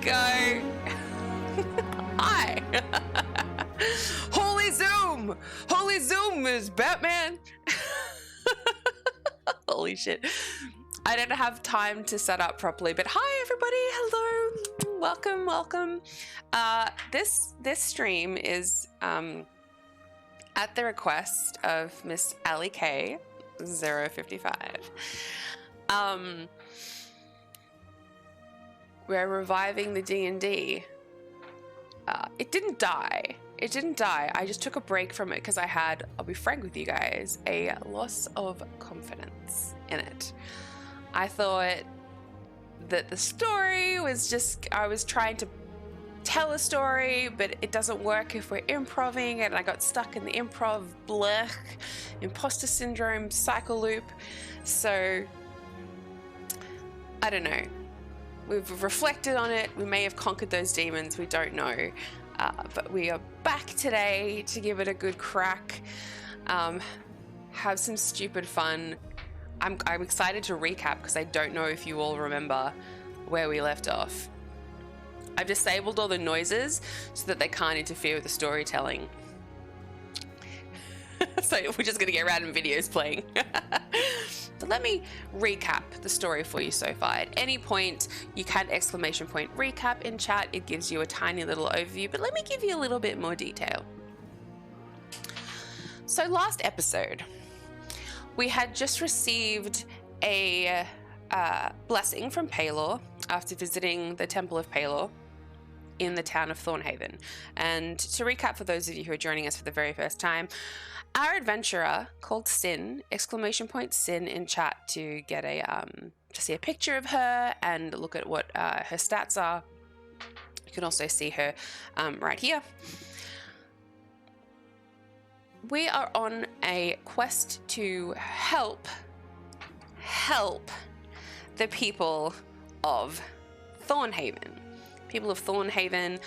go. Hi. Holy Zoom! Holy Zoom is Batman. Holy shit. I don't have time to set up properly, but hi everybody. Hello. Welcome. This stream is at the request of Miss Allie K 055. We're reviving the D&D. It didn't die. I just took a break from it because I had, I'll be frank with you guys, a loss of confidence in it. I thought that the story was just, I was trying to tell a story, but it doesn't work if we're improving, and I got stuck in the improv blech, imposter syndrome cycle loop. So I don't know. We've reflected on it. We may have conquered those demons. We don't know. But we are back today to give it a good crack. Have some stupid fun. I'm excited to recap because I don't know if you all remember where we left off. I've disabled all the noises so that they can't interfere with the storytelling. So we're just going to get random videos playing. But let me recap the story for you so far. At any point, you can !recap in chat. It gives you a tiny little overview, but let me give you a little bit more detail. So last episode, we had just received a blessing from Paylor after visiting the Temple of Paylor in the town of Thornhaven. And to recap for those of you who are joining us for the very first time, our adventurer called Sin, !Sin in chat to get to see a picture of her and look at what her stats are. You can also see her right here. We are on a quest to help the people of Thornhaven. People of Thornhaven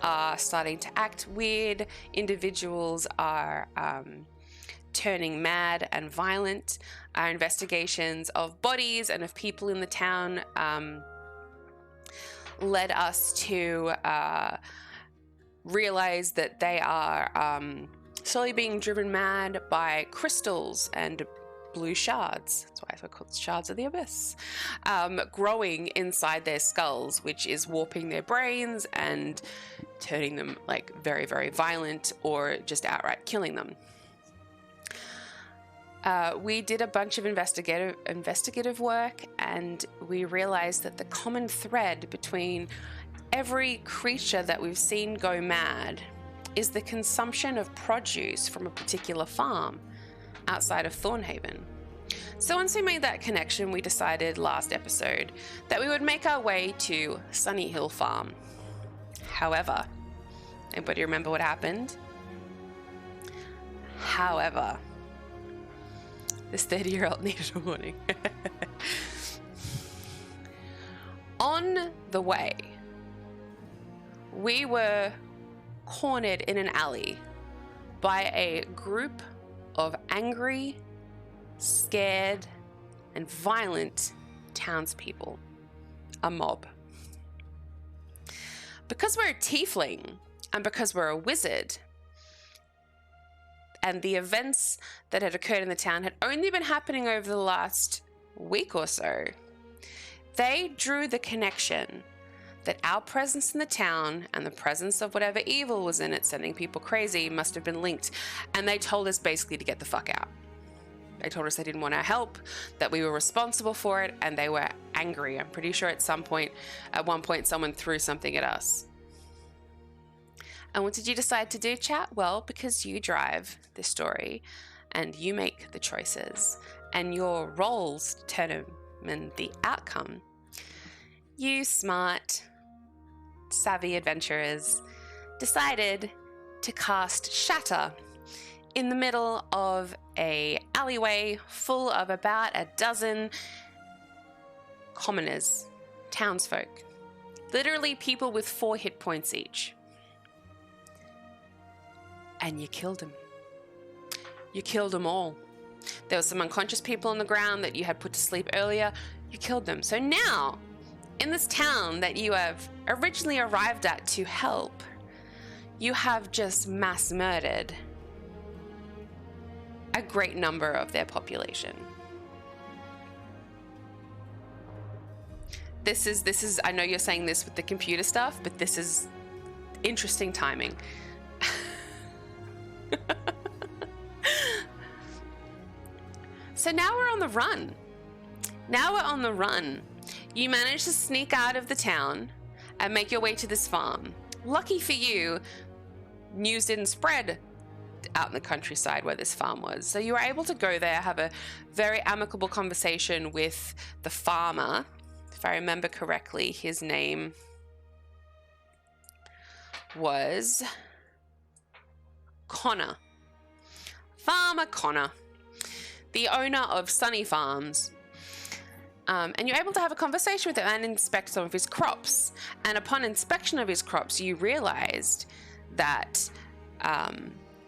are starting to act weird. Individuals are turning mad and violent. Our investigations of bodies and of people in the town led us to realize that they are slowly being driven mad by crystals and blue shards. That's why they're called Shards of the Abyss, growing inside their skulls, which is warping their brains and turning them like very, very violent or just outright killing them. We did a bunch of investigative work, and we realized that the common thread between every creature that we've seen go mad is the consumption of produce from a particular farm outside of Thornhaven. So once we made that connection, we decided last episode that we would make our way to Sunny Hill Farm. However, anybody remember what happened? However, this 30-year-old needed a warning. On the way, we were cornered in an alley by a group of angry, scared, and violent townspeople. A mob. Because we're a tiefling, and because we're a wizard, and the events that had occurred in the town had only been happening over the last week or so, they drew the connection that our presence in the town and the presence of whatever evil was in it sending people crazy must have been linked. And they told us basically to get the fuck out. They told us they didn't want our help, that we were responsible for it, and they were angry. I'm pretty sure at one point, someone threw something at us. And what did you decide to do, chat? Well, because you drive this story and you make the choices and your roles determine the outcome, you smart, savvy adventurers decided to cast Shatter in the middle of a alleyway full of about a dozen commoners, townsfolk, literally people with 4 hit points each. And you killed them. You killed them all. There were some unconscious people on the ground that you had put to sleep earlier. You killed them. So now In this town that you have originally arrived at to help, you have just mass murdered a great number of their population. This is, I know you're saying this with the computer stuff, but this is interesting timing. So now we're on the run. You manage to sneak out of the town and make your way to this farm. Lucky for you, news didn't spread out in the countryside where this farm was. So you were able to go there, have a very amicable conversation with the farmer. If I remember correctly, his name was Connor. Farmer Connor, the owner of Sunny Farms. And you're able to have a conversation with him and inspect some of his crops. And upon inspection of his crops, you realized that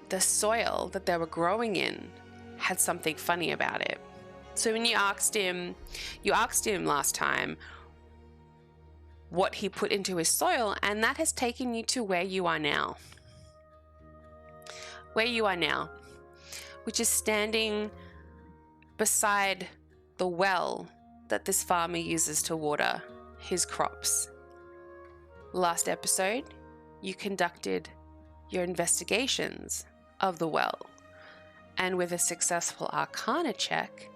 the soil that they were growing in had something funny about it. So when you asked him last time what he put into his soil, and that has taken you to where you are now. Which is standing beside the well that this farmer uses to water his crops. Last episode, you conducted your investigations of the well, and with a successful Arcana check,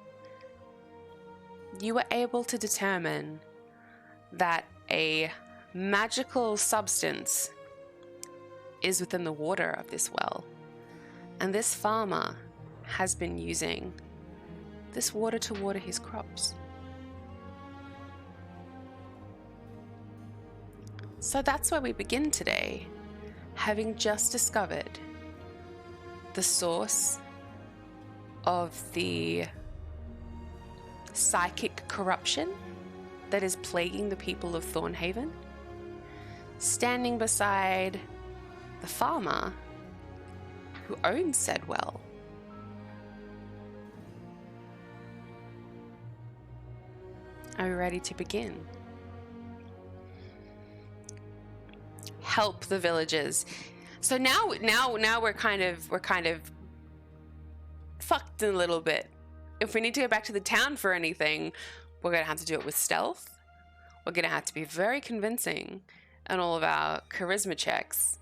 you were able to determine that a magical substance is within the water of this well, and this farmer has been using this water to water his crops. So that's where we begin today, having just discovered the source of the psychic corruption that is plaguing the people of Thornhaven, standing beside the farmer who owns said well. Are we ready to begin? Help the villagers. So now we're kind of fucked a little bit. If we need to go back to the town for anything, we're gonna have to do it with stealth. We're gonna have to be very convincing in all of our charisma checks.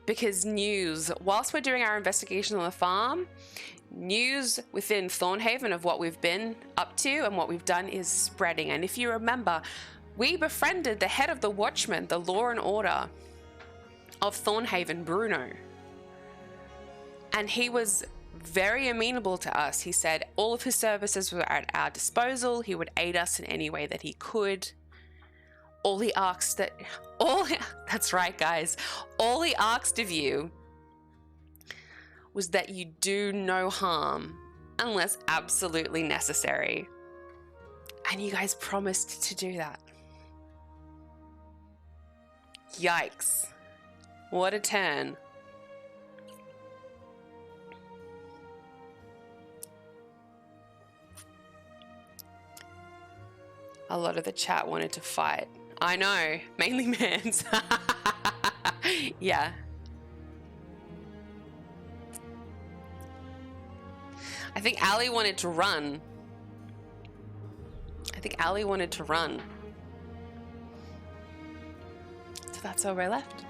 Because news, whilst we're doing our investigation on the farm, news within Thornhaven of what we've been up to and what we've done is spreading. And if you remember, we befriended the head of the Watchmen, the Law and Order of Thornhaven, Bruno. And he was very amenable to us. He said all of his services were at our disposal. He would aid us in any way that he could. That's right, guys. All he asked of you was that you do no harm unless absolutely necessary. And you guys promised to do that. Yikes. What a turn. A lot of the chat wanted to fight. I know, mainly mans. Yeah. I think Ali wanted to run. So that's where we're left.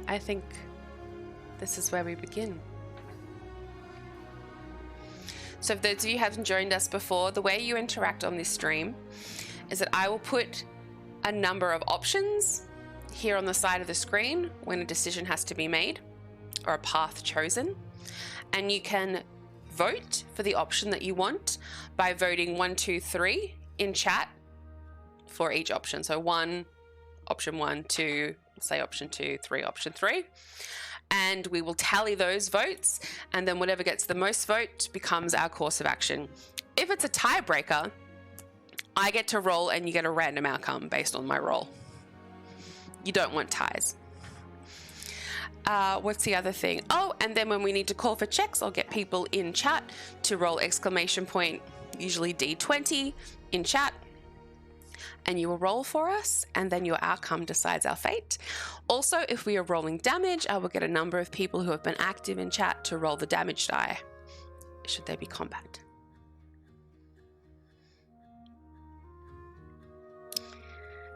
I think this is where we begin. So if those of you haven't joined us before, the way you interact on this stream is that I will put a number of options here on the side of the screen when a decision has to be made or a path chosen. And you can vote for the option that you want by voting 1, 2, 3 in chat for each option. So 1, option 1, 2, say option 2, 3, option 3. And we will tally those votes, and then whatever gets the most vote becomes our course of action. If it's a tiebreaker, I get to roll and you get a random outcome based on my roll. You don't want ties. What's the other thing? Oh, and then when we need to call for checks, I'll get people in chat to roll exclamation point, usually D20 in chat. And you will roll for us, and then your outcome decides our fate. Also, if we are rolling damage, I will get a number of people who have been active in chat to roll the damage die, should they be combat.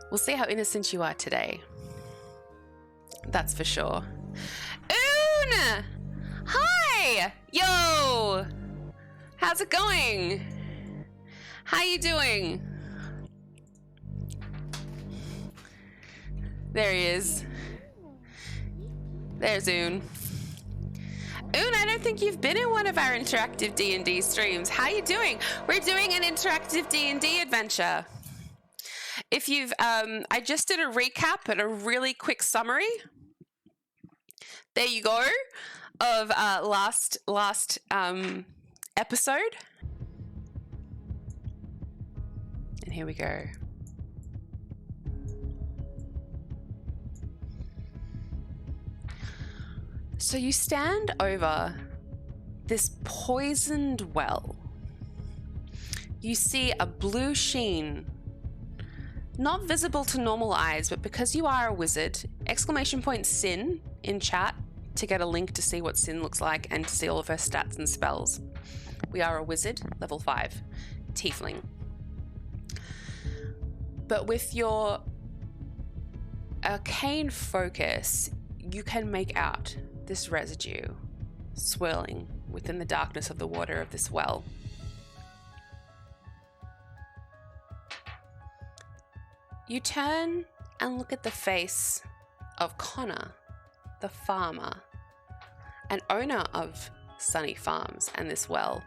We'll see how innocent you are today. That's for sure. Oon! Hi! Yo! How's it going? How you doing? There he is. There's Oon. Oon, I don't think you've been in one of our interactive D&D streams. How you doing? We're doing an interactive D&D adventure. If you've, I just did a recap and a really quick summary. There you go, of last episode. And here we go. So you stand over this poisoned well. You see a blue sheen, not visible to normal eyes, but because you are a wizard, exclamation point sin in chat to get a link to see what sin looks like and to see all of her stats and spells. We are a wizard, level 5, tiefling. But with your arcane focus, you can make out this residue swirling within the darkness of the water of this well. You turn and look at the face of Connor, the farmer, and owner of Sunny Farms and this well.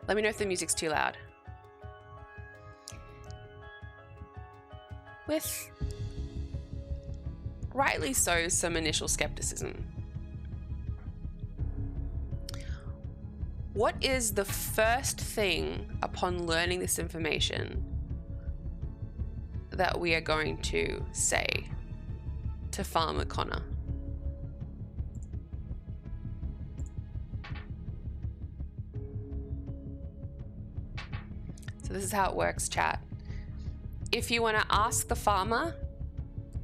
Let me know if the music's too loud. With, rightly so, some initial skepticism. What is the first thing upon learning this information that we are going to say to Farmer Connor? So this is how it works, chat. If you want to ask the farmer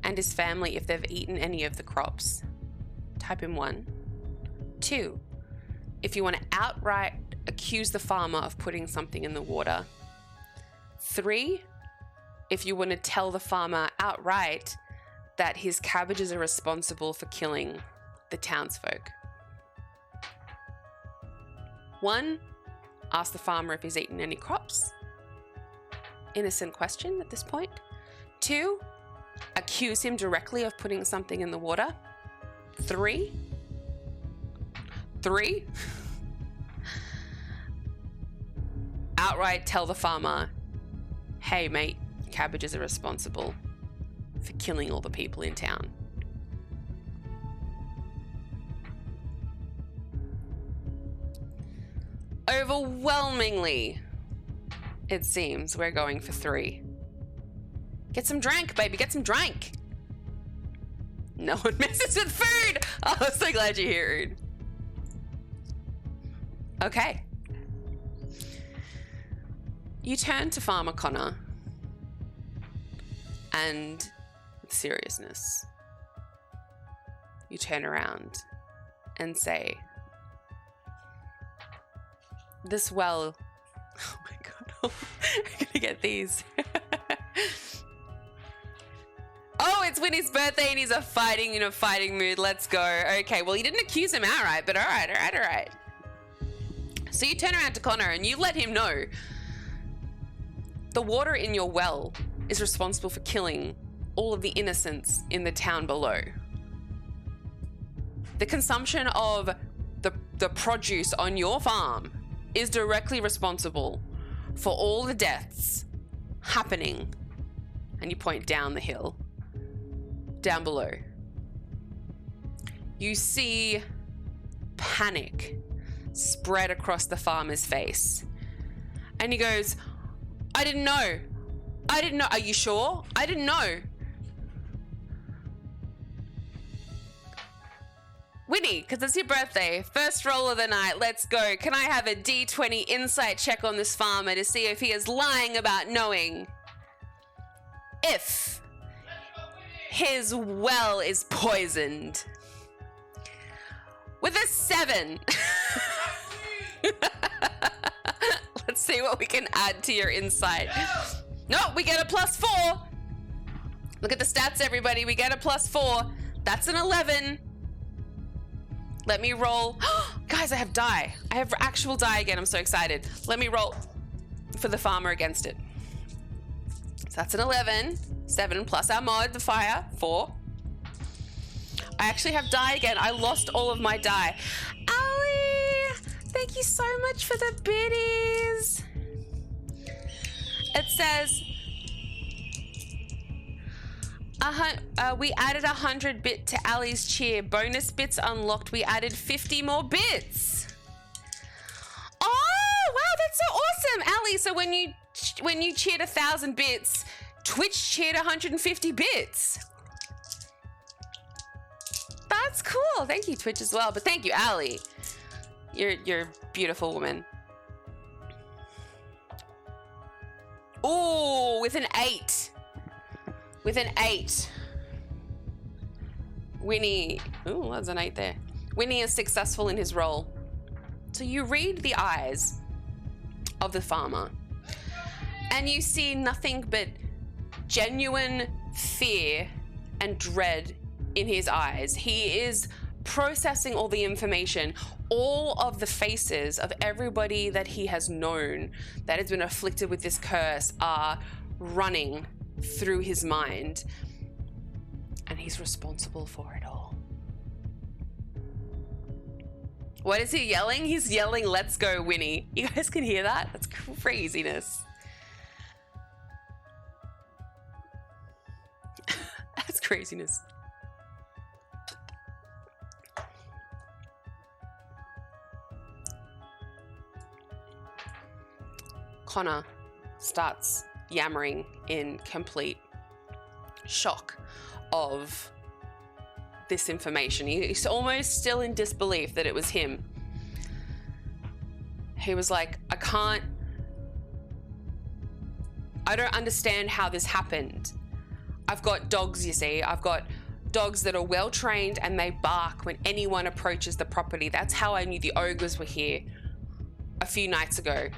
and his family if they've eaten any of the crops, type in 1. 2, if you want to outright accuse the farmer of putting something in the water. 3, if you want to tell the farmer outright that his cabbages are responsible for killing the townsfolk. 1, ask the farmer if he's eaten any crops. Innocent question at this point. 2, accuse him directly of putting something in the water. 3, outright tell the farmer, hey mate, cabbages are responsible for killing all the people in town. Overwhelmingly, it seems we're going for 3. Get some drink, baby, get some drink. No one messes with food. Oh, I'm so glad you're here, Oon. Okay. You turn to Farmer Connor and with seriousness, you turn around and say, this well, oh my God, I'm gonna get these. Oh, it's Winnie's birthday and he's in a fighting mood. Let's go. Okay, well, you didn't accuse him outright, but all right. So you turn around to Connor and you let him know the water in your well is responsible for killing all of the innocents in the town below. The consumption of the produce on your farm is directly responsible for all the deaths happening. And you point down the hill, down below. You see panic spread across the farmer's face. And he goes, I didn't know. Are you sure? I didn't know. Winnie, because it's your birthday, first roll of the night, let's go. Can I have a D20 insight check on this farmer to see if he is lying about knowing if his well is poisoned? With a 7. Let's see what we can add to your insight. No, we get a +4. Look at the stats, everybody. We get a +4. That's an 11. Let me roll. Guys, I have die. I have actual die again. I'm so excited. Let me roll for the farmer against it. So that's an 11. 7 plus our mod, the fire, 4. I actually have die again. I lost all of my die. Ali, thank you so much for the biddies. It says, we added 100 bit to Ali's cheer. Bonus bits unlocked. We added 50 more bits. Oh, wow, that's so awesome, Ali. So when you cheered 1,000 bits, Twitch cheered 150 bits. That's cool. Thank you, Twitch, as well. But thank you, Ali. You're a beautiful woman. Ooh, with an 8. With an 8. Winnie. Ooh, that's an 8 there. Winnie is successful in his role. So you read the eyes of the farmer and you see nothing but genuine fear and dread in his eyes. He is processing all the information. All of the faces of everybody that he has known that has been afflicted with this curse are running through his mind, and he's responsible for it all. What is he yelling? He's yelling, "Let's go, Winnie." You guys can hear that? That's craziness. That's craziness. Connor starts yammering in complete shock of this information. He's almost still in disbelief that it was him. He was like, I don't understand how this happened. I've got dogs, you see. I've got dogs that are well trained and they bark when anyone approaches the property. That's how I knew the ogres were here a few nights ago.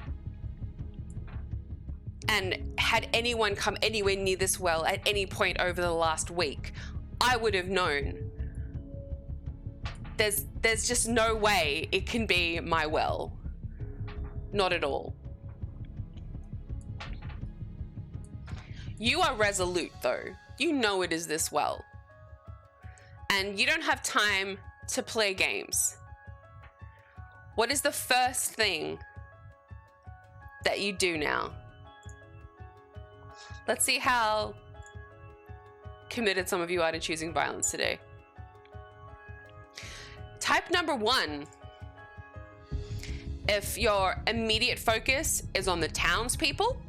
And had anyone come anywhere near this well at any point over the last week, I would have known. There's just no way it can be my well. Not at all. You are resolute, though. You know it is this well. And you don't have time to play games. What is the first thing that you do now? Let's see how committed some of you are to choosing violence today. Type number 1. If your immediate focus is on the townspeople,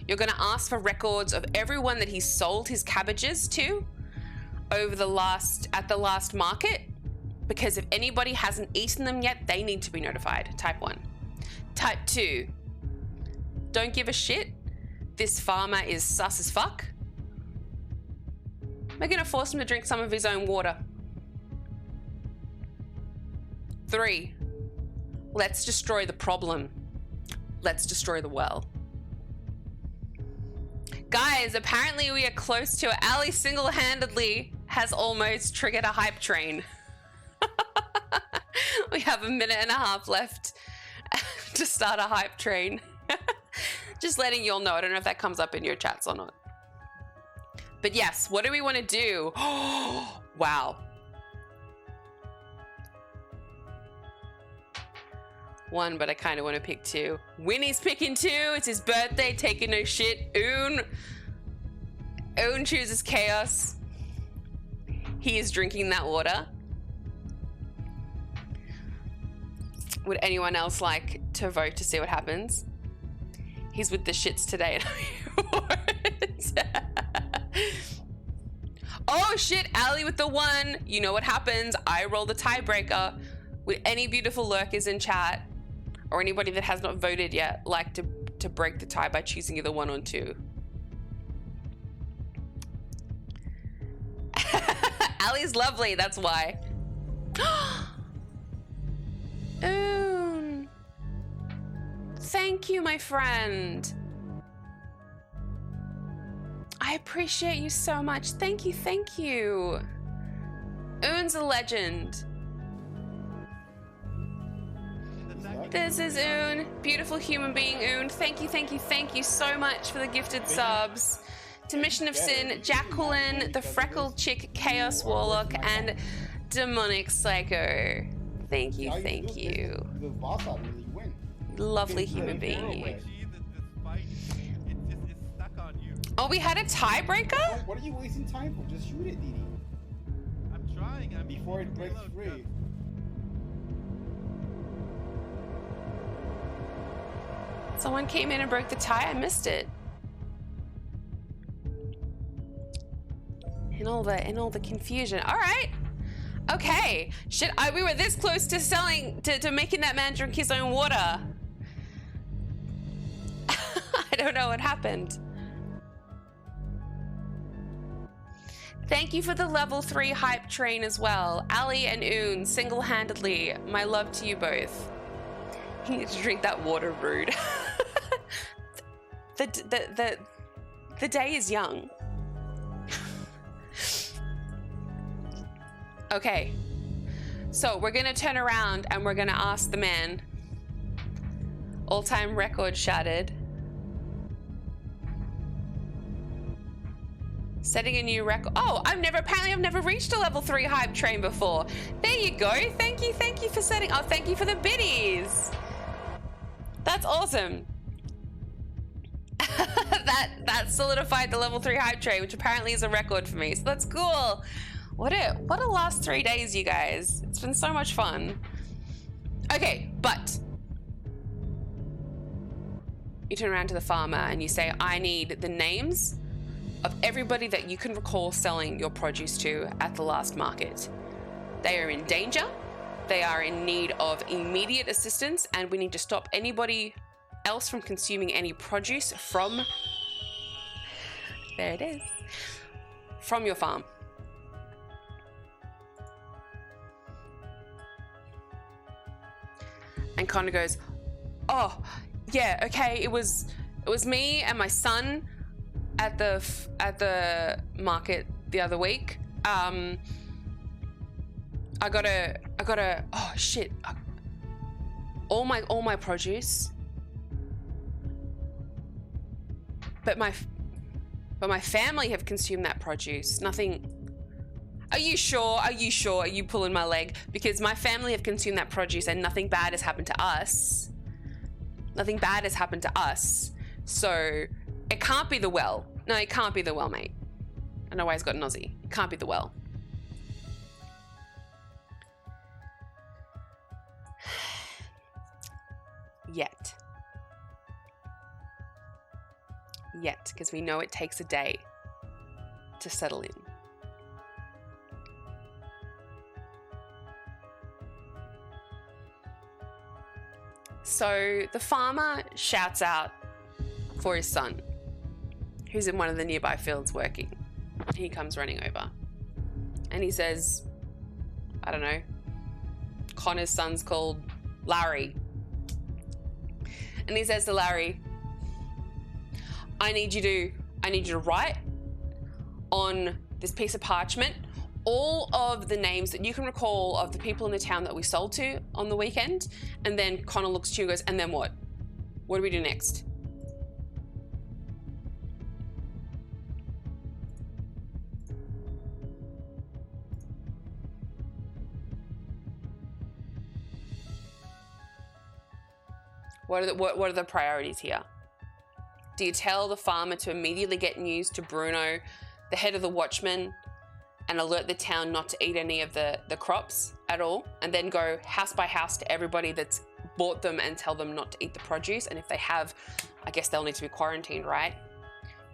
you're going to ask for records of everyone that he sold his cabbages to at the last market, because if anybody hasn't eaten them yet, they need to be notified. Type 1. Type 2. Don't give a shit. This farmer is sus as fuck. We're going to force him to drink some of his own water. 3. Let's destroy the problem. Let's destroy the well. Guys, apparently we are close to it. Ali single-handedly has almost triggered a hype train. We have a minute and a half left to start a hype train. Just letting you all know. I don't know if that comes up in your chats or not. But yes, what do we want to do? Wow. 1, but I kind of want to pick 2. Winnie's picking 2. It's his birthday, taking no shit. Oon chooses chaos. He is drinking that water. Would anyone else like to vote to see what happens? He's with the shits today. Oh shit, Ali with the 1. You know what happens. I roll the tiebreaker. With any beautiful lurkers in chat or anybody that has not voted yet, like to break the tie by choosing either 1 or 2. Ali's lovely, that's why. Oon. Thank you, my friend. I appreciate you so much. Thank you, thank you. Oon's a legend. This is Oon, beautiful human being Oon. Thank you so much for the gifted subs. To Mission of Sin, Jacqueline, the Freckled Chick, Chaos Warlock, and Demonic Psycho. Thank you. Lovely human being. Oh, we had a tiebreaker? What are you wasting time for? Just shoot it, Didi. I'm trying. Before it breaks free. Someone came in and broke the tie. I missed it. In all the confusion. All right. Okay. Shit, we were this close to to making that man drink his own water. I don't know what happened. Thank you for the level 3 hype train as well. Ali and Oon, single-handedly. My love to you both. You need to drink that water, rude. The day is young. Okay. So we're gonna turn around and we're gonna ask the man. All-time record shattered. Setting a new record. Oh, apparently I've never reached a level 3 hype train before. There you go. Thank you for setting. Oh, thank you for the biddies. That's awesome. that solidified the level 3 hype train, which apparently is a record for me. So that's cool. What a last 3 days, you guys. It's been so much fun. Okay, but you turn around to the farmer and you say, I need the names of everybody that you can recall selling your produce to at the last market. They are in danger, they are in need of immediate assistance, and we need to stop anybody else from consuming any produce from, there it is, from your farm. And Connor goes, oh, yeah, okay, it was me and my son at the market the other week. I gotta oh shit, all my produce, but my family have consumed that produce. Nothing. Are you sure? Are you pulling my leg? Because my family have consumed that produce and nothing bad has happened to us. Nothing bad has happened to us. So it can't be the well. No, it can't be the well, mate. I know why he's got an Aussie. It can't be the well. Yet, because we know it takes a day to settle in. So the farmer shouts out for his son, who's in one of the nearby fields working. He comes running over and he says, I don't know, Connor's son's called Larry. And he says to Larry, I need you to write on this piece of parchment all of the names that you can recall of the people in the town that we sold to on the weekend. And then Connor looks to you and goes, and then what? What do we do next? What are the priorities here? Do you tell the farmer to immediately get news to Bruno, the head of the Watchmen, and alert the town not to eat any of the crops at all, and then go house by house to everybody that's bought them and tell them not to eat the produce, and if they have, I guess they'll need to be quarantined, right?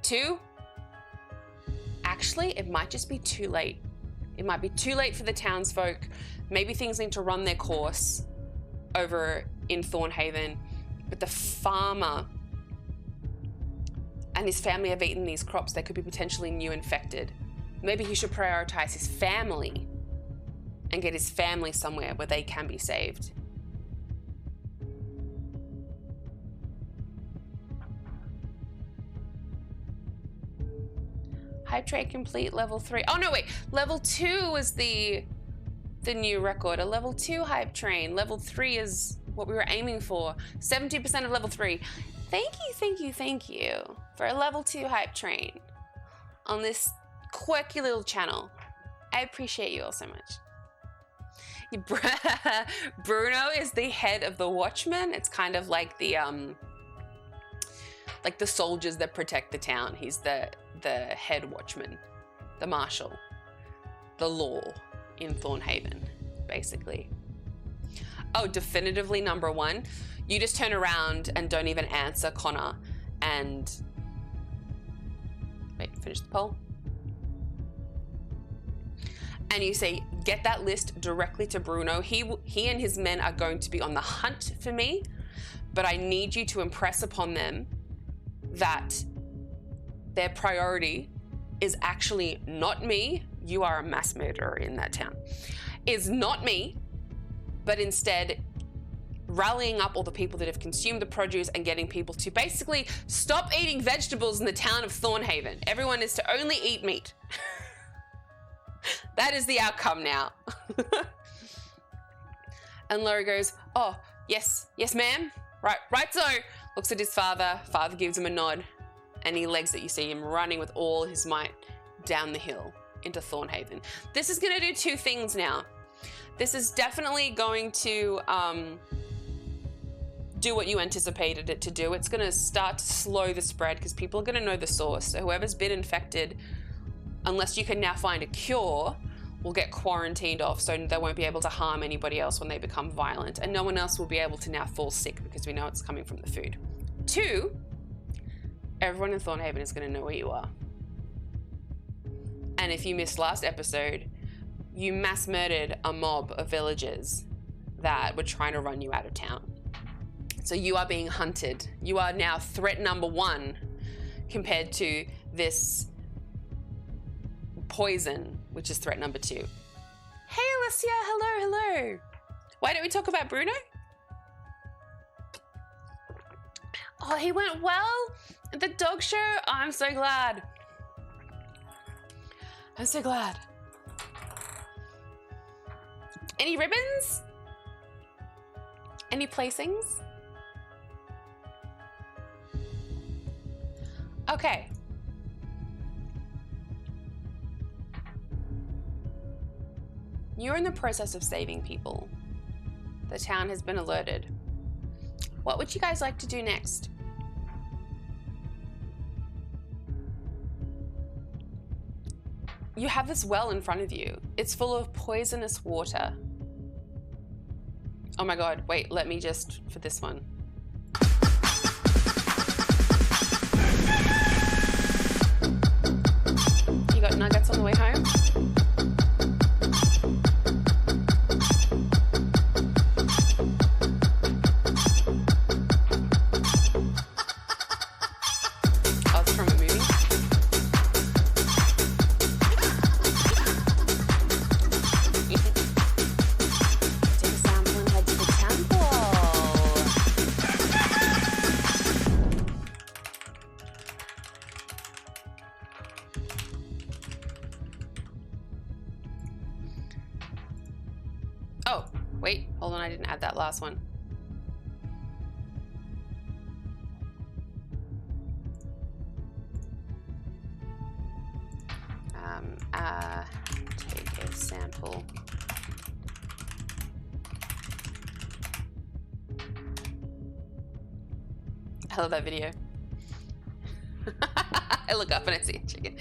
2, actually, it might just be too late. It might be too late for the townsfolk. Maybe things need to run their course over in Thornhaven. But the farmer and his family have eaten these crops. They could be potentially new infected. Maybe he should prioritize his family and get his family somewhere where they can be saved. Hype trade complete, level 3. Oh no, wait, level 2 is the new record. A level 2 hype train. Level 3 is what we were aiming for. 70% of level 3. Thank you, thank you, thank you for a level 2 hype train on this quirky little channel. I appreciate you all so much. Bruno is the head of the Watchmen. It's kind of like the soldiers that protect the town. He's the head watchman, the marshal, the law in Thornhaven, basically. Oh, definitively number 1. You just turn around and don't even answer Connor and wait, finish the poll. And you say, get that list directly to Bruno. He and his men are going to be on the hunt for me, but I need you to impress upon them that their priority is actually not me. You are a mass murderer in that town. Is not me, but instead rallying up all the people that have consumed the produce and getting people to basically stop eating vegetables in the town of Thornhaven. Everyone is to only eat meat. That is the outcome now. And Laurie goes, oh, yes, ma'am. Right so. Looks at his father. Father gives him a nod. And he legs it. You see him running with all his might down the hill into Thornhaven. This is going to do 2 things now. This is definitely going to do what you anticipated it to do. It's going to start to slow the spread because people are going to know the source. So whoever's been infected, unless you can now find a cure, will get quarantined off, so they won't be able to harm anybody else when they become violent. And no one else will be able to now fall sick because we know it's coming from the food. 2, everyone in Thornhaven is going to know where you are. And if you missed last episode, you mass murdered a mob of villagers that were trying to run you out of town. So you are being hunted. You are now threat number 1 compared to this poison, which is threat number 2. Hey, Alicia, hello. Why don't we talk about Bruno? Oh, he went well at the dog show. Oh, I'm so glad. I'm so glad. Any ribbons? Any placings? Okay. You're in the process of saving people. The town has been alerted. What would you guys like to do next? You have this well in front of you. It's full of poisonous water. Oh my God, wait, let me just, for this one. You got nuggets on the way home? Oh, it's from a movie? Take a sample and head to the temple. Oh, wait, hold on, I didn't add that last one. Take a sample. I love that video. I look up and I see a chicken.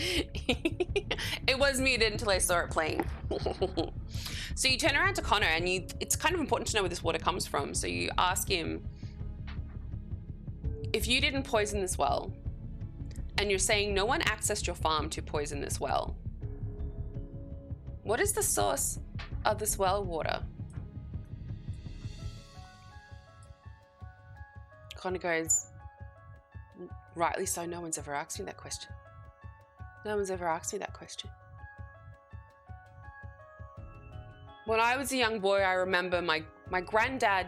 It was muted until I saw it playing. So you turn around to Connor and it's kind of important to know where this water comes from. So you ask him, if you didn't poison this well, And you're saying no one accessed your farm to poison this well. What is the source of this well water? Connor goes, rightly so, no one's ever asked me that question. No one's ever asked me that question. When I was a young boy, I remember my granddad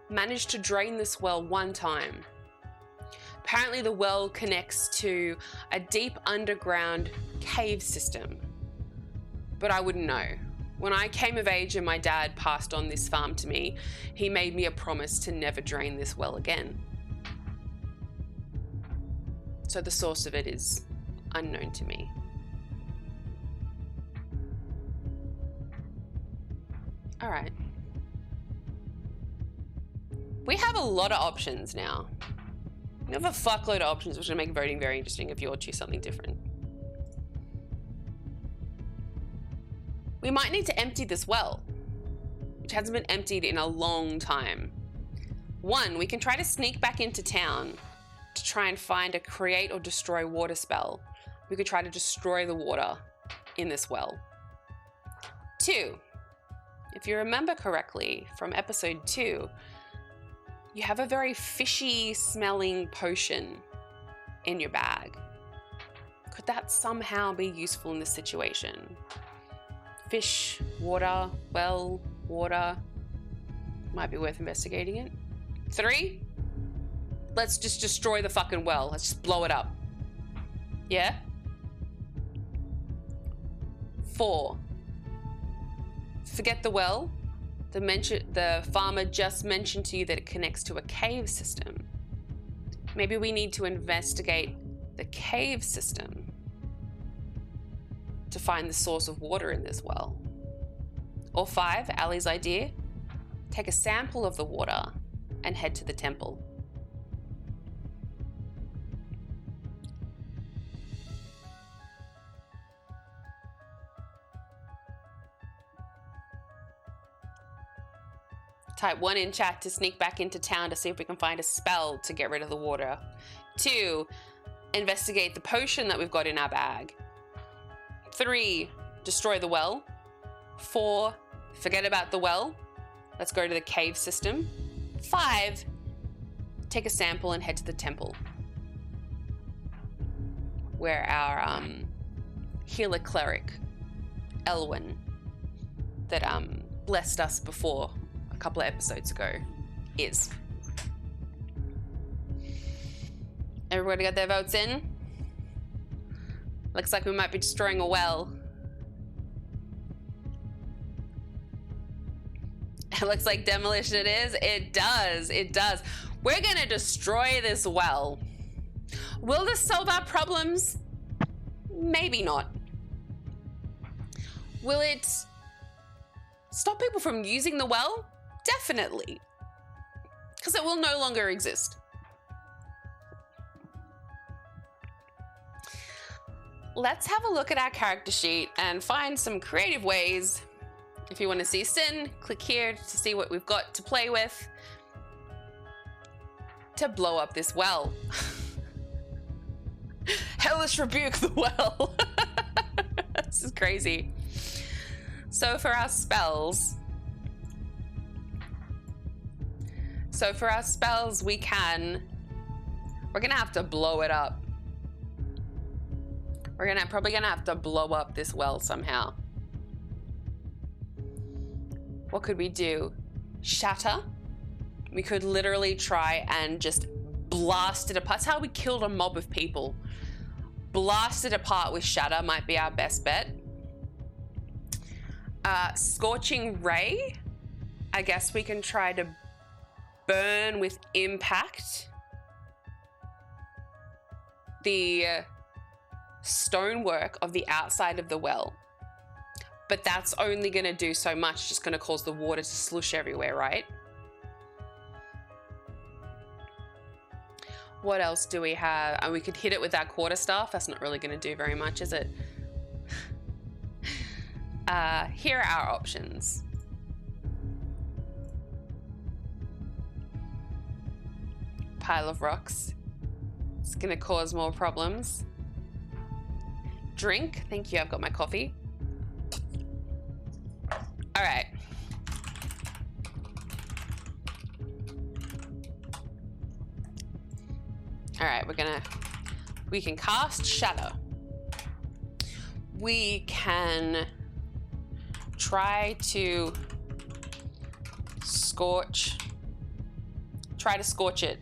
managed to drain this well one time. Apparently the well connects to a deep underground cave system, but I wouldn't know. When I came of age and my dad passed on this farm to me, he made me a promise to never drain this well again. So the source of it is unknown to me. All right. We have a lot of options now. We have a fuckload of options, which will make voting very interesting if you all choose something different. We might need to empty this well, which hasn't been emptied in a long time. One, we can try to sneak back into town to try and find a create or destroy water spell. We could try to destroy the water in this well. Two, if you remember correctly from episode 2, you have a very fishy smelling potion in your bag. Could that somehow be useful in this situation? Fish, water, well, water. Might be worth investigating it. 3, let's just destroy the fucking well. Let's just blow it up. Yeah? 4, forget the well. The farmer just mentioned to you that it connects to a cave system. Maybe we need to investigate the cave system to find the source of water in this well. Or 5, Ali's idea, take a sample of the water and head to the temple. Type 1 in chat to sneak back into town to see if we can find a spell to get rid of the water. 2, investigate the potion that we've got in our bag. 3, destroy the well. 4, forget about the well. Let's go to the cave system. 5, take a sample and head to the temple, where our healer cleric, Elwyn, that blessed us before a couple of episodes ago, is. Everybody got their votes in? Looks like we might be destroying a well. It looks like demolition it is. It does. It does. We're gonna destroy this well. Will this solve our problems? Maybe not. Will it stop people from using the well? Definitely. Because it will no longer exist. Let's have a look at our character sheet and find some creative ways. If you want to see Sin, click here to see what we've got to play with to blow up this well. Hellish rebuke the well. This is crazy. So for our spells, we're gonna have to blow it up. We're probably gonna have to blow up this well somehow. What could we do? Shatter? We could literally try and just blast it apart. That's how we killed a mob of people. Blast it apart with Shatter might be our best bet. Scorching Ray? I guess we can try to burn with Impact the stonework of the outside of the well. But that's only going to do so much, just going to cause the water to slush everywhere, right? What else do we have? And we could hit it with our quarterstaff. That's not really going to do very much, is it? Here are our options. Pile of rocks. It's gonna cause more problems. Drink. Thank you, I've got my coffee. All right. All right, we can cast Shatter. We can try to scorch it.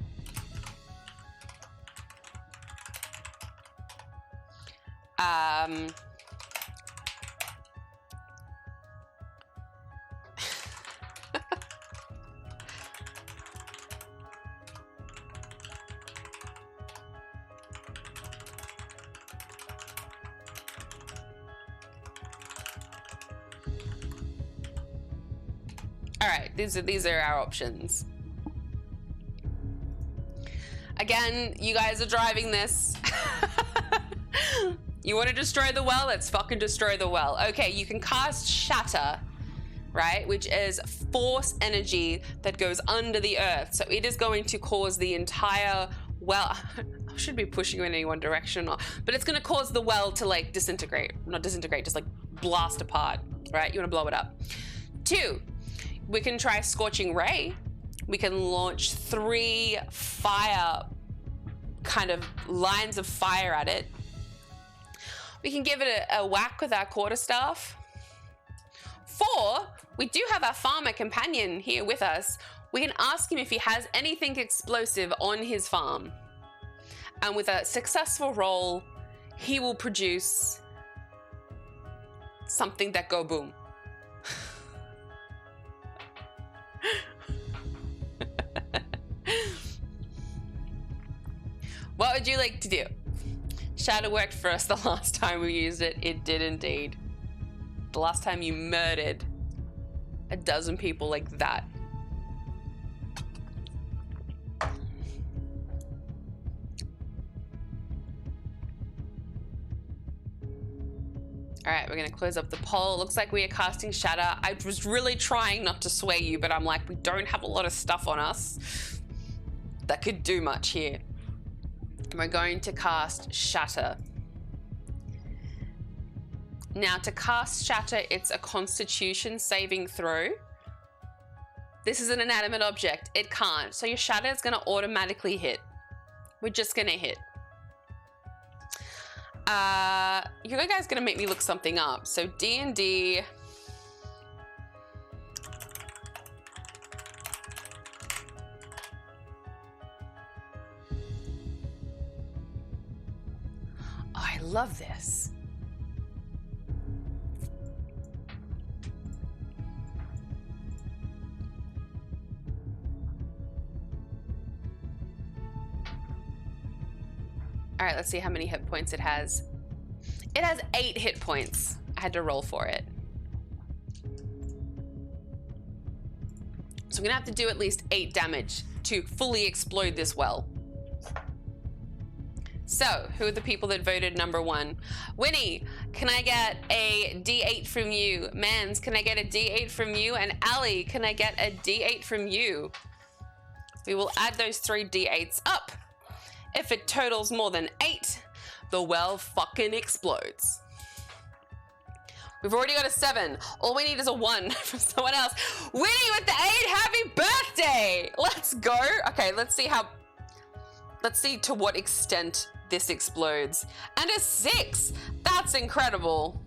All right, these are our options. Again, you guys are driving this. You want to destroy the well? Let's fucking destroy the well. Okay, you can cast Shatter, right? Which is force energy that goes under the earth. So it is going to cause the entire well. I should be pushing you in any one direction or not, but it's going to cause the well to like disintegrate. Not disintegrate, just like blast apart, right? You want to blow it up. 2, we can try Scorching Ray. We can launch 3 fire kind of lines of fire at it. We can give it a whack with our quarterstaff. 4, we do have our farmer companion here with us. We can ask him if he has anything explosive on his farm. And with a successful roll, he will produce something that go boom. What would you like to do? Shadow worked for us the last time we used it. It did indeed. The last time you murdered a dozen people like that. All right, we're gonna close up the poll. Looks like we are casting Shatter. I was really trying not to sway you, but I'm like, we don't have a lot of stuff on us that could do much here. We're going to cast Shatter. Now to cast Shatter, it's a Constitution saving throw. This is an inanimate object. It can't. So your Shatter is going to automatically hit. We're just going to hit. You guys going to make me look something up. So D&D... Oh, I love this. All right, let's see how many hit points it has. It has 8 hit points. I had to roll for it. So I'm gonna have to do at least 8 damage to fully explode this well. So, who are the people that voted number 1? Winnie, can I get a D8 from you? Mans, can I get a D8 from you? And Ali, can I get a D8 from you? We will add those 3 D8s up. If it totals more than 8, the well fucking explodes. We've already got a 7. All we need is a 1 from someone else. Winnie with the 8, happy birthday! Let's go. Okay, let's see to what extent this explodes. And a 6! That's incredible.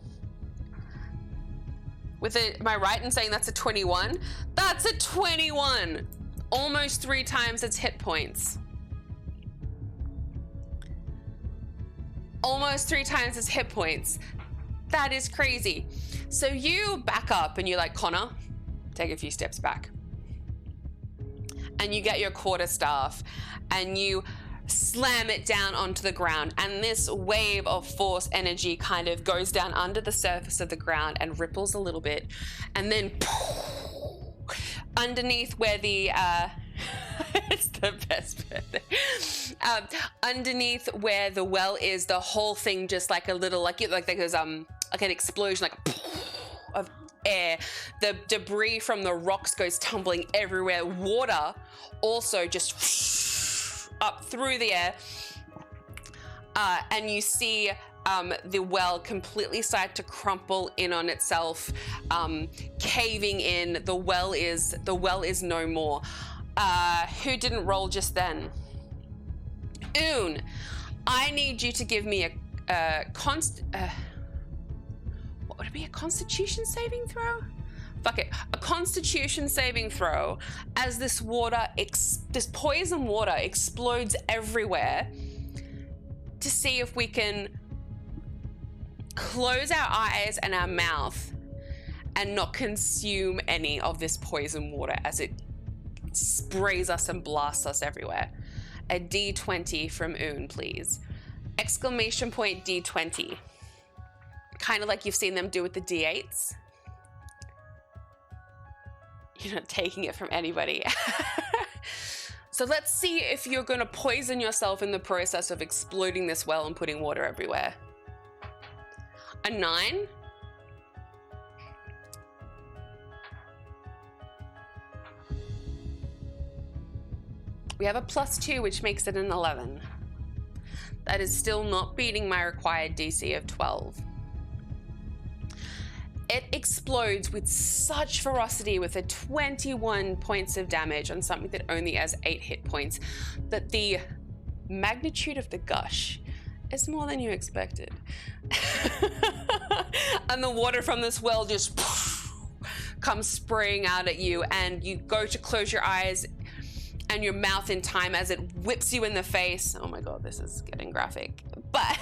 Am I right in saying that's a 21? That's a 21! Almost 3 times its hit points. Almost 3 times its hit points. That is crazy. So you back up and you're like, Connor, take a few steps back. And you get your quarterstaff and you slam it down onto the ground, and this wave of force energy kind of goes down under the surface of the ground and ripples a little bit, and then underneath where the it's the best bit. Underneath where the well is, the whole thing just like a little like there's like an explosion, like of air. The debris from the rocks goes tumbling everywhere. Water also just up through the air, and you see the well completely start to crumple in on itself, caving in. The well is no more. Who didn't roll just then? Oon, I need you to give me what would it be? A Constitution saving throw? Fuck it. A Constitution saving throw as this water, this poison water explodes everywhere, to see if we can close our eyes and our mouth and not consume any of this poison water as it sprays us and blasts us everywhere. A D20 from Oon, please. Exclamation point D20. Kind of like you've seen them do with the D8s. You're not taking it from anybody. So let's see if you're going to poison yourself in the process of exploding this well and putting water everywhere. A 9. We have a +2, which makes it an 11. That is still not beating my required DC of 12. It explodes with such ferocity with a 21 points of damage on something that only has 8 hit points, that the magnitude of the gush is more than you expected. And the water from this well just comes spraying out at you, and you go to close your eyes and your mouth in time as it whips you in the face. Oh my God, this is getting graphic. But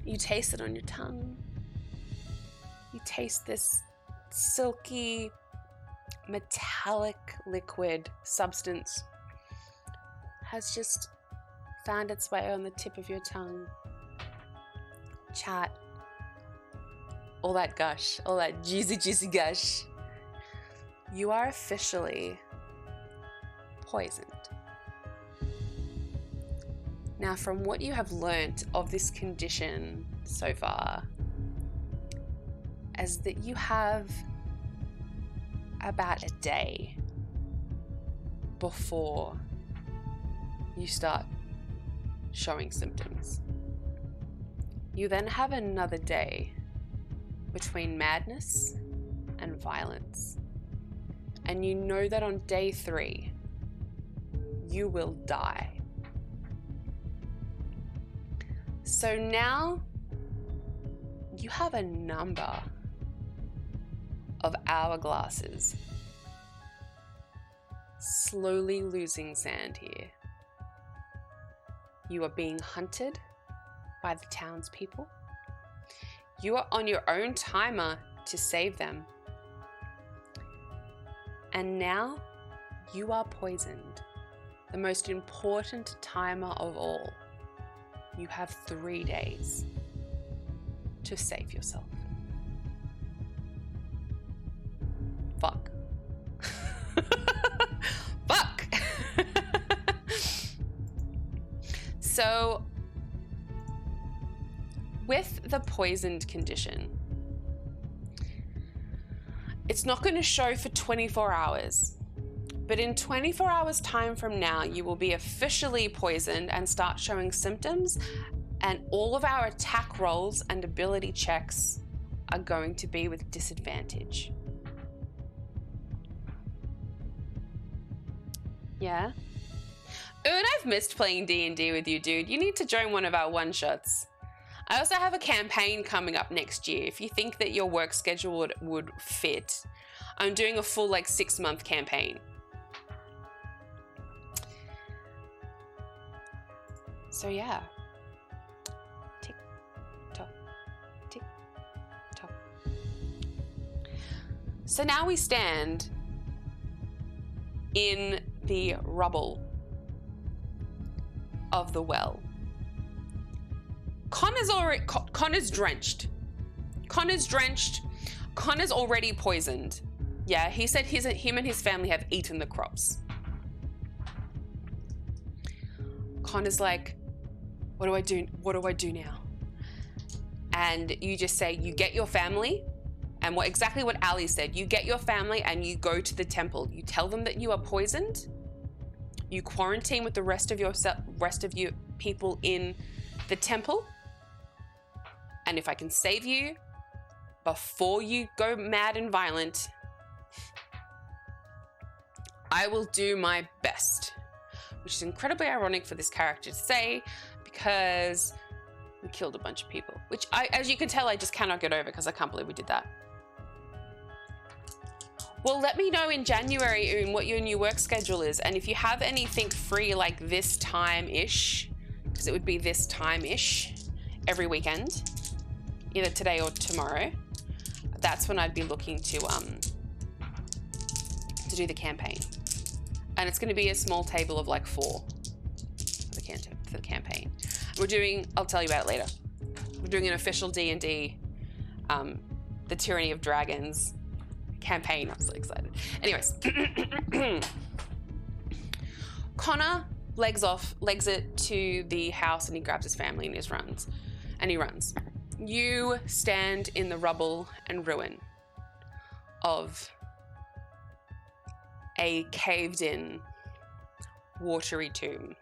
you taste it on your tongue. You taste this silky, metallic liquid substance has just found its way on the tip of your tongue. Chat. All that gush, all that juicy, juicy gush. You are officially poisoned. Now, from what you have learnt of this condition so far, is that you have about a day before you start showing symptoms. You then have another day between madness and violence. And you know that on day 3, you will die. So now you have a number of hourglasses slowly losing sand here. You are being hunted by the townspeople. You are on your own timer to save them. And now you are poisoned. The most important timer of all. You have 3 days to save yourself. Fuck. Fuck. So, with the poisoned condition, it's not going to show for 24 hours. But in 24 hours time from now, you will be officially poisoned and start showing symptoms, and all of our attack rolls and ability checks are going to be with disadvantage. Yeah? Oon, I've missed playing D&D with you, dude. You need to join one of our one-shots. I also have a campaign coming up next year. If you think that your work schedule would fit, I'm doing a full 6-month campaign. So yeah, tick tock, tick tock. So now we stand in the rubble of the well. Connor's drenched. Connor's already poisoned. Yeah, he said him and his family have eaten the crops. Connor's like, what do I do? What do I do now? And you just say, you get your family, and exactly what Ali said, you get your family and you go to the temple. You tell them that you are poisoned. You quarantine with the rest of people in the temple. And if I can save you before you go mad and violent, I will do my best. Which is incredibly ironic for this character to say, because we killed a bunch of people. Which, as you can tell, I just cannot get over, because I can't believe we did that. Well, let me know in January, what your new work schedule is. And if you have anything free like this time-ish, because it would be this time-ish every weekend, either today or tomorrow, that's when I'd be looking to do the campaign. And it's going to be a small table of like 4 for the campaign. We're doing, I'll tell you about it later. We're doing an official D&D, the Tyranny of Dragons campaign. I'm so excited. Anyways, Connor legs it to the house, and he grabs his family and he runs. You stand in the rubble and ruin of a caved-in, watery tomb.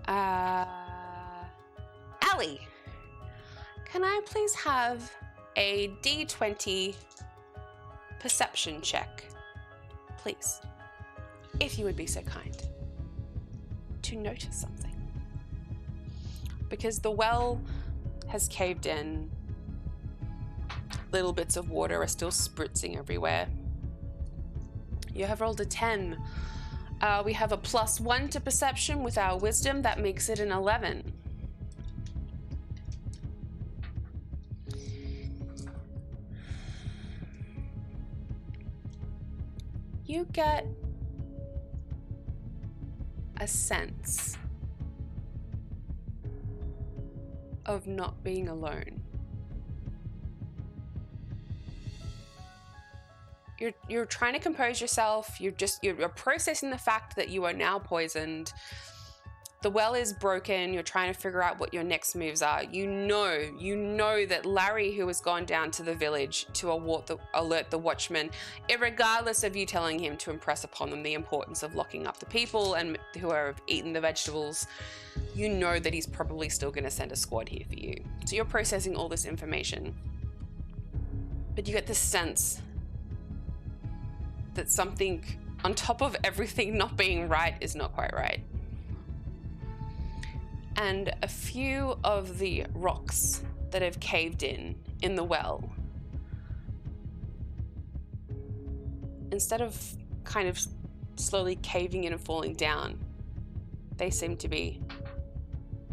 Allie, can I please have a D20 perception check, please? If you would be so kind to notice something. Because the well has caved in. Little bits of water are still spritzing everywhere. You have rolled a 10. We have a +1 to perception with our wisdom. That makes it an 11. You get a sense of not being alone. You're trying to compose yourself. You're processing the fact that you are now poisoned. The well is broken. You're trying to figure out what your next moves are. You know that Larry, who has gone down to the village to alert the watchman, regardless of you telling him to impress upon them the importance of locking up the people and who have eaten the vegetables, you know that he's probably still going to send a squad here for you. So you're processing all this information. But you get this sense that something on top of everything not being right is not quite right. And a few of the rocks that have caved in the well, instead of kind of slowly caving in and falling down, they seem to be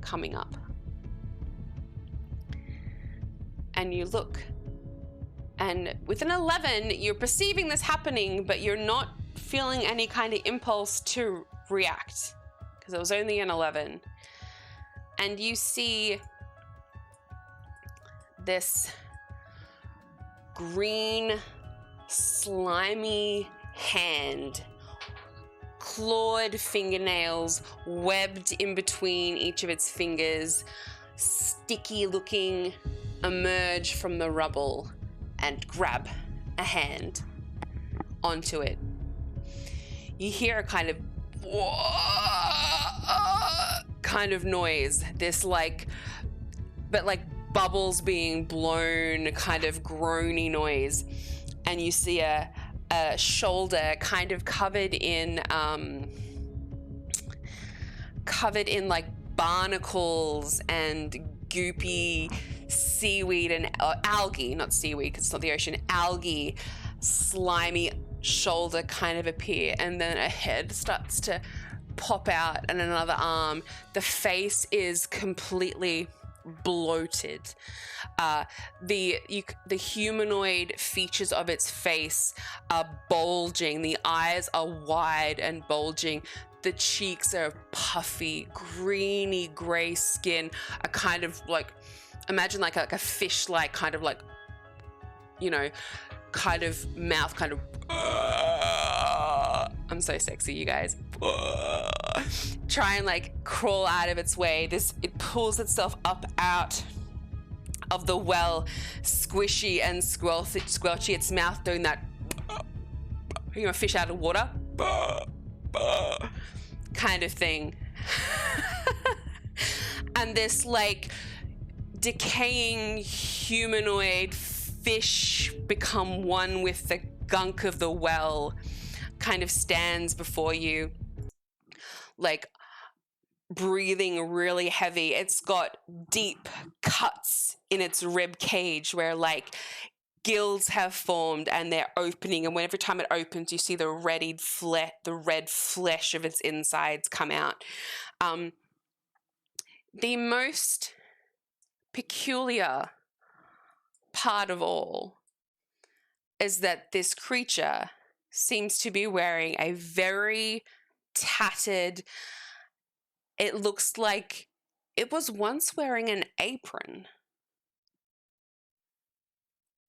coming up. And you look, and with an 11, you're perceiving this happening, but you're not feeling any kind of impulse to react, because it was only an 11. And you see this green, slimy hand, clawed fingernails webbed in between each of its fingers, sticky looking, emerge from the rubble and grab a hand onto it. You hear a kind of noise, this but bubbles being blown, kind of groany noise, and you see a shoulder kind of covered in barnacles and goopy seaweed and algae, not seaweed because it's not the ocean, algae, slimy shoulder kind of appear, and then a head starts to pop out and another arm. The face is completely bloated. The humanoid features of its face are bulging. The eyes are wide and bulging. The cheeks are puffy, greeny gray skin, a kind of imagine like a fish-like kind of kind of mouth, kind of. I'm so sexy, you guys. Try and crawl out of its way. It pulls itself up out of the well, squishy and squelchy. Its mouth doing that, fish out of water. kind of thing. And this like decaying humanoid fish become one with the gunk of the well kind of stands before you, like breathing really heavy. It's got deep cuts in its rib cage where like gills have formed and they're opening, and every time it opens you see the red flesh of its insides come out. The most peculiar part of all is that this creature seems to be wearing a very tattered, it looks like it was once wearing an apron.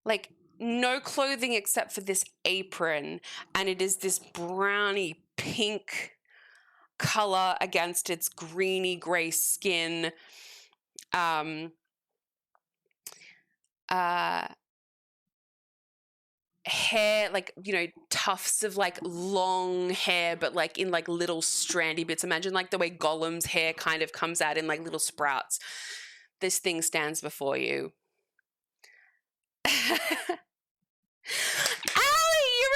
Like no clothing except for this apron, and it is this browny pink color against its greeny gray skin. Hair, like, you know, tufts of like long hair, but like in like little strandy bits. Imagine like the way Gollum's hair kind of comes out in like little sprouts. This thing stands before you. Allie, you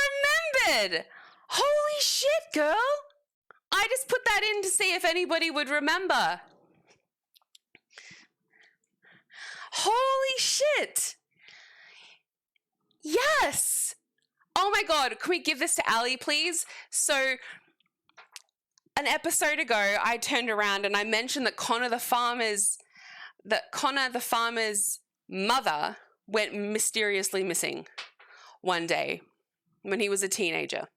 remembered! Holy shit, girl! I just put that in to see if anybody would remember. Holy shit! Yes! Oh my god, can we give this to Allie, please? So, an episode ago, I turned around and I mentioned that Connor the farmer's mother went mysteriously missing one day when he was a teenager.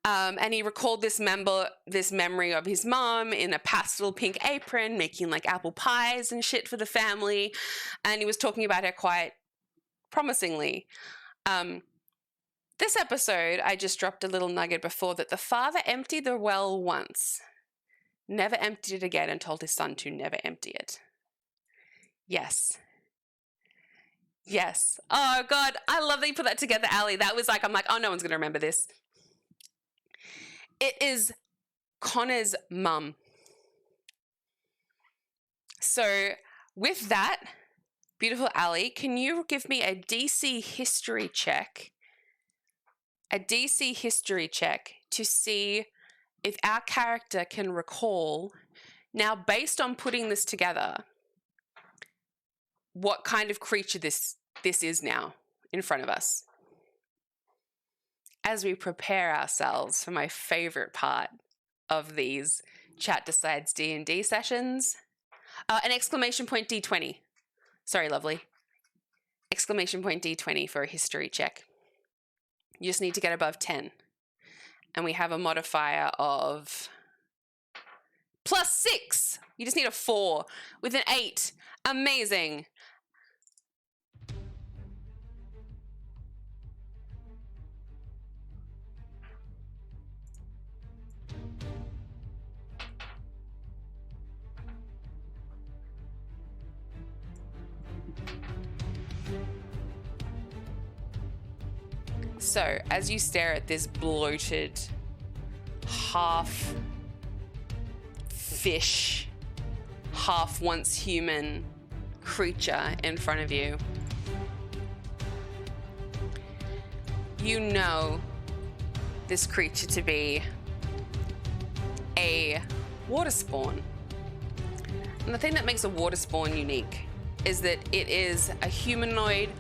And he recalled this memory of his mom in a pastel pink apron making like apple pies and shit for the family. And he was talking about her quite promisingly. This episode, I just dropped a little nugget before that the father emptied the well once, never emptied it again, and told his son to never empty it. Yes. Yes. Oh God, I love that you put that together, Allie. That was like, I'm like, oh, no one's going to remember this. It is Connor's mum. So with that, beautiful Allie, can you give me a DC history check? A DC history check to see if our character can recall, now based on putting this together, what kind of creature this is now in front of us. As we prepare ourselves for my favorite part of these Chat Decides D&D sessions. An exclamation point D20. Sorry, lovely. Exclamation point D20 for a history check. You just need to get above 10. And we have a modifier of +6. You just need a 4 with an 8. Amazing. So, as you stare at this bloated, half fish, half once human creature in front of you, you know this creature to be a water spawn. And the thing that makes a water spawn unique is that it is a humanoid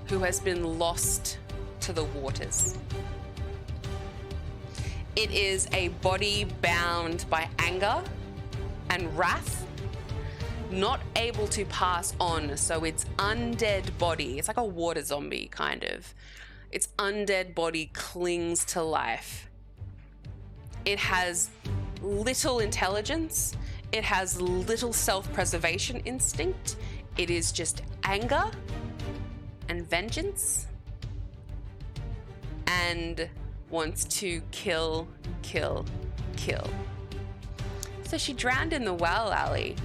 who has been lost to the waters. It is a body bound by anger and wrath, not able to pass on, so its undead body, it's like a water zombie kind of, its undead body clings to life. It has little intelligence, it has little self-preservation instinct, it is just anger and vengeance, and wants to kill. So she drowned in the well, Allie.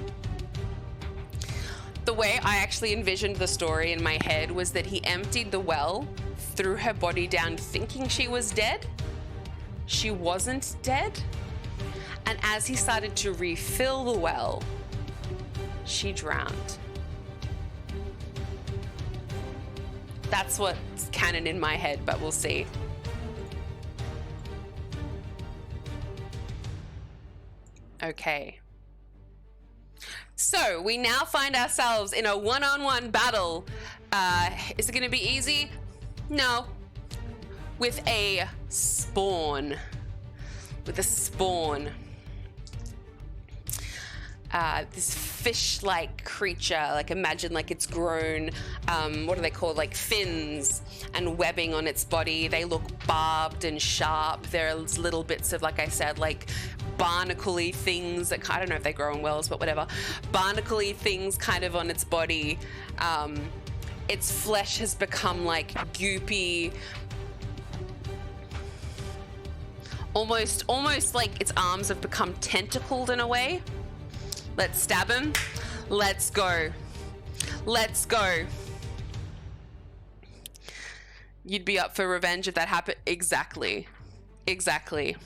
The way I actually envisioned the story in my head was that he emptied the well, threw her body down thinking she was dead. She wasn't dead. And as he started to refill the well, she drowned. That's what's canon in my head, but we'll see. Okay. So we now find ourselves in a one-on-one battle. Is it going to be easy? No. With a spawn. With a spawn. This fish-like creature, like imagine like it's grown, what are they called, like fins and webbing on its body. They look barbed and sharp. There's little bits of, like I said, like barnacle-y things that, I don't know if they grow in wells, but whatever. Barnacle-y things kind of on its body. Its flesh has become like goopy, almost like its arms have become tentacled in a way. Let's stab him. Let's go. Let's go. You'd be up for revenge if that happened. Exactly. Exactly.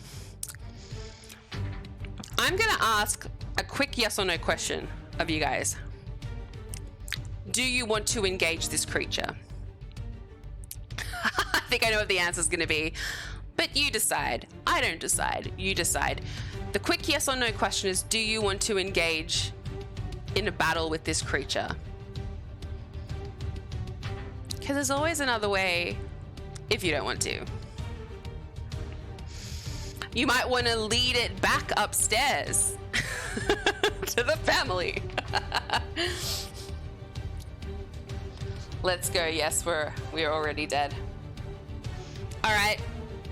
I'm going to ask a quick yes or no question of you guys. Do you want to engage this creature? I think I know what the answer is going to be, but you decide. I don't decide. You decide. The quick yes or no question is, do you want to engage in a battle with this creature? Because there's always another way if you don't want to. You might want to lead it back upstairs to the family. Let's go. Yes, we're already dead. All right.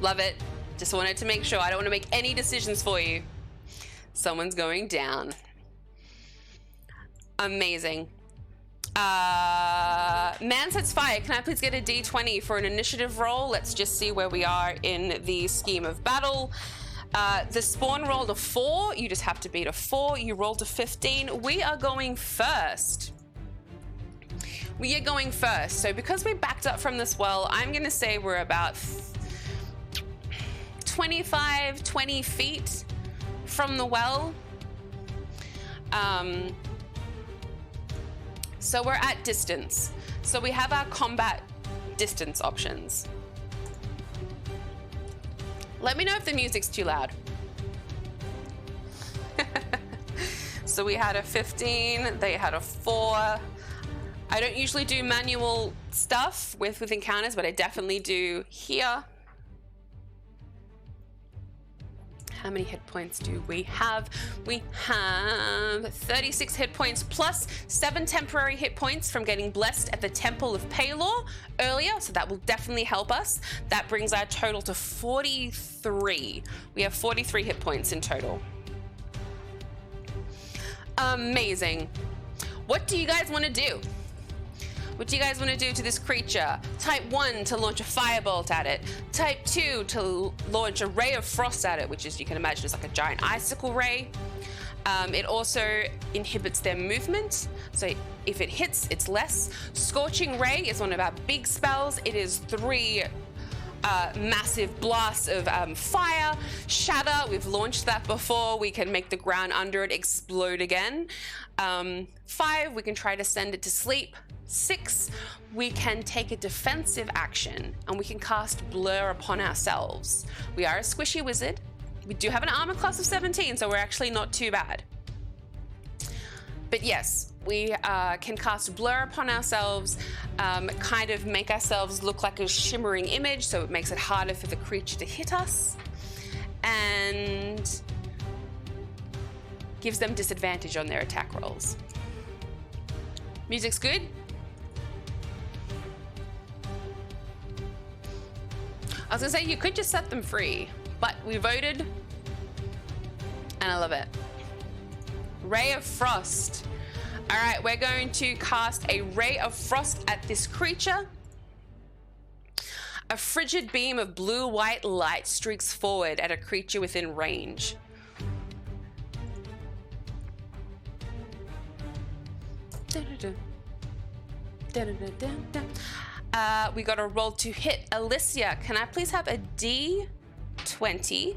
Love it. Just wanted to make sure. I don't want to make any decisions for you. Someone's going down. Amazing. Man sets fire. Can I please get a D20 for an initiative roll? Let's just see where we are in the scheme of battle. The spawn rolled a 4. You just have to beat a 4. You rolled a 15. We are going first. We are going first. So because we backed up from this well, I'm going to say we're about 20 feet from the well. So we're at distance. So we have our combat distance options. Let me know if the music's too loud. So we had a 15, they had a 4. I don't usually do manual stuff with encounters, but I definitely do here. How many hit points do we have? We have 36 hit points plus 7 temporary hit points from getting blessed at the Temple of Paylor earlier, so that will definitely help us. That brings our total to 43. We have 43 hit points in total. Amazing. What do you guys want to do? What do you guys want to do to this creature? Type 1 to launch a firebolt at it. Type 2 to launch a ray of frost at it, which is, you can imagine, is like a giant icicle ray. It also inhibits their movement, so if it hits, it's less. Scorching Ray is one of our big spells. It is 3 massive blasts of fire. Shatter, we've launched that before. We can make the ground under it explode again. 5, we can try to send it to sleep. 6, we can take a defensive action and we can cast Blur upon ourselves. We are a squishy wizard. We do have an armor class of 17, so we're actually not too bad. But yes, we can cast Blur upon ourselves, kind of make ourselves look like a shimmering image, so it makes it harder for the creature to hit us, and gives them disadvantage on their attack rolls. Music's good? I was gonna say you could just set them free, but we voted, and I love it. Ray of Frost. All right, we're going to cast a Ray of Frost at this creature. A frigid beam of blue-white light streaks forward at a creature within range. We got a roll to hit. Alicia, can I please have a D20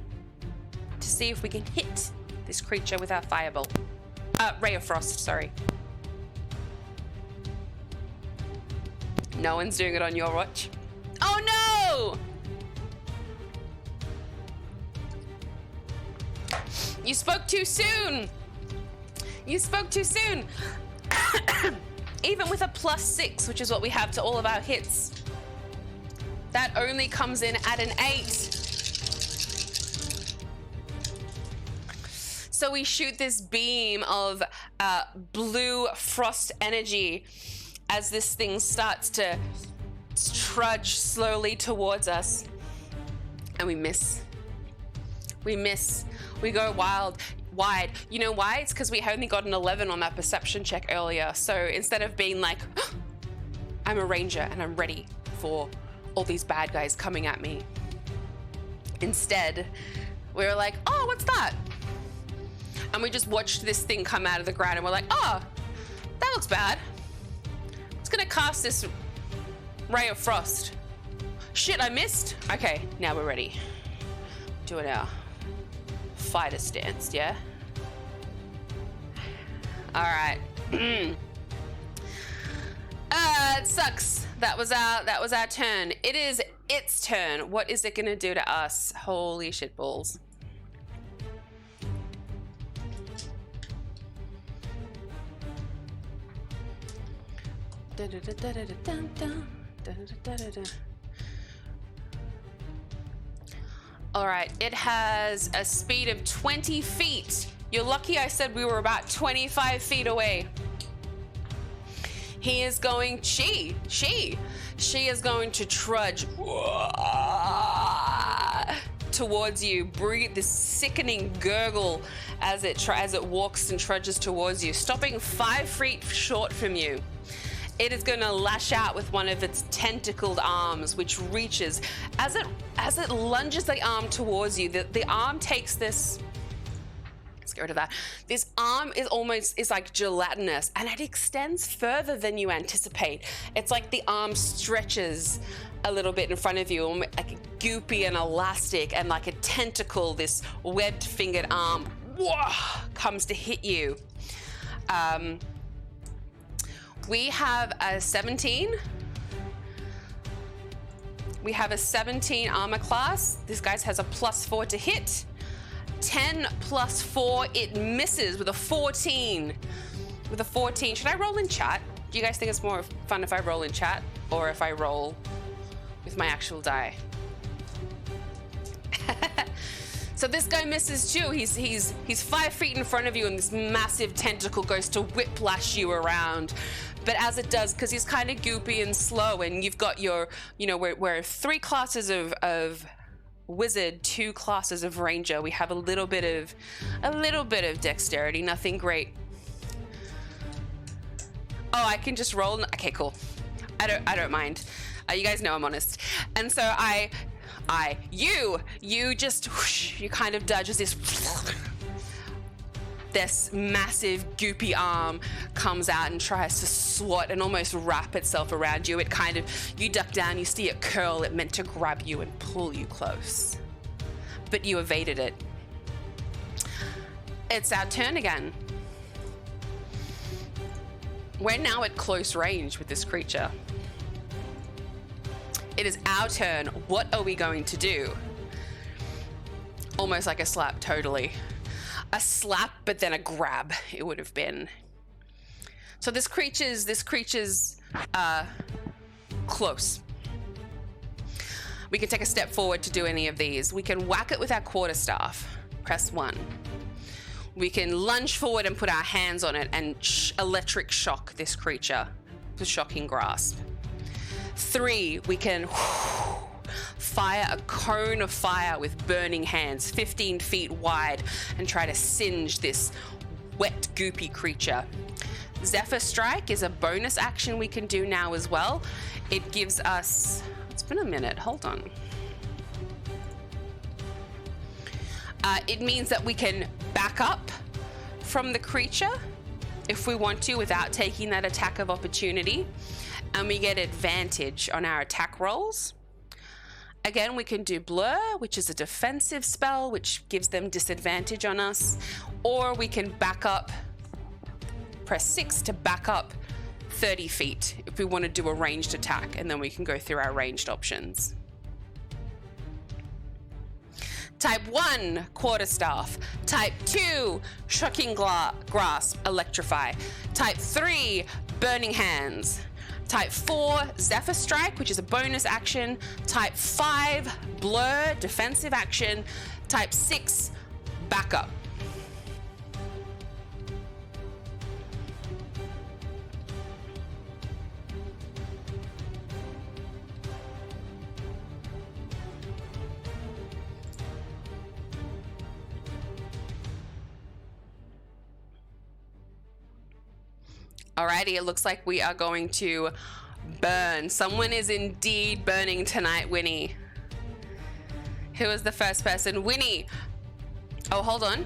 to see if we can hit this creature with our firebolt. Ray of Frost, sorry. No one's doing it on your watch. Oh no! You spoke too soon! You spoke too soon! Even with a +6, which is what we have to all of our hits, that only comes in at an 8. So we shoot this beam of blue frost energy as this thing starts to trudge slowly towards us. And we miss. We miss. We go wide. You know why? It's because we only got an 11 on that perception check earlier. So instead of being like, I'm a ranger and I'm ready for all these bad guys coming at me, instead we were like, oh, what's that? And we just watched this thing come out of the ground and we're like, oh, that looks bad. It's gonna cast this ray of frost. Shit, I missed. Okay, now we're ready. Doing our fighter stance, yeah? All right. It sucks. That was our turn. It is its turn. What is it gonna do to us? Holy shit balls. All right, it has a speed of 20 feet. You're lucky I said we were about 25 feet away. He is going, she is going to trudge towards you, breathe this sickening gurgle as it walks and trudges towards you, stopping 5 feet short from you. It is going to lash out with one of its tentacled arms, which reaches as it lunges the arm towards you. The arm takes this. Let's get rid of that. This arm is like gelatinous, and it extends further than you anticipate. It's like the arm stretches a little bit in front of you, like goopy and elastic, and like a tentacle. This webbed-fingered arm comes to hit you. We have a 17. We have a 17 armor class. This guy has a +4 to hit. 10 + 4, it misses with a 14. With a 14. Should I roll in chat? Do you guys think it's more fun if I roll in chat or if I roll with my actual die? So this guy misses too. He's 5 feet in front of you, and this massive tentacle goes to whiplash you around. But as it does, because he's kind of goopy and slow, and you've got your, we're 3 classes of wizard, 2 classes of ranger. We have a little bit of dexterity, nothing great. Oh, I can just roll. Okay, cool. I don't mind. You guys know I'm honest. And so you just whoosh, you kind of dodge as this massive goopy arm comes out and tries to swat and almost wrap itself around you. You duck down, you see it curl. It meant to grab you and pull you close, but you evaded it. It's our turn again. We're now at close range with this creature. It is our turn. What are we going to do? Almost like a slap, totally. A slap, but then a grab, it would have been. So this creature's close. We can take a step forward to do any of these. We can whack it with our quarterstaff. Press 1. We can lunge forward and put our hands on it and electric shock this creature with shocking grasp. 3, we can fire a cone of fire with burning hands 15 feet wide and try to singe this wet, goopy creature. Zephyr Strike is a bonus action we can do now as well. It gives us... It's been a minute. Hold on. It means that we can back up from the creature if we want to without taking that attack of opportunity. And we get advantage on our attack rolls Again, we can do Blur, which is a defensive spell, which gives them disadvantage on us. Or we can back up, press 6 to back up 30 feet if we want to do a ranged attack, and then we can go through our ranged options. Type 1, Quarterstaff. Type 2, Shocking Grasp, Electrify. Type 3, Burning Hands. Type 4, Zephyr Strike, which is a bonus action. Type 5, Blur, defensive action. Type 6, Backup. Alrighty, it looks like we are going to burn. Someone is indeed burning tonight, Winnie. Who is the first person? Winnie. Oh, hold on.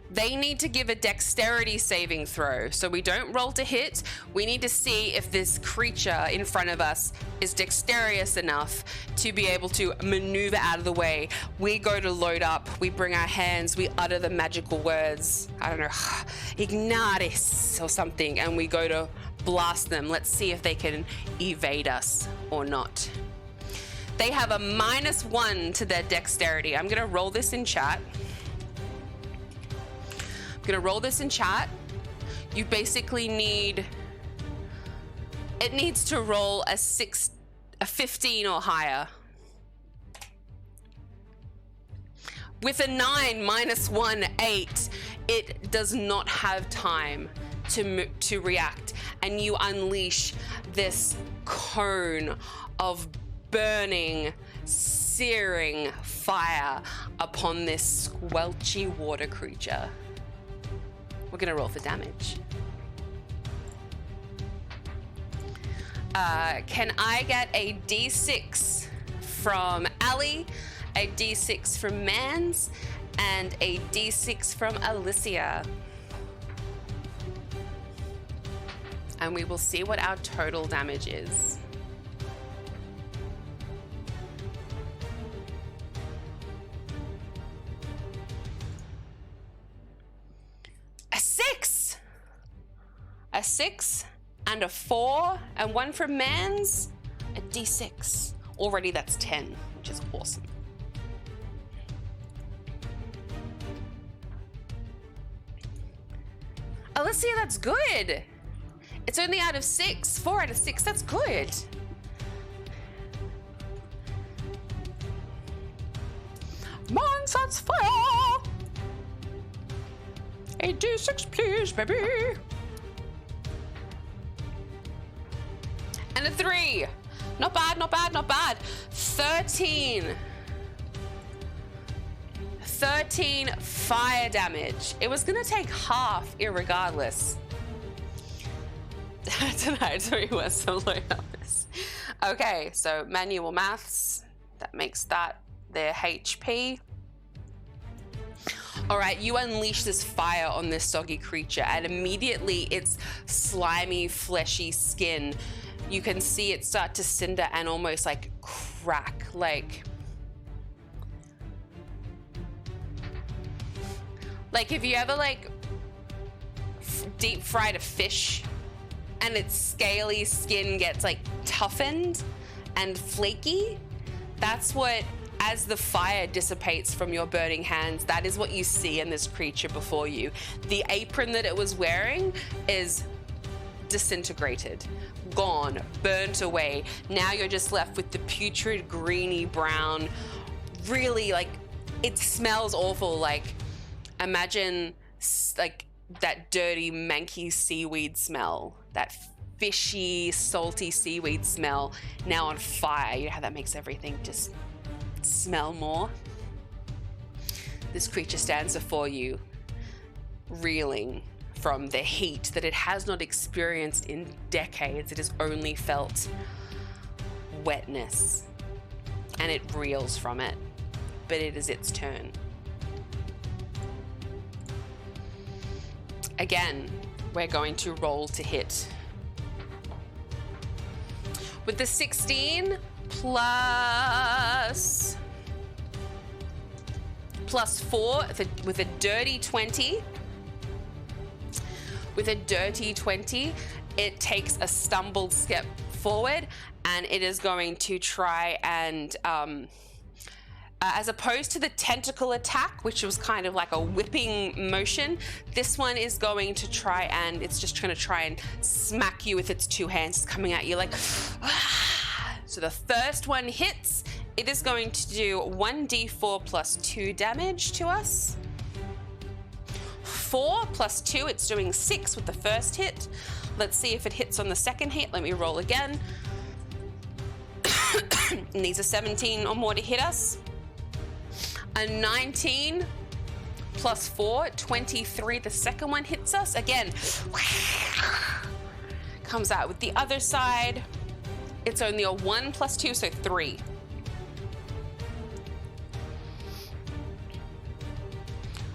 They need to give a dexterity saving throw. So we don't roll to hit. We need to see if this creature in front of us is dexterous enough to be able to maneuver out of the way. We go to load up. We bring our hands. We utter the magical words. I don't know, Ignatis or something. And we go to blast them. Let's see if they can evade us or not. They have a -1 to their dexterity. I'm going to roll this in chat. Gonna roll this in chat. You basically need, it needs to roll a 15 or higher. With a 9 -1, 8, it does not have time to react, and you unleash this cone of burning, searing fire upon this squelchy water creature. We're gonna roll for damage. Can I get a D6 from Ali, a D6 from Mans, and a D6 from Alicia? And we will see what our total damage is. A 6 and a 4 and 1 from Mans, a D6. Already that's 10, which is awesome. Alicia, that's good. It's only out of 6, 4 out of 6, that's good. Mans, that's fire. A D6, please, baby. And a 3. Not bad, not bad, not bad. 13 fire damage. It was gonna take half irregardless. Tonight, so we were so low numbers. Okay, so manual maths. That makes that their HP. All right, you unleash this fire on this soggy creature, and immediately its slimy, fleshy skin, you can see it start to cinder and almost like crack, like if you ever like deep fried a fish and its scaly skin gets like toughened and flaky, that's what, as the fire dissipates from your burning hands, that is what you see in this creature before you. The apron that it was wearing is disintegrated, gone, burnt away. Now you're just left with the putrid, greeny brown, really like, it smells awful. Like, imagine like that dirty, manky seaweed smell, that fishy, salty seaweed smell now on fire. You know how that makes everything just smell more? This creature stands before you, reeling from the heat that it has not experienced in decades. It has only felt wetness, and it reels from it, but it is its turn. Again, we're going to roll to hit. With the 16, plus 4 with a dirty 20. With a dirty 20, it takes a stumbled step forward, and it is going to try and, as opposed to the tentacle attack, which was kind of like a whipping motion, this one is going to try and, it's just going to try and smack you with its two hands. It's coming at you like, ah. So the first one hits. It is going to do 1d4 plus 2 damage to us. 4 plus 2, it's doing 6 with the first hit. Let's see if it hits on the second hit. Let me roll again. It needs a 17 or more to hit us. A 19 plus 4, 23. The second one hits us. Again, comes out with the other side. It's only a 1 plus 2, so 3.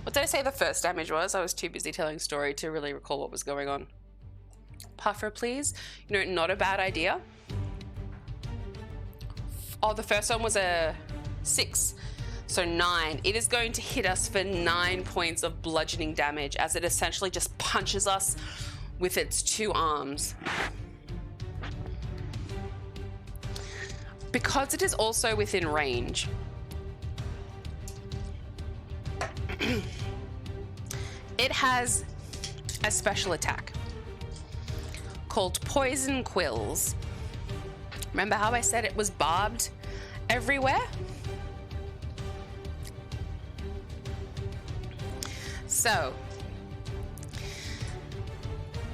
What did I say the first damage was? I was too busy telling story to really recall what was going on. Puffer, please. You know, not a bad idea. Oh, the first one was a 6. So 9. It is going to hit us for 9 points of bludgeoning damage as it essentially just punches us with its 2 arms. Because it is also within range, it has a special attack called Poison Quills. Remember how I said it was barbed everywhere? So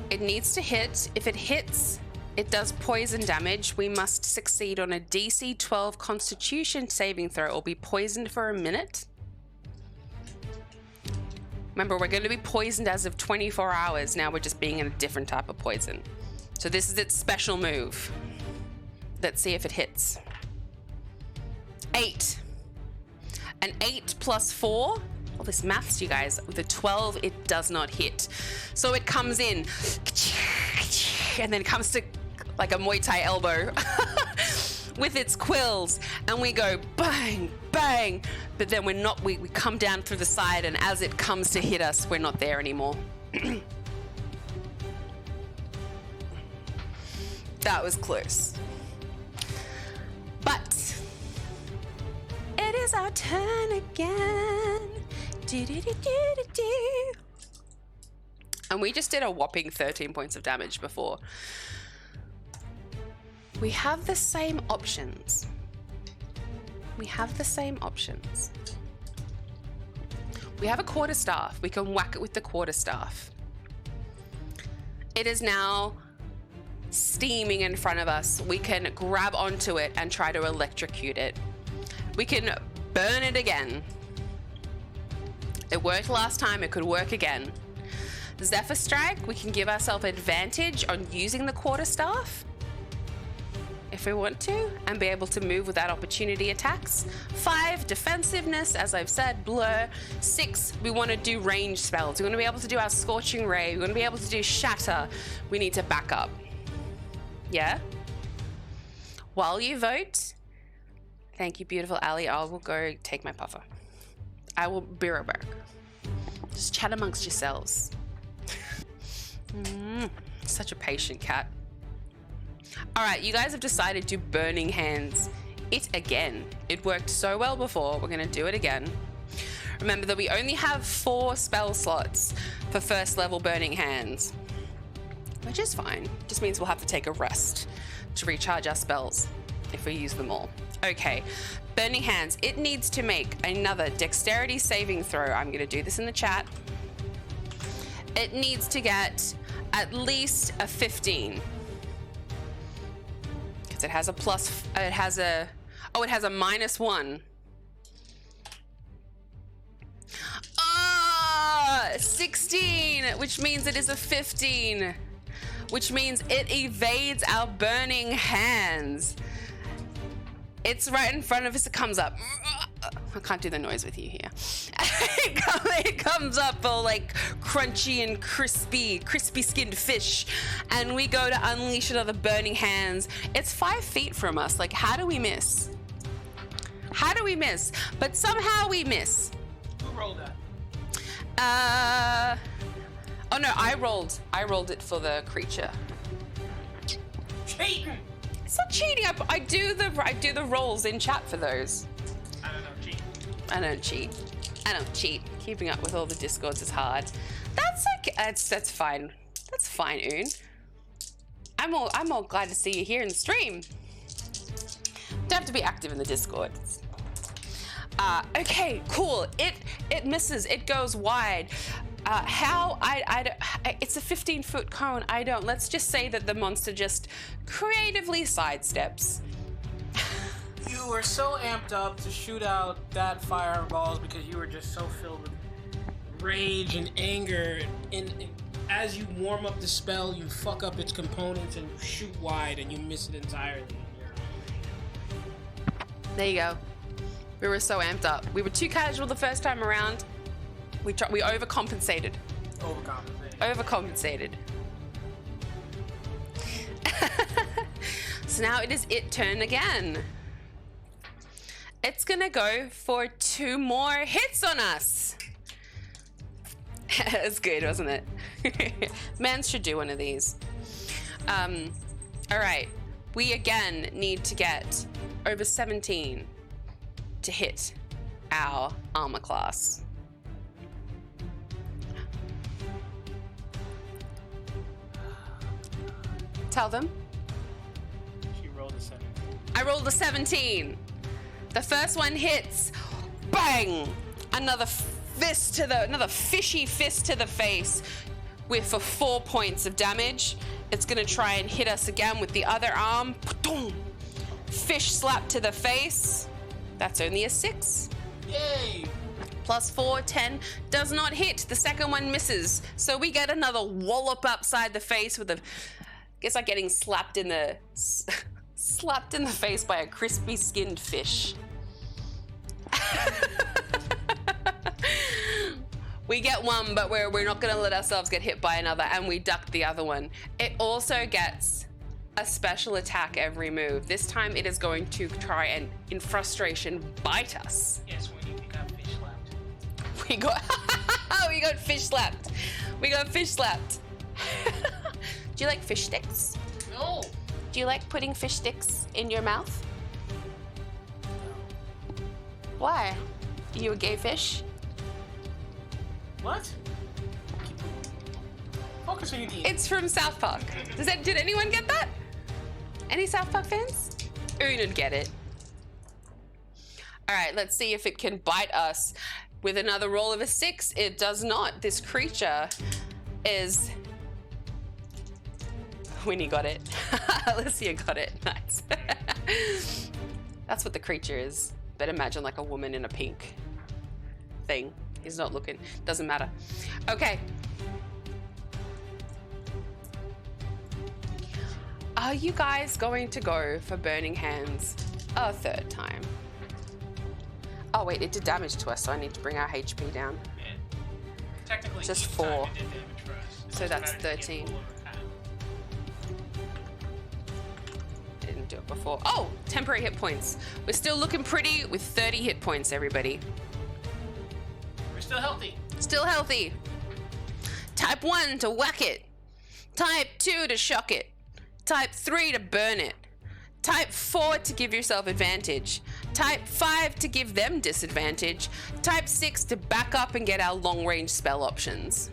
it needs to hit. If it hits, it does poison damage. We must succeed on a DC 12 Constitution saving throw or be poisoned for a minute. Remember, we're going to be poisoned as of 24 hours. Now we're just being in a different type of poison. So this is its special move. Let's see if it hits. 8. An 8 plus 4. All this maths, you guys. With a 12, it does not hit. So it comes in. And then it comes to like a Muay Thai elbow with its quills. And we go bang, bang. But then we're not, we come down through the side, and as it comes to hit us, we're not there anymore. That was close. But it is our turn again. Do-do-do-do-do-do. And we just did a whopping 13 points of damage before. We have the same options. We have the same options. We have a quarterstaff. We can whack it with the quarterstaff. It is now steaming in front of us. We can grab onto it and try to electrocute it. We can burn it again. It worked last time, it could work again. Zephyr Strike, we can give ourselves advantage on using the quarterstaff if we want to, and be able to move without opportunity attacks. 5, defensiveness, as I've said, blur. 6, we want to do range spells. We want to be able to do our Scorching Ray. We want to be able to do Shatter. We need to back up. Yeah? While you vote, thank you, beautiful Ali. I will go take my puffer. I will be right back. Just chat amongst yourselves. Such a patient cat. All right, you guys have decided to Burning Hands it again. It worked so well before. We're going to do it again. Remember that we only have 4 spell slots for first level Burning Hands, which is fine. Just means we'll have to take a rest to recharge our spells if we use them all. Okay, Burning Hands. It needs to make another dexterity saving throw. I'm going to do this in the chat. It needs to get at least a 15. Because it has a plus, it has a -1. Ah, 16, which means it is a 15, which means it evades our Burning Hands. It's right in front of us. It comes up. I can't do the noise with you here. It comes up all like crunchy and crispy skinned fish, and we go to unleash another burning hands. It's 5 feet from us. Like, how do we miss? How do we miss? But somehow we miss. Who rolled that? Oh no, I rolled it for the creature. Cheating! It's not cheating. I do the rolls in chat for those. I don't know, cheat. I don't cheat. I don't cheat. Keeping up with all the discords is hard. That's okay. That's fine. That's fine, Un. I'm all glad to see you here in the stream. Don't have to be active in the discord. Okay, cool. It misses. It goes wide. How it's a 15-foot cone. Let's just say that the monster just creatively sidesteps. You were so amped up to shoot out that fireballs because you were just so filled with rage and anger. And as you warm up the spell, you fuck up its components and you shoot wide and you miss it entirely. There you go. We were so amped up. We were too casual the first time around. We overcompensated. Overcompensated. So now it is its turn again. It's gonna go for 2 more hits on us. It's good, wasn't it? Mans should do one of these. All right. We again need to get over 17 to hit our armor class. Tell them. She rolled a 17. I rolled a 17. The first one hits. Bang! Another fishy fist to the face for 4 points of damage. It's gonna try and hit us again with the other arm. Fish slap to the face. That's only a 6. Yay! Plus 4, 10. Does not hit. The second one misses. So we get another wallop upside the face with a... Guess like getting slapped in the face by a crispy skinned fish. We get one, but we're not gonna let ourselves get hit by another, and we duck the other one. It also gets a special attack every move. This time it is going to try and, in frustration, bite us. Yes, when you got fish slapped. We got fish slapped. We got fish slapped. Do you like fish sticks? No. Do you like putting fish sticks in your mouth? Why? Are you a gay fish? What? Focus on your team. It's from South Park. Did anyone get that? Any South Park fans? Una'd get it. All right, let's see if it can bite us. With another roll of a 6, it does not. This creature is... Winnie got it. Alicia got it. Nice. That's what the creature is. But imagine like a woman in a pink thing. He's not looking. Doesn't matter. Okay. Are you guys going to go for Burning Hands a 3rd time? Oh wait, it did damage to us, so I need to bring our HP down. Yeah. Technically, Just each 4. time it did damage for us. It So doesn't that's matter if you 13. get full over time. Didn't do it before. Oh, temporary hit points. We're still looking pretty with 30 hit points, everybody. We're still healthy. Still healthy. Type 1 to whack it. Type 2 to shock it. Type 3 to burn it. Type 4 to give yourself advantage. Type 5 to give them disadvantage. Type 6 to back up and get our long-range spell options.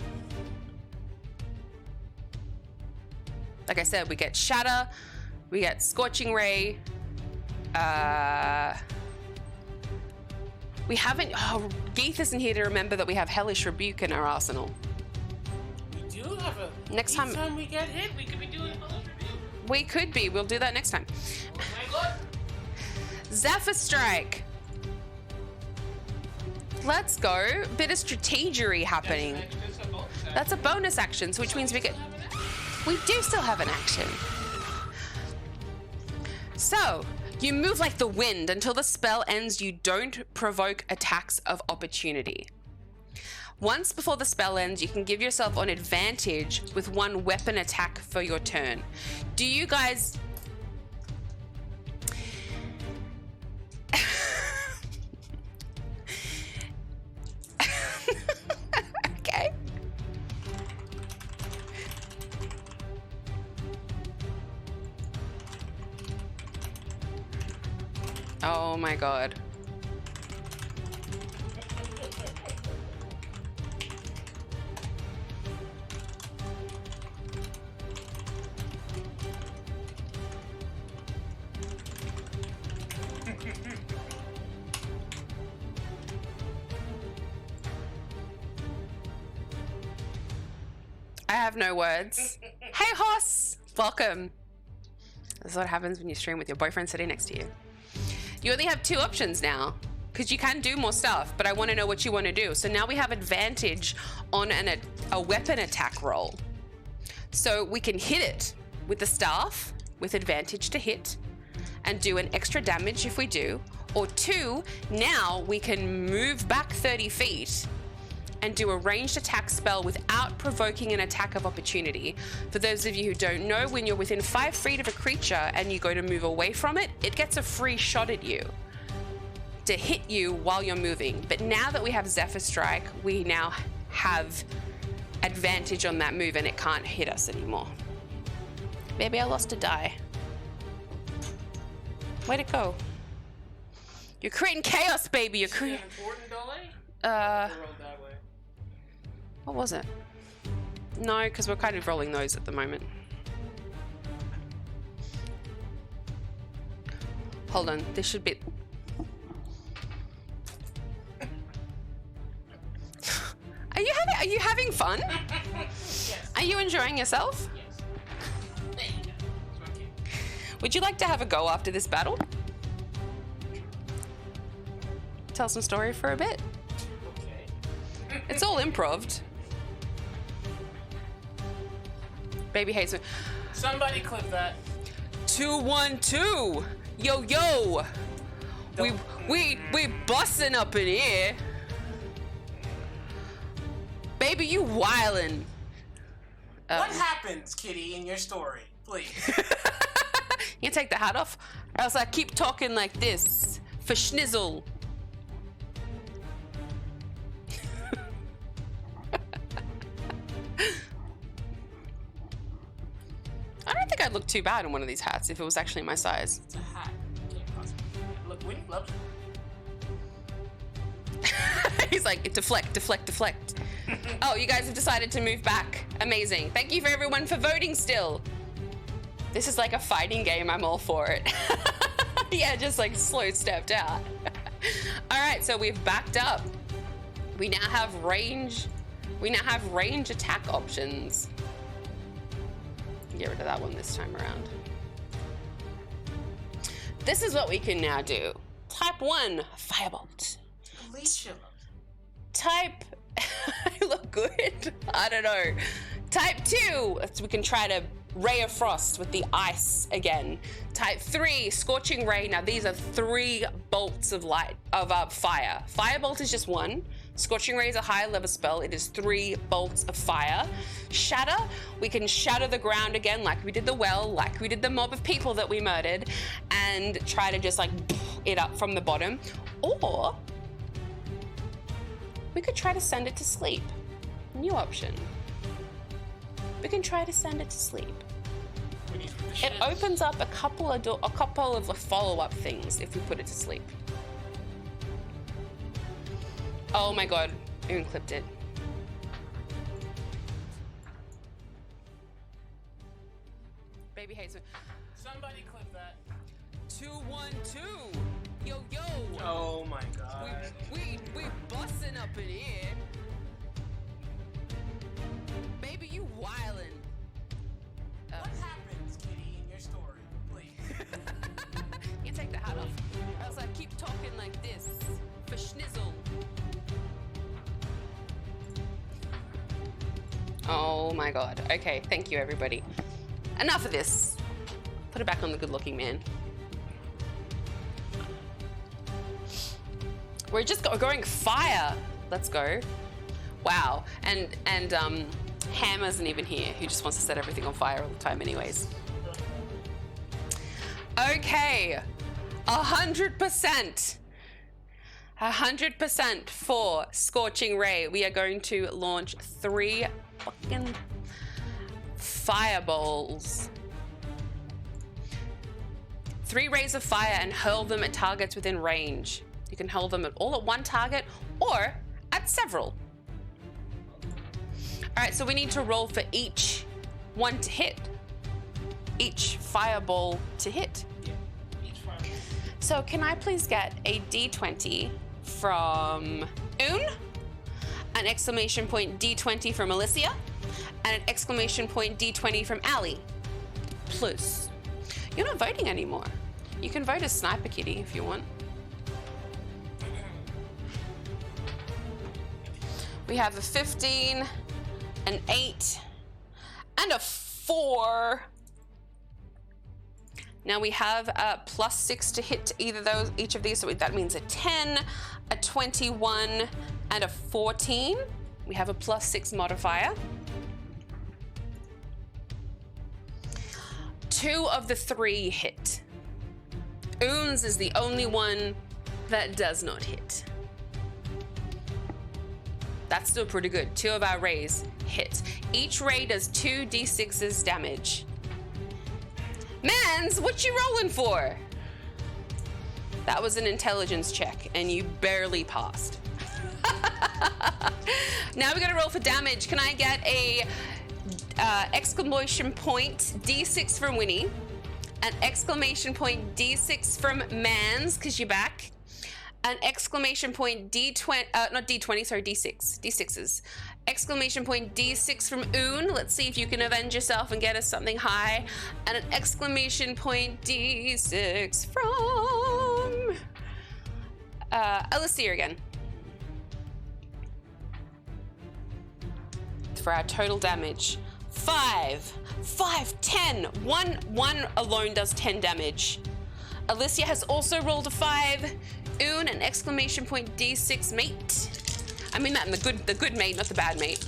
Like I said, we get Shatter, we get Scorching Ray. We haven't... Oh, Geeth isn't here to remember that we have Hellish Rebuke in our arsenal. We do have a... Next each time- time we get hit, we could be doing a little review. We could be. We'll do that next time. Oh my god. Zephyr Strike. Let's go. Bit of strategery happening. That's a bonus action, so which means we get... We do still have an action. So, You move like the wind. Until the spell ends, you don't provoke attacks of opportunity. Once before the spell ends, you can give yourself an advantage with one weapon attack for your turn. Do you guys... Okay. Oh my god. I have no words. Hey, Hoss! Welcome. This is what happens when you stream with your boyfriend sitting next to you. You only have 2 options now, because you can do more stuff, but I want to know what you want to do. So now we have advantage on a weapon attack roll. So we can hit it with the staff, with advantage to hit, and do an extra damage if we do. Or 2, now we can move back 30 feet and do a ranged attack spell without provoking an attack of opportunity. For those of you who don't know, when you're within 5 feet of a creature and you go to move away from it, it gets a free shot at you to hit you while you're moving. But now that we have Zephyr Strike, we now have advantage on that move and it can't hit us anymore. Maybe I lost a die. Where'd it go? You're creating chaos, baby. You're creating... important die? What was it? No, because we're kind of rolling those at the moment. Hold on, this should be... Are you having fun? Yes. Are you enjoying yourself? Yes. There you go. Okay. Would you like to have a go after this battle? Tell some story for a bit? Okay. It's all improved. Baby hates me. Somebody clip that. 212. Yo yo. We busting up in here. Baby, you wildin'. What happens, Kitty, in your story? Please. You take the hat off, or else I keep talking like this for schnizzle. I don't think I'd look too bad in one of these hats if it was actually my size. It's a hat. Can't possibly. Look, Winnie loves it. He's like, deflect, deflect, deflect. Oh, you guys have decided to move back. Amazing. Thank you for everyone for voting still. This is like a fighting game. I'm all for it. Yeah, just like slow stepped out. All right, so we've backed up. We now have range. We now have range attack options. Get rid of that one this time around. This is what we can now do. Type 1, Firebolt. Alicia. Type, I look good. I don't know. Type 2, so we can try to Ray of Frost with the ice again. Type 3, Scorching Ray. Now these are 3 bolts of light, of fire. Firebolt is just 1. Scorching Ray is a higher level spell. It is 3 bolts of fire. Shatter, we can shatter the ground again like we did the well, like we did the mob of people that we murdered, and try to just like it up from the bottom. Or we could try to send it to sleep. New option. We can try to send it to sleep. It opens up a couple of follow-up things if we put it to sleep. Oh my god, Oon clipped it. Baby hates me. Somebody clip that. 212. Yo yo. Oh my god. We busting up in here. Baby, you wildin'. What happens, Kitty, in your story? Please. You take the hat off, or else I keep talking like this for schnizzle. Oh my god. Okay, thank you everybody. Enough of this. Put it back on the good-looking man. We're just going fire. Let's go. Wow. And Ham isn't even here. He just wants to set everything on fire all the time anyways. Okay. 100%. 100% for Scorching Ray. We are going to launch 3 fucking fireballs. 3 rays of fire and hurl them at targets within range. You can hurl them all at one target or at several. All right, so we need to roll for each one to hit. Each fireball to hit. Yeah, each fireball. So can I please get a D20 from Un, an exclamation point D20 from Alicia, and an exclamation point D20 from Ali? Plus. You're not voting anymore. You can vote as Sniper Kitty if you want. We have a 15, an 8, and a 4. Now we have a +6 to hit each of these, so that means a 10, a 21, and a 14. We have a +6 modifier. 2 of the 3 hit. Un's is the only one that does not hit. That's still pretty good. 2 of our rays hit. Each ray does 2 d6's damage. Mans, what you rolling for? That was an intelligence check, and you barely passed. Now we're gonna roll for damage. Can I get a exclamation point D6 from Winnie, an exclamation point D6 from Mans, because you're back, an exclamation point D20, not D20, sorry, D6, D6s. Exclamation point D6 from Un. Let's see if you can avenge yourself and get us something high. And an exclamation point D6 from Alicia again. For our total damage. 5, 10. One alone does 10 damage. Alicia has also rolled a 5. Un, an exclamation point D6 mate. I mean that in the good mate, not the bad mate.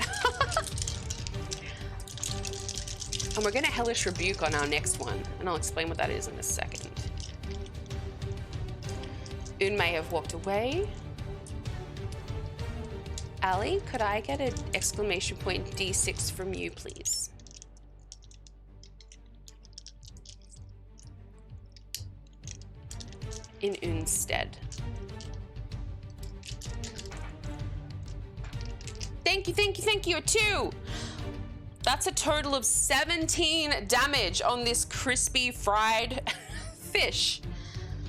And we're gonna Hellish Rebuke on our next one, and I'll explain what that is in a second. Un may have walked away. Ali, could I get an exclamation point D6 from you, please? In Un's stead. Thank you, a 2. That's a total of 17 damage on this crispy fried fish.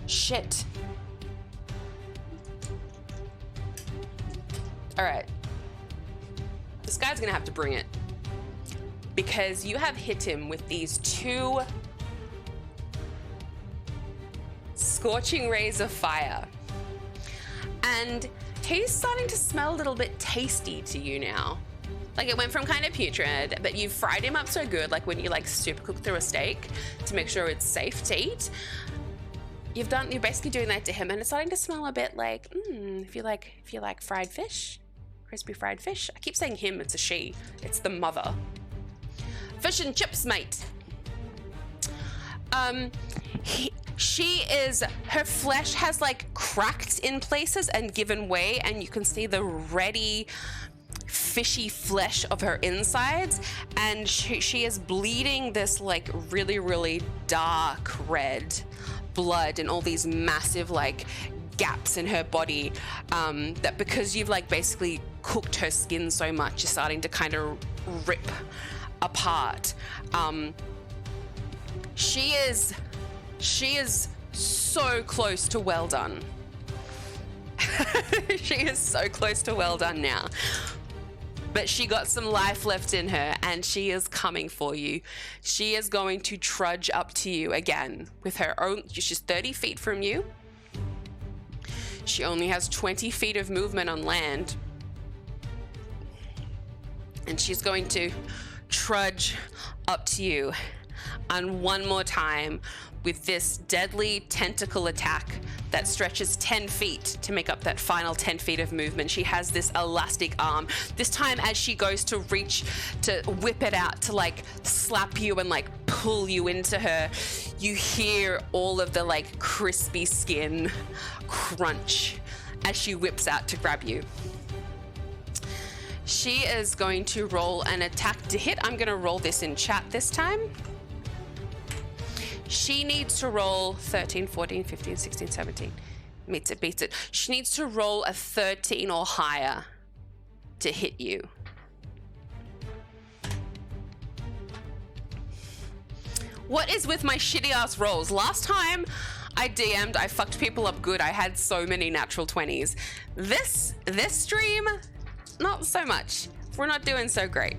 Shit. All right. This guy's gonna have to bring it, because you have hit him with these 2 scorching rays of fire. And he's starting to smell a little bit tasty to you now. Like, it went from kind of putrid, but you've fried him up so good, like when you like super cook through a steak to make sure it's safe to eat. You're basically doing that to him, and it's starting to smell a bit like, if you like fried fish, crispy fried fish. I keep saying him, it's a she. It's the mother. Fish and chips, mate. Her flesh has like cracked in places and given way, and you can see the ready, fishy flesh of her insides, and she is bleeding this like really, really dark red blood in all these massive like gaps in her body, that because you've like basically cooked her skin so much, you're starting to kind of rip apart. She is so close to well done. She is so close to well done now. But she got some life left in her, and she is coming for you. She is going to trudge up to you again with her own. She's 30 feet from you. She only has 20 feet of movement on land. And she's going to trudge up to you. and one more time with this deadly tentacle attack that stretches 10 feet to make up that final 10 feet of movement. She has this elastic arm. This time as she goes to reach to whip it out to like slap you and like pull you into her, you hear all of the like crispy skin crunch as she whips out to grab you. She is going to roll an attack to hit. I'm going to roll this in chat this time. She needs to roll 13, 14, 15, 16, 17. Meets it, beats it. She needs to roll a 13 or higher to hit you. What is with my shitty ass rolls? Last time I DM'd, I fucked people up good. I had so many natural 20s. This stream, not so much. We're not doing so great.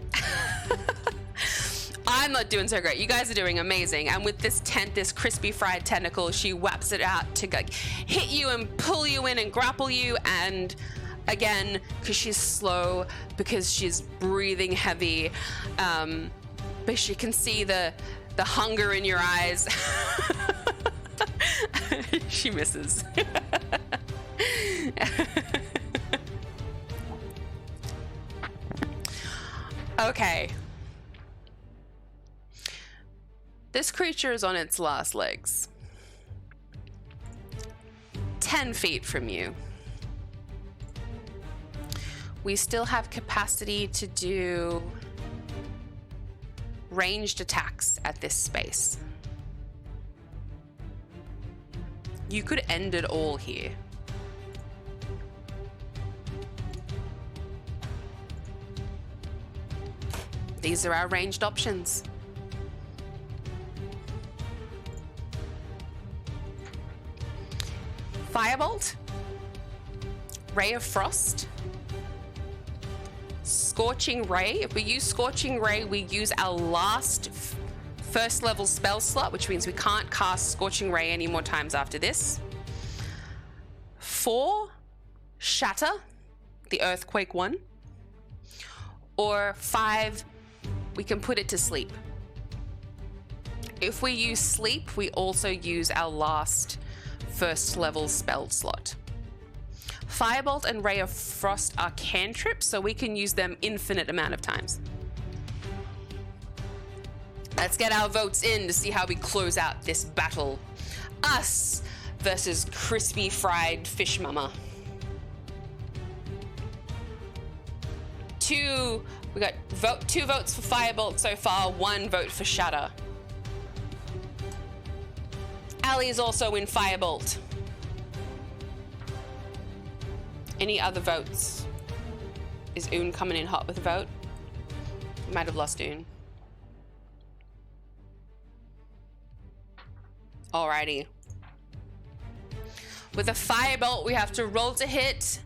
I'm not doing so great. You guys are doing amazing. And with this this crispy fried tentacle, she whaps it out to like hit you and pull you in and grapple you. And again, because she's slow, because she's breathing heavy, but she can see the hunger in your eyes. She misses. Okay. This creature is on its last legs. 10 feet from you. We still have capacity to do ranged attacks at this space. You could end it all here. These are our ranged options. Firebolt, Ray of Frost, Scorching Ray. If we use Scorching Ray, we use our last first level spell slot, which means we can't cast Scorching Ray any more times after this. 4, Shatter, the Earthquake one. Or 5, we can put it to sleep. If we use sleep, we also use our last first level spell slot. Firebolt and Ray of Frost are cantrips, so we can use them infinite amount of times. Let's get our votes in to see how we close out this battle. Us versus crispy fried fish mama. We got 2 votes for Firebolt so far, 1 vote for Shatter. Ali is also in Firebolt. Any other votes? Is Oon coming in hot with a vote? We might have lost Oon. Alrighty. With a Firebolt, we have to roll to hit.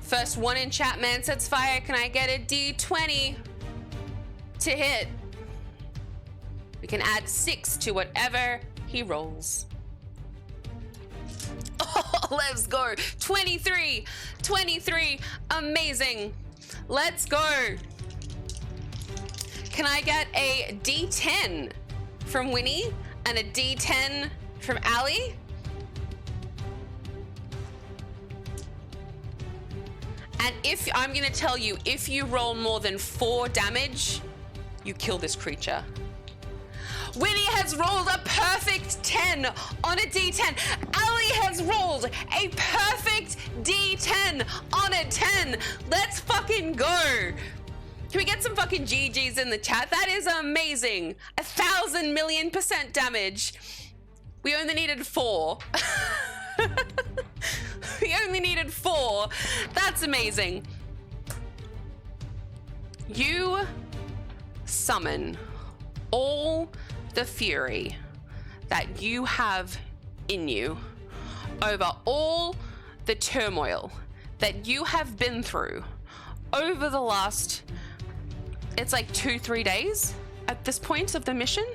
First one in chat, man sets fire. Can I get a D20 to hit? We can add 6 to whatever he rolls. Oh, let's go. 23. Amazing. Let's go. Can I get a D10 from Winnie and a D10 from Ali? And if I'm gonna tell you, if you roll more than 4 damage, you kill this creature. Winnie has rolled a perfect 10 on a D10. Ali has rolled a perfect D10 on a 10. Let's fucking go. Can we get some fucking GGs in the chat? That is amazing. 1,000,000,000% damage. We only needed 4. We only needed 4. That's amazing. You summon all the fury that you have in you over all the turmoil that you have been through over the last, it's like 2-3 days at this point of the mission.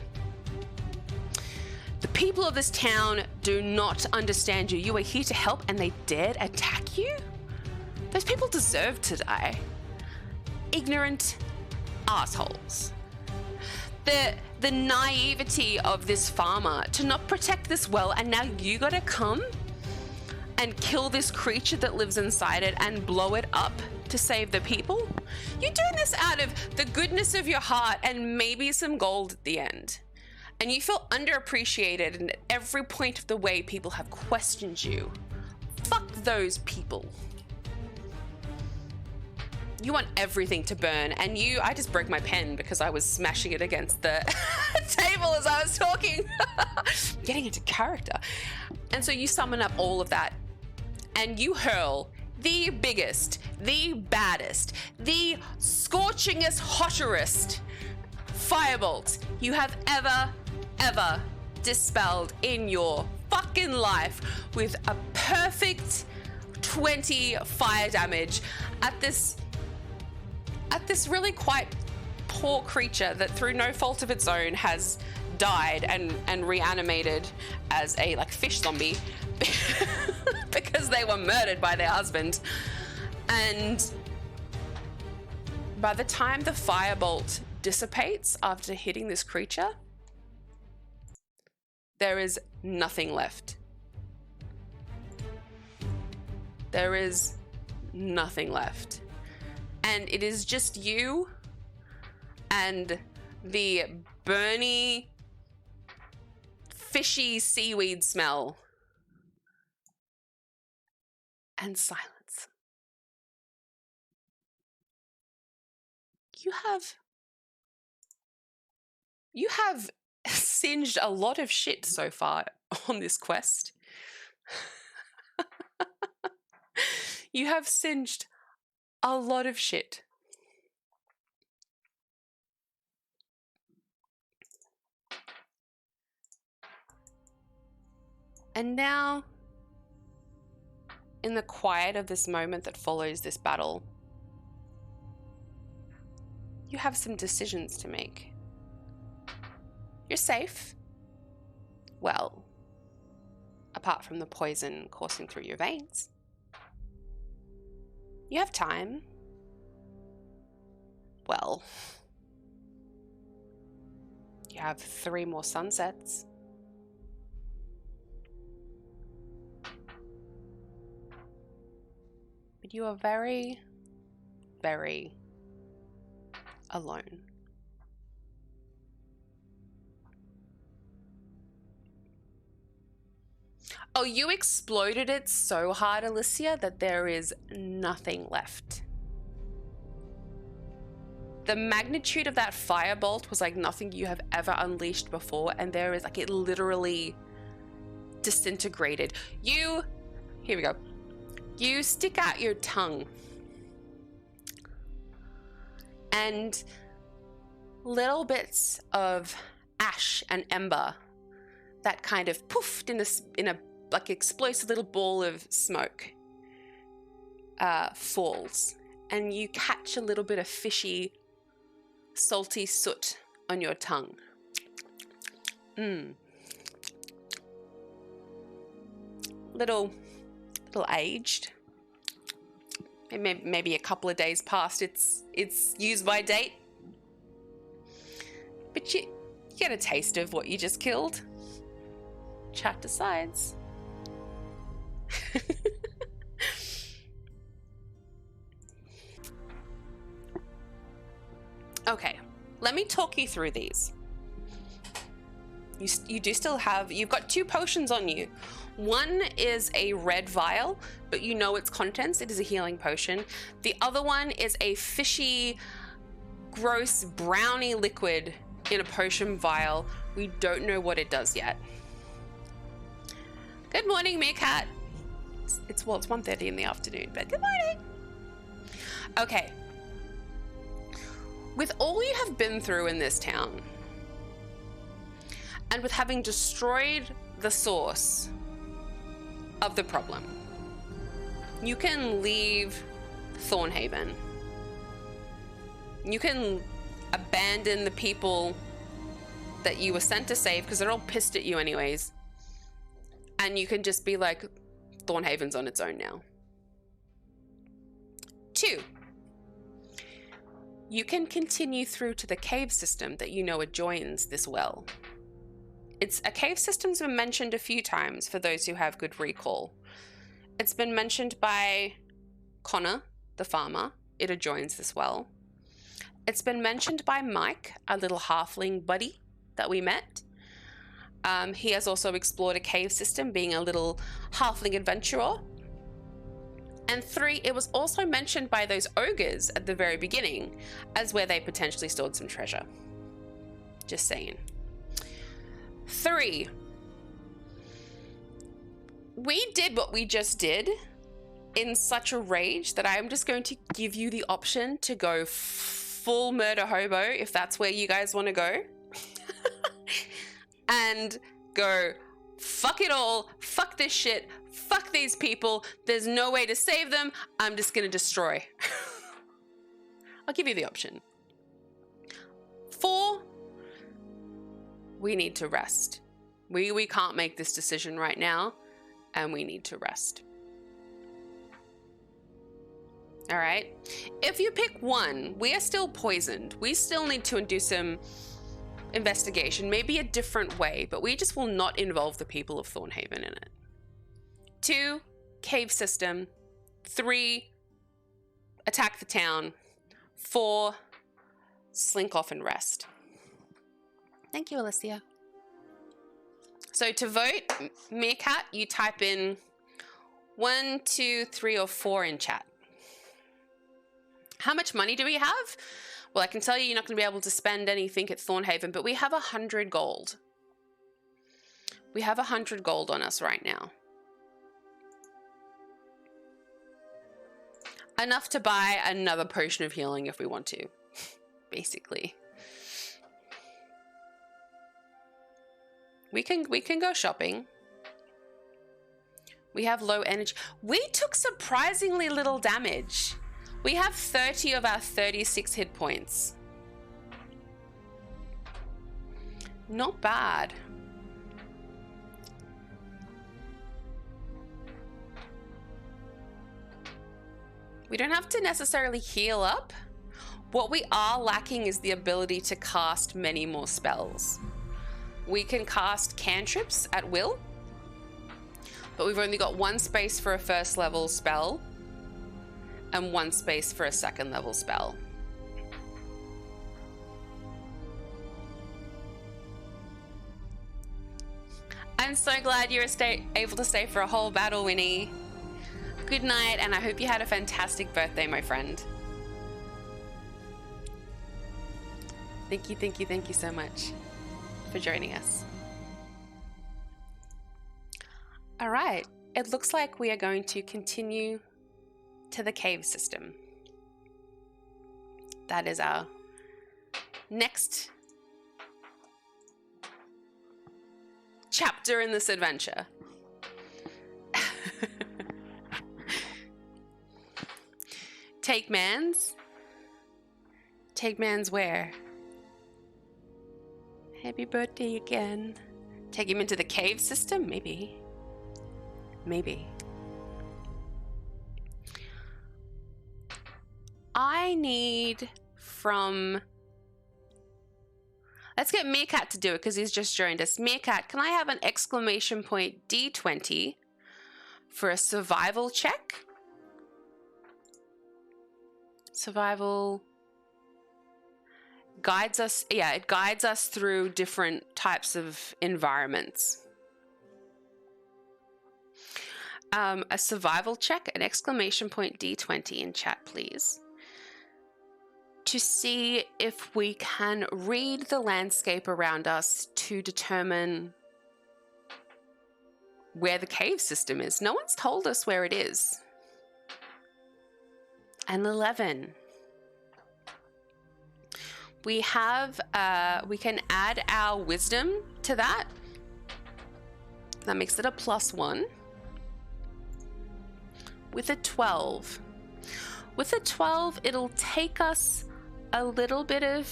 The people of this town do not understand you. You are here to help and they dared attack you? Those people deserve to die. Ignorant assholes. the naivety of this farmer to not protect this well, and now you gotta come and kill this creature that lives inside it and blow it up to save the people? You're doing this out of the goodness of your heart and maybe some gold at the end. And you feel underappreciated, and at every point of the way people have questioned you. Fuck those people. You want everything to burn, and I just broke my pen because I was smashing it against the table as I was talking. Getting into character. And so you summon up all of that, and you hurl the biggest, the baddest, the scorchingest, hotterest firebolt you have ever dispelled in your fucking life, with a perfect 20 fire damage at this really quite poor creature that through no fault of its own has died and reanimated as a fish zombie because they were murdered by their husband. And by the time the firebolt dissipates after hitting this creature, there is nothing left. There is nothing left. And it is just you and the burny, fishy seaweed smell and silence. You have singed a lot of shit so far on this quest. You have singed a lot of shit. And now, in the quiet of this moment that follows this battle, you have some decisions to make. You're safe. Well, apart from the poison coursing through your veins. You have time. Well, you have 3 more sunsets. But you are very, very alone. Oh, you exploded it so hard, Alicia, that there is nothing left. The magnitude of that firebolt was like nothing you have ever unleashed before, and there is it literally disintegrated. Here we go. You stick out your tongue, and little bits of ash and ember that kind of poofed in a explosive little ball of smoke falls, and you catch a little bit of fishy, salty soot on your tongue. Little aged. Maybe a couple of days past its use by date. But you get a taste of what you just killed. Chat decides. Okay, let me talk you through these. You do still have, you've got 2 potions on you. One is a red vial, but you know its contents. It is a healing potion. The other one is a fishy, gross brownie liquid in a potion vial. We don't know what it does yet. Good morning, Meerkat. It's 1:30 in the afternoon, but good morning. Okay. With all you have been through in this town, and with having destroyed the source of the problem, you can leave Thornhaven. You can abandon the people that you were sent to save, because they're all pissed at you anyways. And you can just be like, Thornhaven's on its own now. 2, you can continue through to the cave system that you know adjoins this well. A cave system's been mentioned a few times for those who have good recall. It's been mentioned by Connor, the farmer. It adjoins this well. It's been mentioned by Mike, our little halfling buddy that we met. He has also explored a cave system, being a little halfling adventurer. And 3, it was also mentioned by those ogres at the very beginning as where they potentially stored some treasure. Just saying. 3, we did what we just did in such a rage that I am just going to give you the option to go full murder hobo if that's where you guys want to go. And go, fuck it all, fuck this shit, fuck these people, there's no way to save them, I'm just gonna destroy. I'll give you the option. 4, we need to rest. We can't make this decision right now, and we need to rest. All right. If you pick 1, we are still poisoned. We still need to do some investigation, maybe a different way, but we just will not involve the people of Thornhaven in it. 2, cave system. 3, attack the town. 4, slink off and rest. Thank you, Alicia. So to vote, Meerkat, you type in 1, 2, 3, or 4 in chat. How much money do we have? Well, I can tell you're not going to be able to spend anything at Thornhaven, but we have 100 gold. We have 100 gold on us right now. Enough to buy another potion of healing if we want to, basically. We can go shopping. We have low energy. We took surprisingly little damage. We have 30 of our 36 hit points. Not bad. We don't have to necessarily heal up. What we are lacking is the ability to cast many more spells. We can cast cantrips at will, but we've only got 1 space for a first level spell and 1 space for a second level spell. I'm so glad you were able to stay for a whole battle, Winnie. Good night, and I hope you had a fantastic birthday, my friend. Thank you so much for joining us. All right, it looks like we are going to continue to the cave system. That is our next chapter in this adventure. Take man's where? Happy birthday again. Take him into the cave system? Maybe. I need from... Let's get Meerkat to do it because he's just joined us. Meerkat, can I have an exclamation point D20 for a survival check? Survival guides us. Yeah, it guides us through different types of environments. A survival check, an exclamation point D20 in chat, please. To see if we can read the landscape around us to determine where the cave system is. No one's told us where it is. An 11. We have, we can add our wisdom to that. That makes it a +1. With a 12. With a 12, it'll take us a little bit of...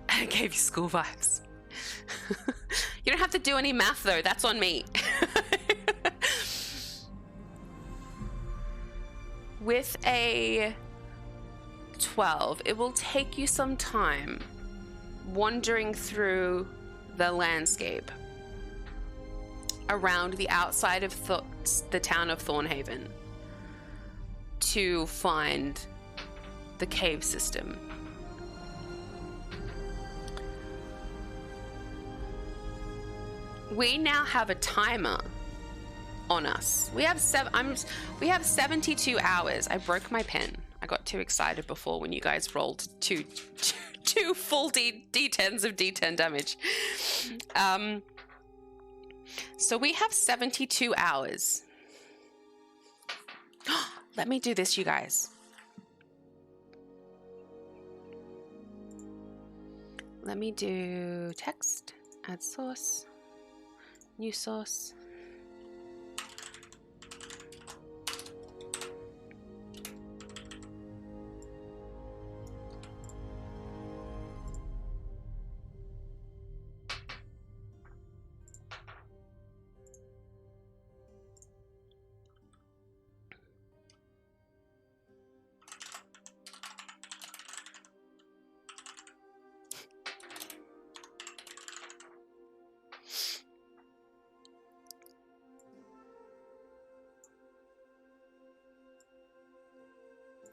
I gave you school vibes. You don't have to do any math though, that's on me. With a 12, it will take you some time wandering through the landscape around the outside of the town of Thornhaven to find the cave system. We now have a timer on us. We have 72 hours. I broke my pen. I got too excited before when you guys rolled two full D10s of D10 damage. So we have 72 hours. Let me do this, you guys. Let me do text, add source, new source.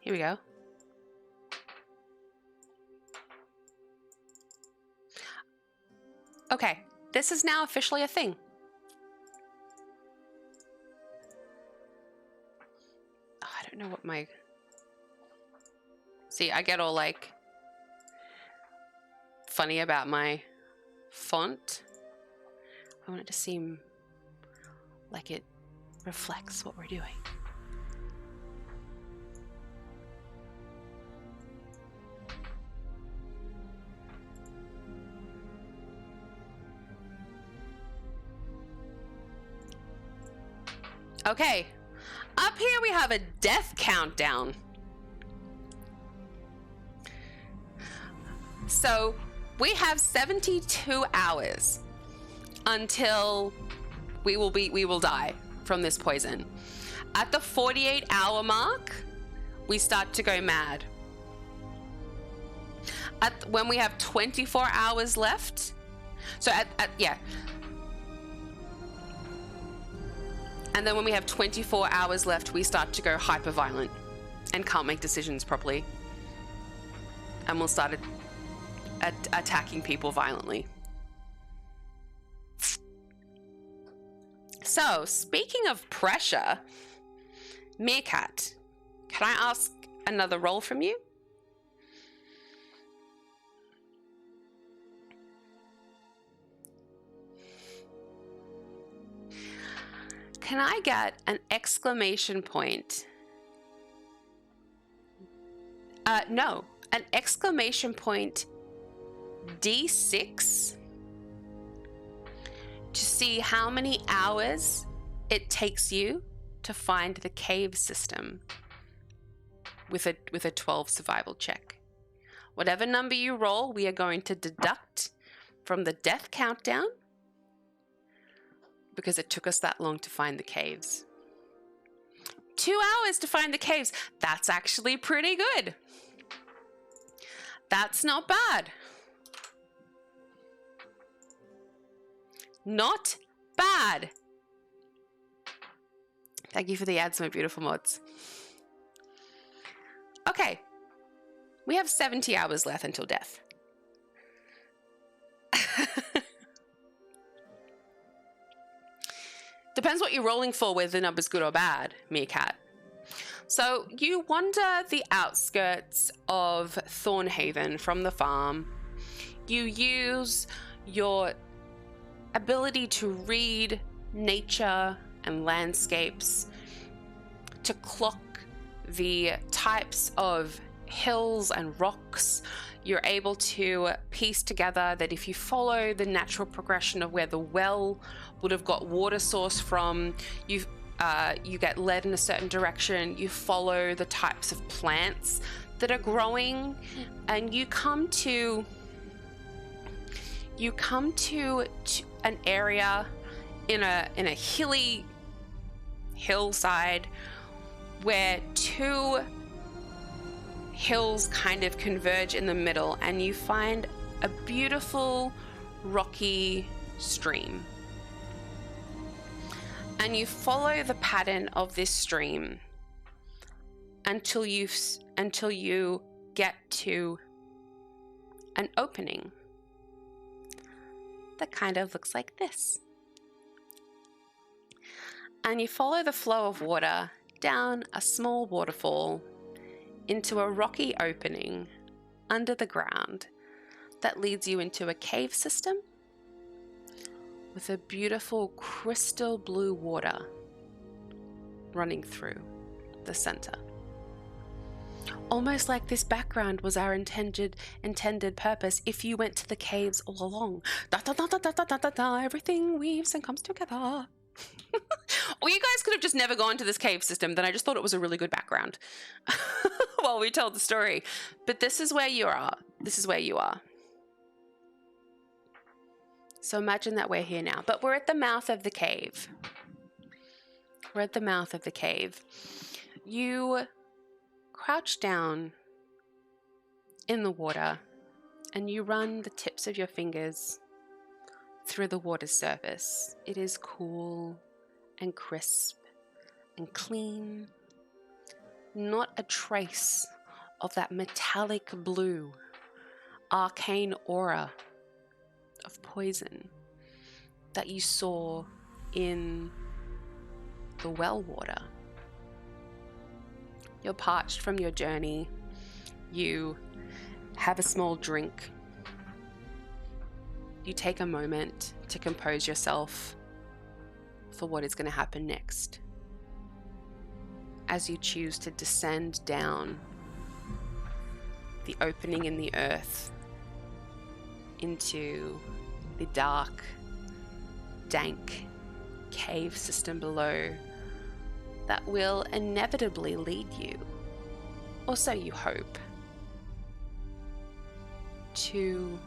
Here we go. Okay, this is now officially a thing. Oh, I don't know what my... See, I get all like funny about my font. I want it to seem like it reflects what we're doing. Okay, up here we have a death countdown. So we have 72 hours until we will die from this poison. At the 48-hour mark, we start to go mad. When we have 24 hours left, so yeah. And then when we have 24 hours left, we start to go hyper-violent and can't make decisions properly. And we'll start attacking people violently. So, speaking of pressure, Meerkat, can I ask another roll from you? Can I get an exclamation point? No, an exclamation point D6 to see how many hours it takes you to find the cave system with a 12 survival check. Whatever number you roll, we are going to deduct from the death countdown, because it took us that long to find the caves. 2 hours to find the caves. That's actually pretty good. That's not bad. Not bad. Thank you for the ads, my beautiful mods. Okay. We have 70 hours left until death. Depends what you're rolling for, whether the number's good or bad, Meerkat. So you wander the outskirts of Thornhaven from the farm. You use your ability to read nature and landscapes to clock the types of hills and rocks. You're able to piece together that if you follow the natural progression of where the well would have got water source from, you get led in a certain direction. You follow the types of plants that are growing, and you come to an area in a hilly hillside where two hills kind of converge in the middle, and you find a beautiful rocky stream. And you follow the pattern of this stream until you get to an opening that kind of looks like this. And you follow the flow of water down a small waterfall into a rocky opening under the ground that leads you into a cave system with a beautiful crystal blue water running through the center. Almost like this background was our intended purpose if you went to the caves all along. Da, da, da, da, da, da, da, da, everything weaves and comes together. Or you guys could have just never gone to this cave system, then I just thought it was a really good background while we told the story. But this is where you are. This is where you are. So imagine that we're here now, but we're at the mouth of the cave. We're at the mouth of the cave. You crouch down in the water and you run the tips of your fingers through the water's surface. It is cool and crisp and clean. Not a trace of that metallic blue, arcane aura of poison that you saw in the well water. You're parched from your journey. You have a small drink. You take a moment to compose yourself for what is going to happen next as you choose to descend down the opening in the earth into the dark, dank cave system below that will inevitably lead you, or so you hope, to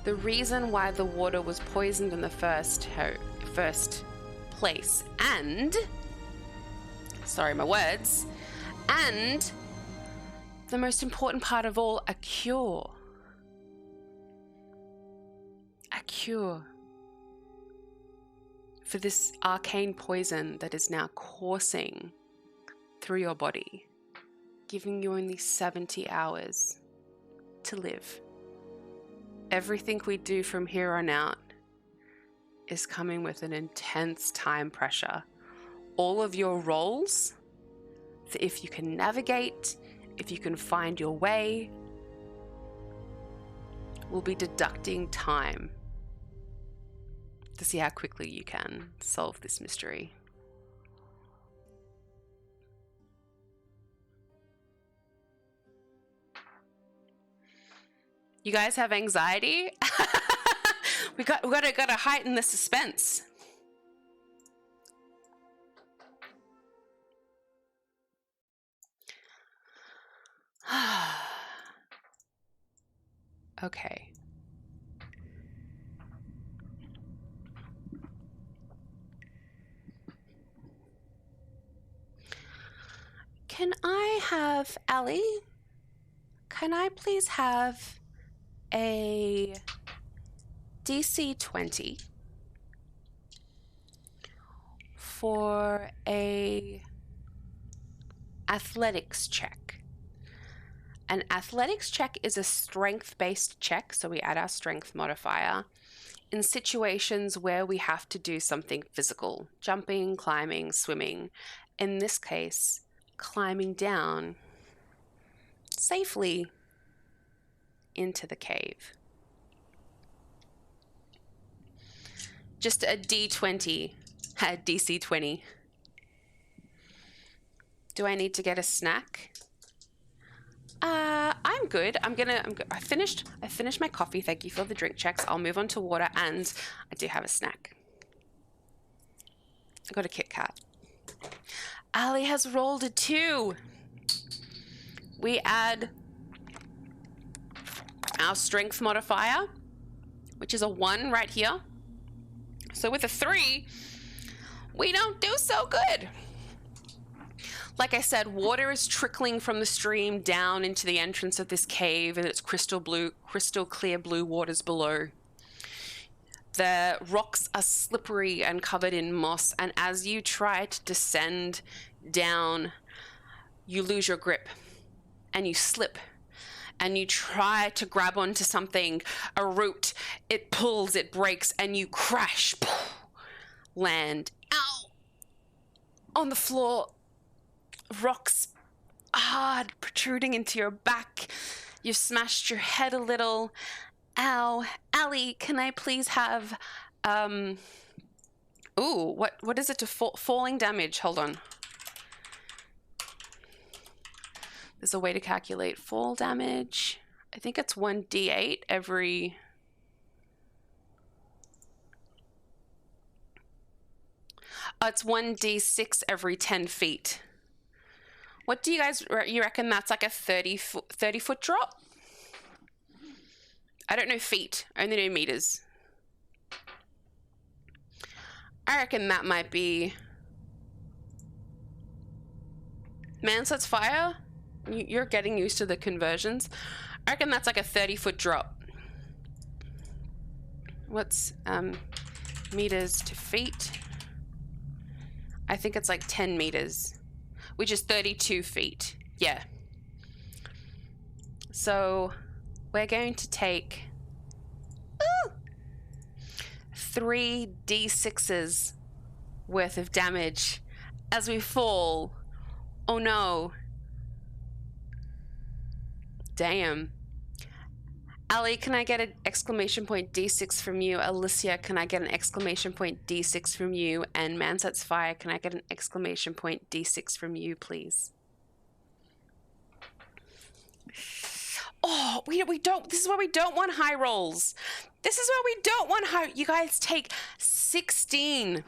the reason why the water was poisoned in the first place, and, sorry my words, and the most important part of all, a cure. A cure for this arcane poison that is now coursing through your body, giving you only 70 hours to live. Everything we do from here on out is coming with an intense time pressure. All of your roles, if you can navigate, if you can find your way, will be deducting time to see how quickly you can solve this mystery. You guys have anxiety? we gotta heighten the suspense. Okay. Can I have, Allie? Can I please have a DC 20 for a athletics check? An athletics check is a strength-based check, so we add our strength modifier in situations where we have to do something physical, jumping, climbing, swimming. In this case, climbing down safely into the cave. Just a D20, a DC 20. Do I need to get a snack? I'm good. I finished my coffee. Thank you for the drink checks. I'll move on to water, and I do have a snack. I got a Kit Kat. Ali has rolled a 2. We add our strength modifier, which is a 1 right here. So with a 3, we don't do so good. Like I said, water is trickling from the stream down into the entrance of this cave, and it's crystal clear blue waters below. The rocks are slippery and covered in moss, and as you try to descend down, you lose your grip and you slip and you try to grab onto something, a root, it pulls, it breaks, and you crash, land, ow, on the floor, rocks hard protruding into your back. You've smashed your head a little. Ow. Allie, can I please have, ooh, what is it to falling damage? Hold on. There's a way to calculate fall damage. I think it's 1d8 every... it's 1d6 every 10 feet. What do you guys, you reckon that's like a 30 foot drop? I don't know feet, I only know meters. I reckon that might be... Manset's fire? You're getting used to the conversions. I reckon that's like a 30-foot drop. What's meters to feet? I think it's like 10 meters, which is 32 feet. Yeah. So we're going to take 3 d6s worth of damage as we fall. Oh no. Damn. Ali, can I get an exclamation point D6 from you? Alicia, can I get an exclamation point D6 from you? And Manset's Fire, can I get an exclamation point D6 from you, please? Oh, we don't, this is where we don't want high rolls. This is where we don't want high, you guys take 16.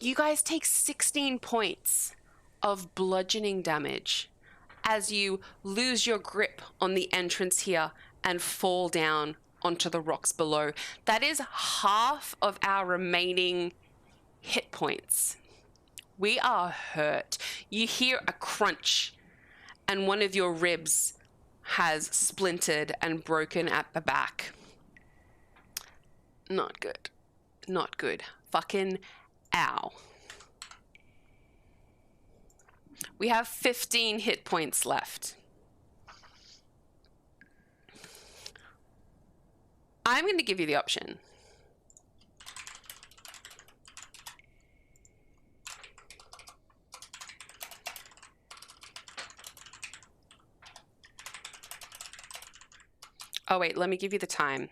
You guys take 16 points of bludgeoning damage as you lose your grip on the entrance here and fall down onto the rocks below. That is half of our remaining hit points. We are hurt. You hear a crunch and one of your ribs has splintered and broken at the back. Not good. Not good. Fucking ow. We have 15 hit points left. I'm going to give you the option. Oh wait, let me give you the time.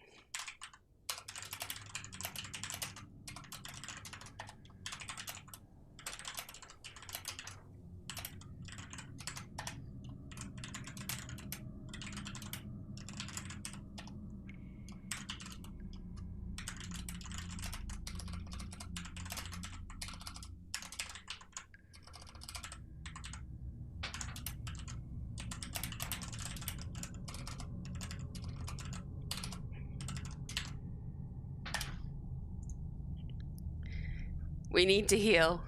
We need to heal.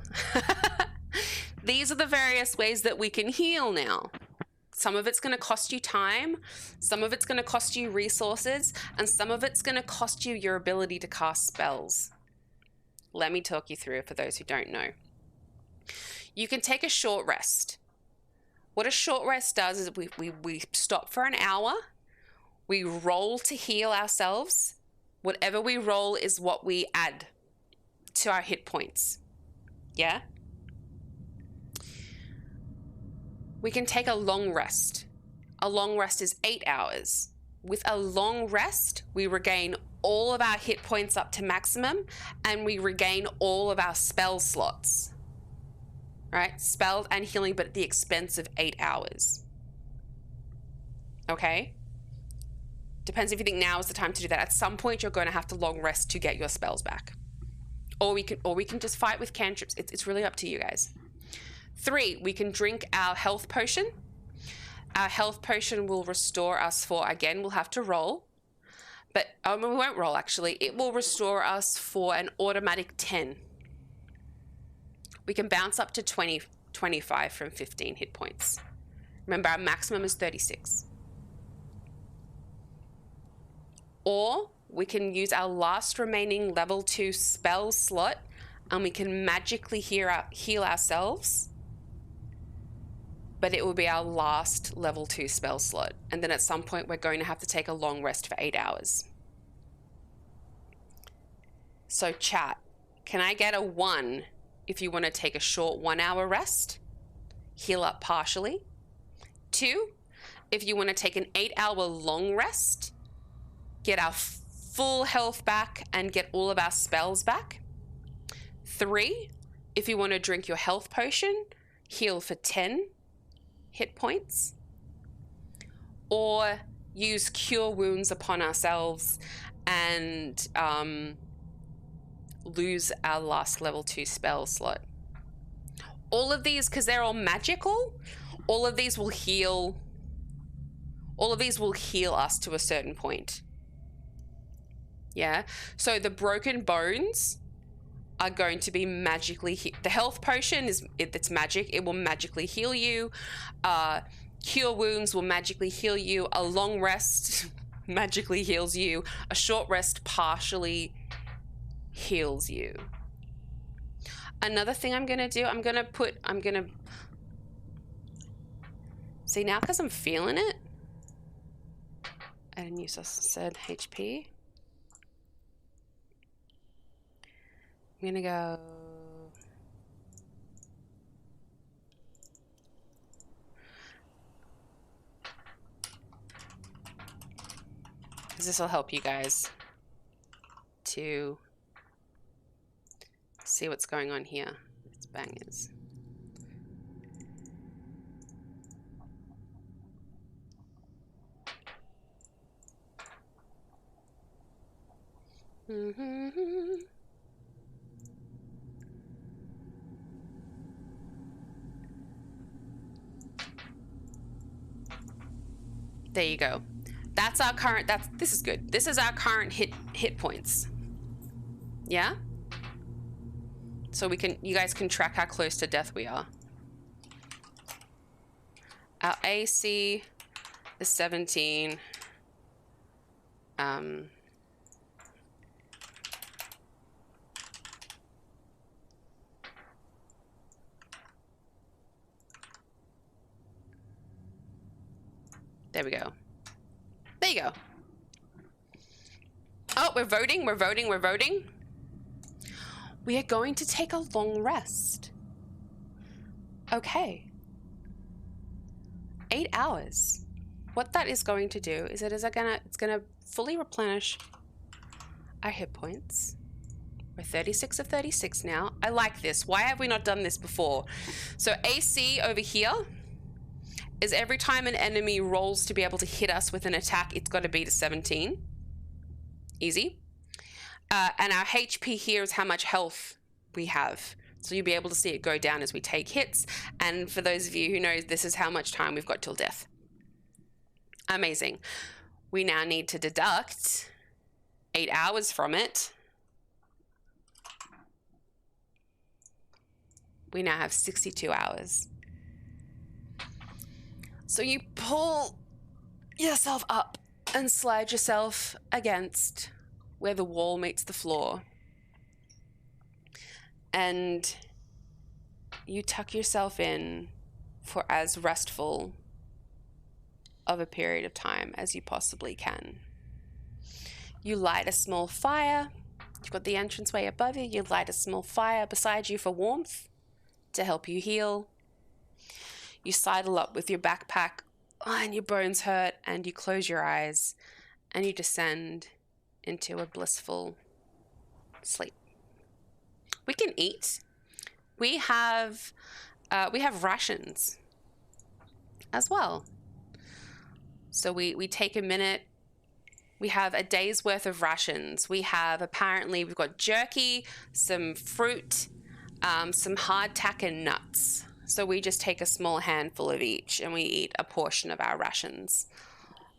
These are the various ways that we can heal now. Some of it's going to cost you time, some of it's going to cost you resources, and some of it's going to cost you your ability to cast spells. Let me talk you through it for those who don't know. You can take a short rest. What a short rest does is we stop for an hour, we roll to heal ourselves. Whatever we roll is what we add to our hit points. Yeah? We can take a long rest. A long rest is 8 hours. With a long rest, we regain all of our hit points up to maximum, and we regain all of our spell slots. Right? Spell and healing, but at the expense of 8 hours. Okay? Depends if you think now is the time to do that. At some point, you're going to have to long rest to get your spells back. Or we can just fight with cantrips. It's really up to you guys. 3, we can drink our health potion. Our health potion will restore us for, again, we'll have to roll. But we won't roll, actually. It will restore us for an automatic 10. We can bounce up to 20 25 from 15 hit points. Remember, our maximum is 36. Or we can use our last remaining level 2 spell slot and we can magically heal ourselves. But it will be our last level 2 spell slot. And then at some point, we're going to have to take a long rest for 8 hours. So chat, can I get a 1 if you want to take a short 1 hour rest? Heal up partially. 2, if you want to take an 8 hour long rest, get our full health back and get all of our spells back. 3, if you want to drink your health potion, heal for 10 hit points. Or use cure wounds upon ourselves and lose our last level 2 spell slot. All of these, because they're all magical, all of these will heal us to a certain point. Yeah, so the broken bones are going to be magically the health potion it's magic, it will magically heal you. Cure wounds will magically heal you. A long rest magically heals you. A short rest partially heals you. Another thing I'm gonna do, I'm gonna see now, because I'm feeling it. I didn't use said HP. I'm gonna go because this will help you guys to see what's going on here. It's bangers. There you go. That's our current, this is good. This is our current hit points. Yeah? So you guys can track how close to death we are. Our AC is 17. There we go. There you go. Oh, we're voting. We are going to take a long rest. Okay. 8 hours. What that is going to do is it's gonna fully replenish our hit points. We're 36 of 36 now. I like this. Why have we not done this before? So AC over here is every time an enemy rolls to be able to hit us with an attack, it's got to beat a 17. Easy. And our HP here is how much health we have. So you'll be able to see it go down as we take hits. And for those of you who know, this is how much time we've got till death. Amazing. We now need to deduct 8 hours from it. We now have 62 hours. So you pull yourself up and slide yourself against where the wall meets the floor. And you tuck yourself in for as restful of a period of time as you possibly can. You light a small fire. You've got the entranceway above you. You light a small fire beside you for warmth to help you heal. You sidle up with your backpack and your bones hurt, and you close your eyes and you descend into a blissful sleep. We can eat. We have rations as well. So we take a minute. We have a day's worth of rations. We've got jerky, some fruit, some hardtack and nuts. So we just take a small handful of each and we eat a portion of our rations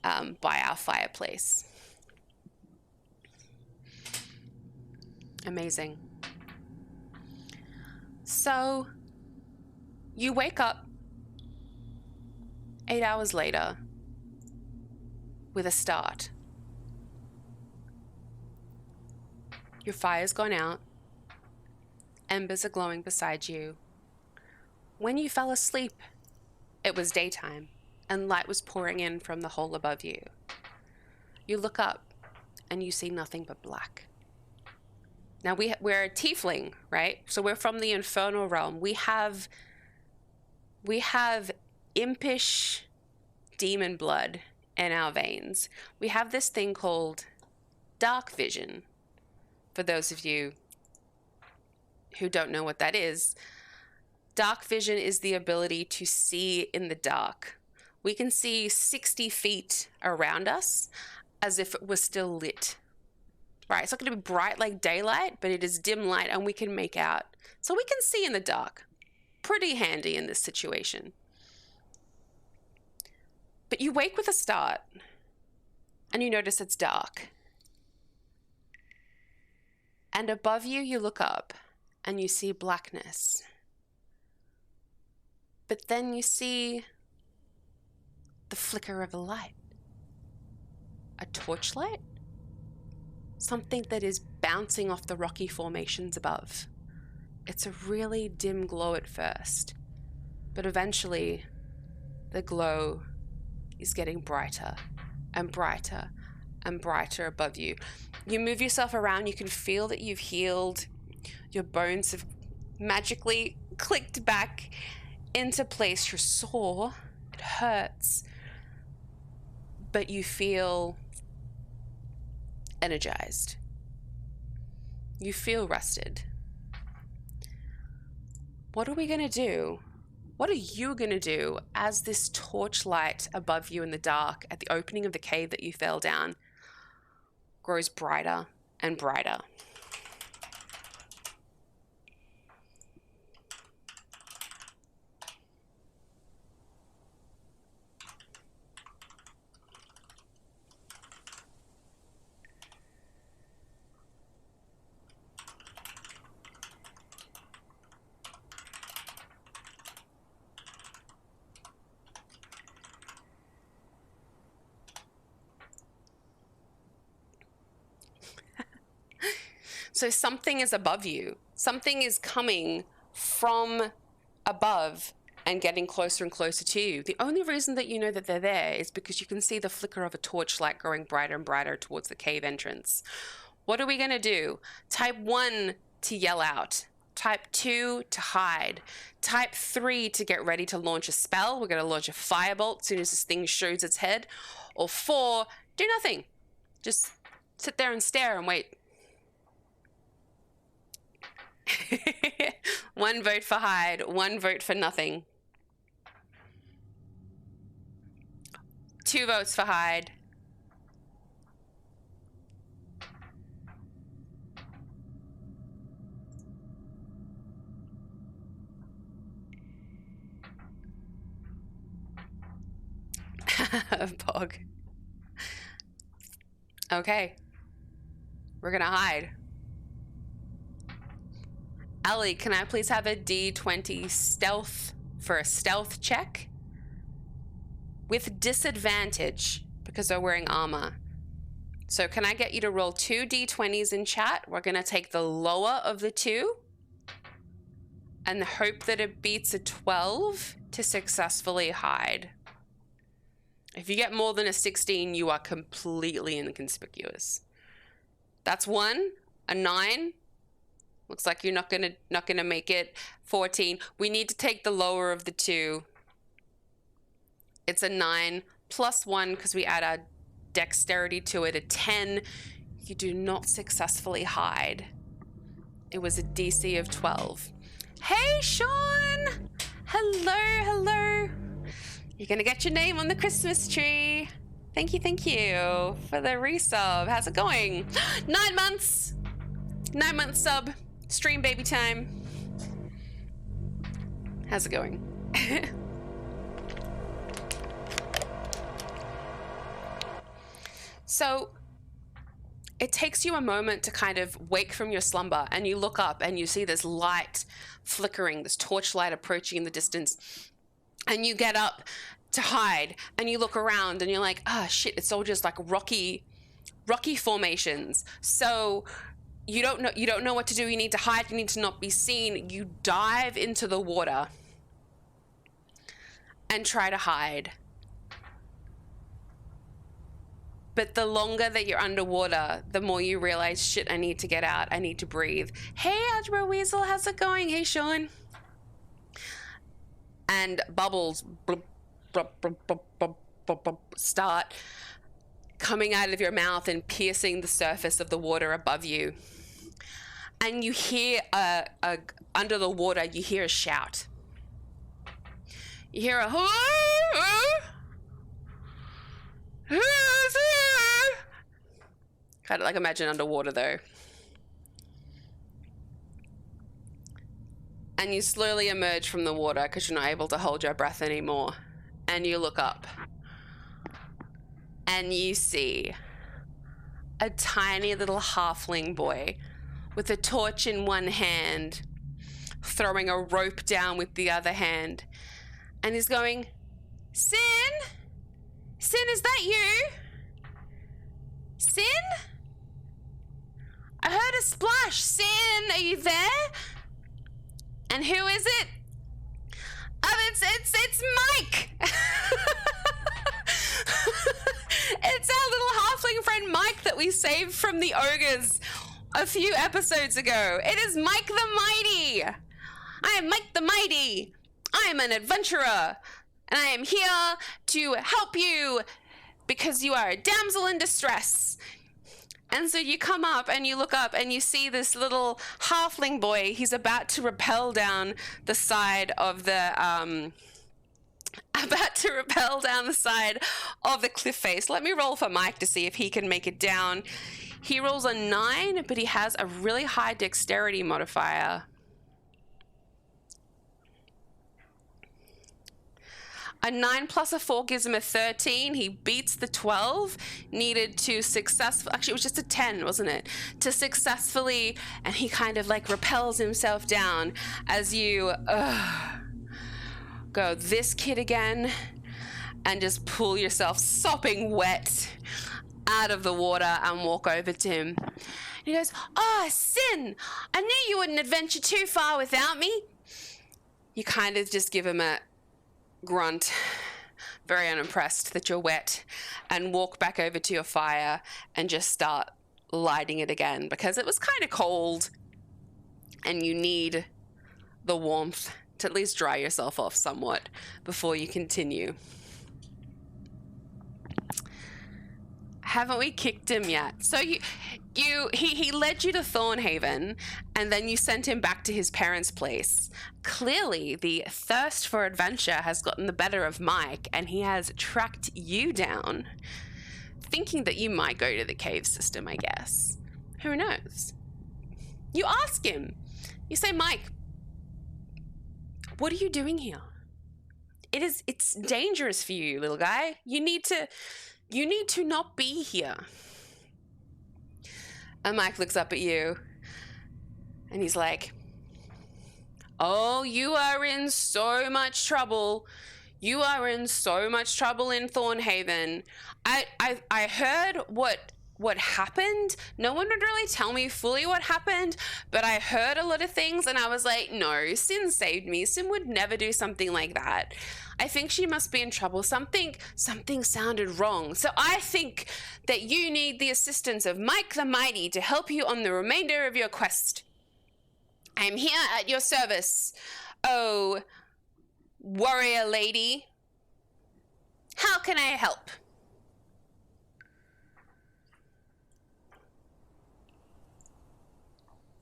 by our fireplace. Amazing. So You wake up 8 hours later with a start. Your fire's gone out. Embers are glowing beside you. When you fell asleep, it was daytime, and light was pouring in from the hole above you. You look up, and you see nothing but black. Now, we're a tiefling, right? So we're from the infernal realm. We have impish demon blood in our veins. We have this thing called dark vision. For those of you who don't know what that is, dark vision is the ability to see in the dark. We can see 60 feet around us as if it was still lit. Right, it's not going to be bright like daylight, but it is dim light and we can make out. So we can see in the dark. Pretty handy in this situation. But you wake with a start and you notice it's dark. And above you, you look up and you see blackness. But then you see the flicker of a light. A torchlight? Something that is bouncing off the rocky formations above. It's a really dim glow at first, but eventually the glow is getting brighter and brighter and brighter above you. You move yourself around, you can feel that you've healed. Your bones have magically clicked back into place. You're sore, it hurts, but you feel energized. You feel rested. What are we going to do? What are you going to do as this torchlight above you in the dark at the opening of the cave that you fell down grows brighter and brighter? So something is above you. Something is coming from above and getting closer and closer to you. The only reason that you know that they're there is because you can see the flicker of a torchlight growing brighter and brighter towards the cave entrance. What are we going to do? Type 1 to yell out. Type 2 to hide. Type 3 to get ready to launch a spell. We're going to launch a firebolt as soon as this thing shows its head. Or 4, do nothing. Just sit there and stare and wait. 1 vote for hide, 1 vote for nothing. 2 votes for hide. Pog. Okay. We're gonna hide. Ellie, can I please have a D20 stealth for a stealth check? With disadvantage, because they're wearing armor. So can I get you to roll 2 D20s in chat? We're going to take the lower of the 2 and hope that it beats a 12 to successfully hide. If you get more than a 16, you are completely inconspicuous. That's 1, a 9. Looks like you're not gonna make it. 14. We need to take the lower of the 2. It's a 9 plus 1 because we add our dexterity to it. A 10. You do not successfully hide. It was a DC of 12. Hey, Sean! Hello, hello. You're gonna get your name on the Christmas tree. Thank you for the resub. How's it going? 9 months. 9 month sub. Stream baby time. How's it going? So it takes you a moment to kind of wake from your slumber, and you look up and you see this light flickering, this torchlight approaching in the distance, and you get up to hide, and you look around and you're like, ah, shit, it's all just like rocky formations. So you don't know what to do. You need to hide, you need to not be seen. You dive into the water and try to hide. But the longer that you're underwater, the more you realize, shit, I need to get out. I need to breathe. Hey, Algebra Weasel, how's it going? Hey, Sean. And bubbles start coming out of your mouth and piercing the surface of the water above you. And you hear under the water, you hear a shout. You hear a kind of like imagine underwater though. And you slowly emerge from the water because you're not able to hold your breath anymore. And you look up and you see a tiny little halfling boy with a torch in one hand, throwing a rope down with the other hand. And he's going, Sin? Sin, is that you? Sin? I heard a splash. Sin, are you there? And who is it? It's Mike. It's our little halfling friend Mike that we saved from the ogres a few episodes ago. It is Mike the Mighty. I am Mike the Mighty. I am an adventurer, and I am here to help you because you are a damsel in distress. And so you come up and you look up and you see this little halfling boy. He's about to rappel down the side of the cliff face. Let me roll for Mike to see if he can make it down. He rolls a 9, but he has a really high dexterity modifier. A 9 plus a 4 gives him a 13. He beats the 12 needed to successfully, actually it was just a 10, wasn't it? To successfully, and he kind of like rappels himself down as you go, this kid again, and just pull yourself sopping wet out of the water and walk over to him. And he goes, Sin, I knew you wouldn't adventure too far without me. You kind of just give him a grunt, very unimpressed that you're wet, and walk back over to your fire and just start lighting it again because it was kind of cold and you need the warmth to at least dry yourself off somewhat before you continue. Haven't we kicked him yet? So he led you to Thornhaven, and then you sent him back to his parents' place. Clearly, the thirst for adventure has gotten the better of Mike, and he has tracked you down, thinking that you might go to the cave system, I guess. Who knows? You ask him. You say, Mike, what are you doing here? It's dangerous for you, little guy. You need to not be here. And Mike looks up at you and he's like, oh, you are in so much trouble. You are in so much trouble in Thornhaven. I heard what happened. No one would really tell me fully what happened, but I heard a lot of things and I was like, no, Sin saved me. Sin would never do something like that. I think she must be in trouble. Something sounded wrong. So I think that you need the assistance of Mike the Mighty to help you on the remainder of your quest. I am here at your service, oh warrior lady. How can I help?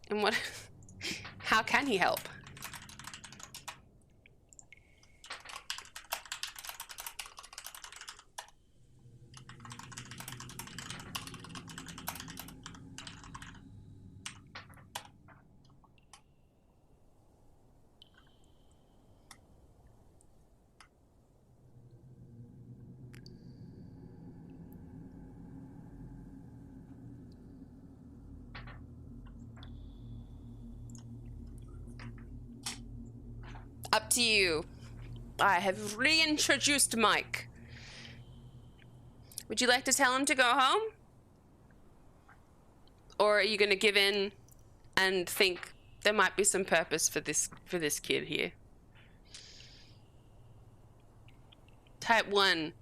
And what? How can he help? to you. I have reintroduced Mike. Would you like to tell him to go home? Or are you going to give in and think there might be some purpose for this kid here? Type 1,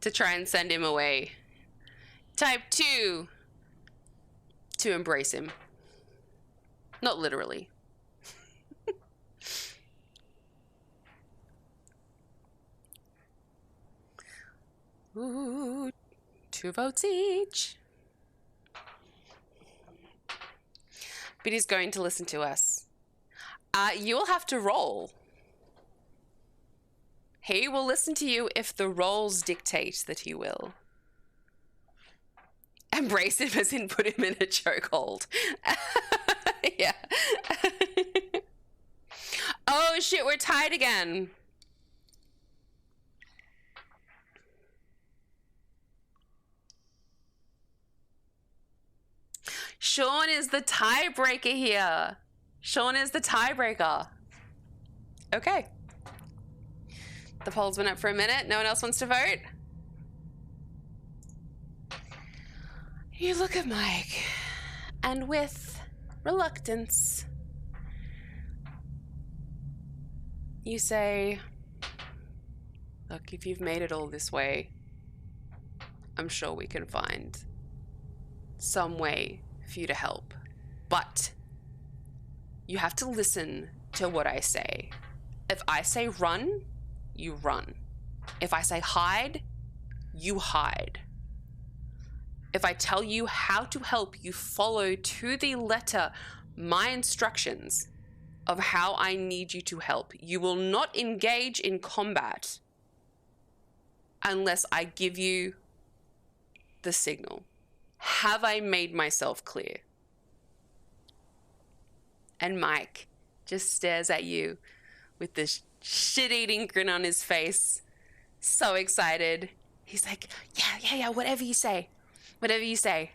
to try and send him away. Type 2, to embrace him. Not literally. Ooh, 2 votes each. But he's going to listen to us. You will have to roll. He will listen to you if the rolls dictate that he will. Embrace him as in put him in a chokehold. Yeah. Oh shit, we're tied again. Sean is the tiebreaker here. Sean is the tiebreaker. Okay. The poll's been up for a minute. No one else wants to vote? You look at Mike, and with reluctance, you say, look, if you've made it all this way, I'm sure we can find some way for you to help. But you have to listen to what I say. If I say run, you run. If I say hide, you hide. If I tell you how to help, you follow to the letter my instructions of how I need you to help. You will not engage in combat unless I give you the signal. Have I made myself clear? And Mike just stares at you with this shit-eating grin on his face. So excited. He's like, yeah, whatever you say. Whatever you say.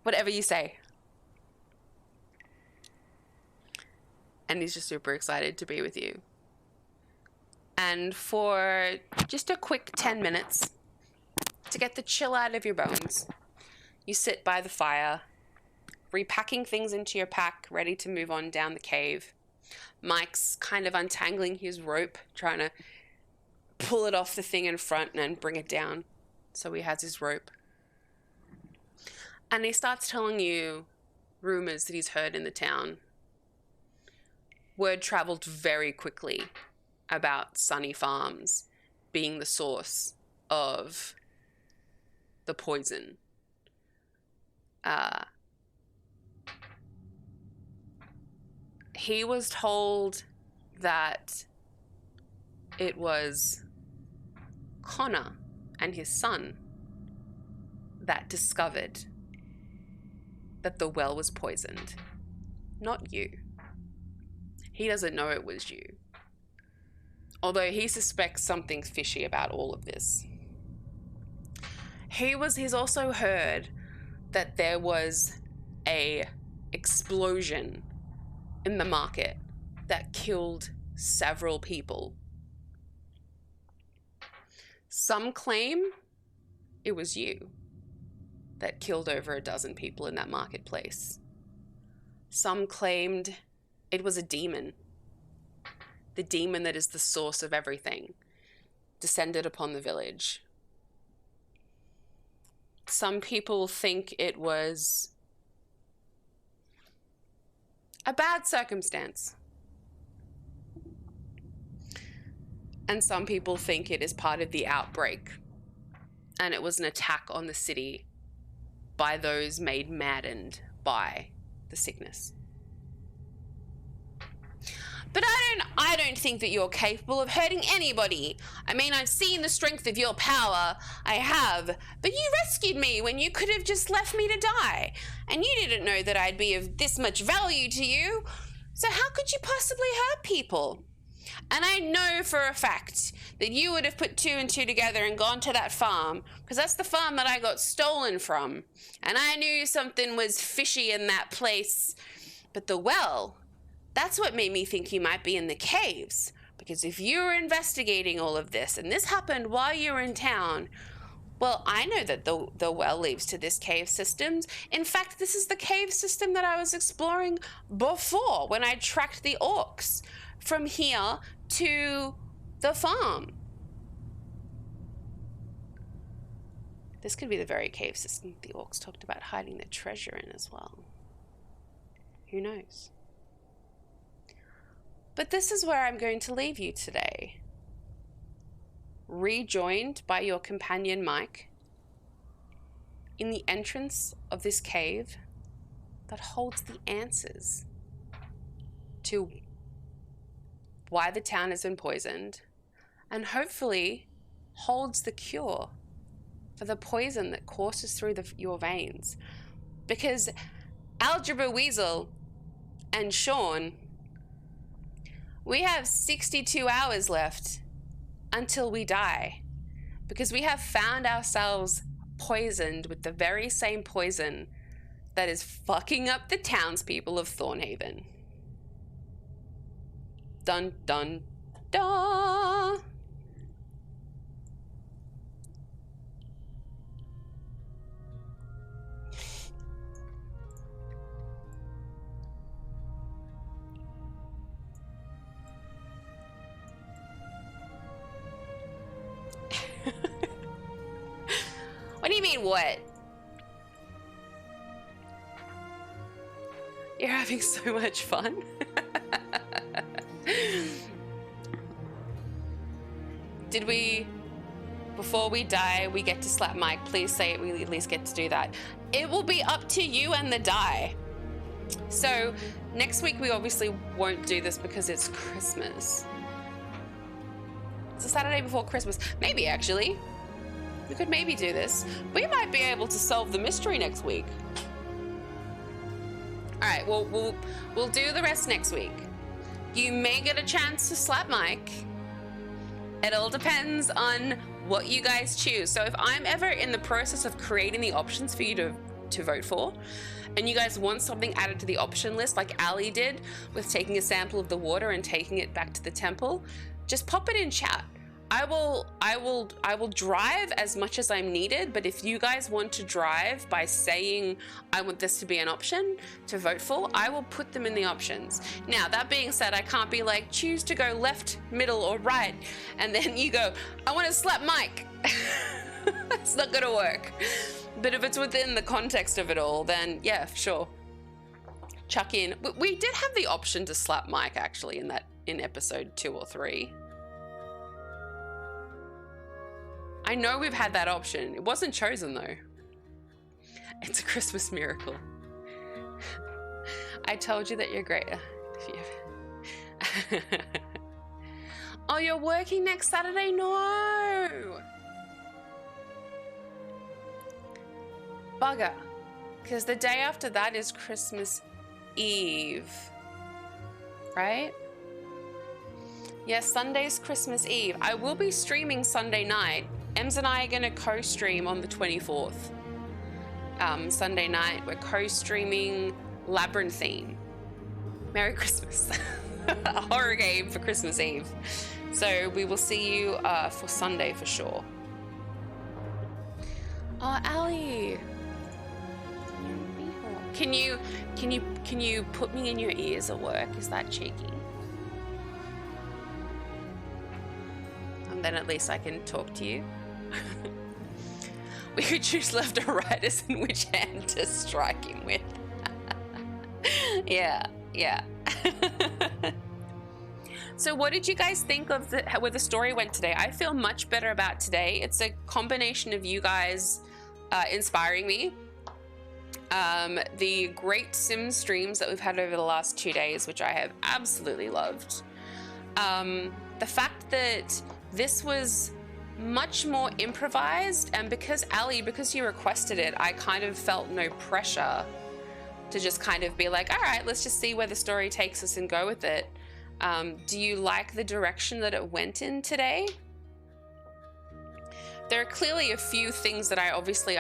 Whatever you say. And he's just super excited to be with you. And for just a quick 10 minutes, to get the chill out of your bones, you sit by the fire, repacking things into your pack, ready to move on down the cave. Mike's kind of untangling his rope, trying to pull it off the thing in front and bring it down. So he has his rope. And he starts telling you rumors that he's heard in the town. Word traveled very quickly about Sunny Farms being the source of the poison. He was told that it was Connor and his son that discovered that the well was poisoned, not you. He doesn't know it was you, although he suspects something fishy about all of this. He's also heard that there was a explosion in the market that killed several people. Some claim it was you that killed over a dozen people in that marketplace. Some claimed it was a demon. The demon that is the source of everything descended upon the village. Some people think it was a bad circumstance. And some people think it is part of the outbreak, and it was an attack on the city by those made maddened by the sickness. But I don't think that you're capable of hurting anybody. I mean, I've seen the strength of your power. I have. But you rescued me when you could have just left me to die. And you didn't know that I'd be of this much value to you. So how could you possibly hurt people? And I know for a fact that you would have put 2 and 2 together and gone to that farm, because that's the farm that I got stolen from. And I knew something was fishy in that place. But the well That's what made me think you might be in the caves. Because if you were investigating all of this, and this happened while you were in town, well, I know that the well leads to this cave system. In fact, this is the cave system that I was exploring before when I tracked the orcs from here to the farm. This could be the very cave system the orcs talked about hiding their treasure in as well. Who knows? But this is where I'm going to leave you today. Rejoined by your companion Mike in the entrance of this cave that holds the answers to why the town has been poisoned, and hopefully holds the cure for the poison that courses through your veins. Because Algebra Weasel and Sean, we have 62 hours left until we die, because we have found ourselves poisoned with the very same poison that is fucking up the townspeople of Thornhaven. Dun dun dun. What do you mean, what? You're having so much fun. Did we, before we die, we get to slap Mike? Please say it, we at least get to do that. It will be up to you and the die. So next week we obviously won't do this because it's Christmas. It's a Saturday before Christmas. Maybe, actually. We could maybe do this. We might be able to solve the mystery next week. All right, well, we'll do the rest next week. You may get a chance to slap Mike. It all depends on what you guys choose. So if I'm ever in the process of creating the options for you to vote for, and you guys want something added to the option list like Ali did with taking a sample of the water and taking it back to the temple, just pop it in chat. I will drive as much as I'm needed, but if you guys want to drive by saying I want this to be an option to vote for, I will put them in the options. Now, that being said, I can't be like, choose to go left, middle, or right, and then you go, I want to slap Mike. It's not gonna work. But if it's within the context of it all, then yeah, sure. Chuck in. We did have the option to slap Mike actually in episode 2 or 3. I know we've had that option. It wasn't chosen though. It's a Christmas miracle. I told you that you're great. Oh, you're working next Saturday? No. Bugger. Because the day after that is Christmas Eve. Right? Yes, Sunday's Christmas Eve. I will be streaming Sunday night. Ems and I are going to co-stream on the 24th. Sunday night, we're co-streaming Labyrinthine. Merry Christmas. A horror game for Christmas Eve. So we will see you for Sunday for sure. Oh, Ali. Can you put me in your ears at work? Is that cheeky? And then at least I can talk to you. We could choose left or right as in which hand to strike him with. Yeah. So what did you guys think of where the story went today? I feel much better about today. It's a combination of you guys inspiring me. The great sim streams that we've had over the last 2 days, which I have absolutely loved. The fact that this was much more improvised, and because you requested it, I kind of felt no pressure to just kind of be like, all right, let's just see where the story takes us and go with it. Do you like the direction that it went in today? There are clearly a few things that I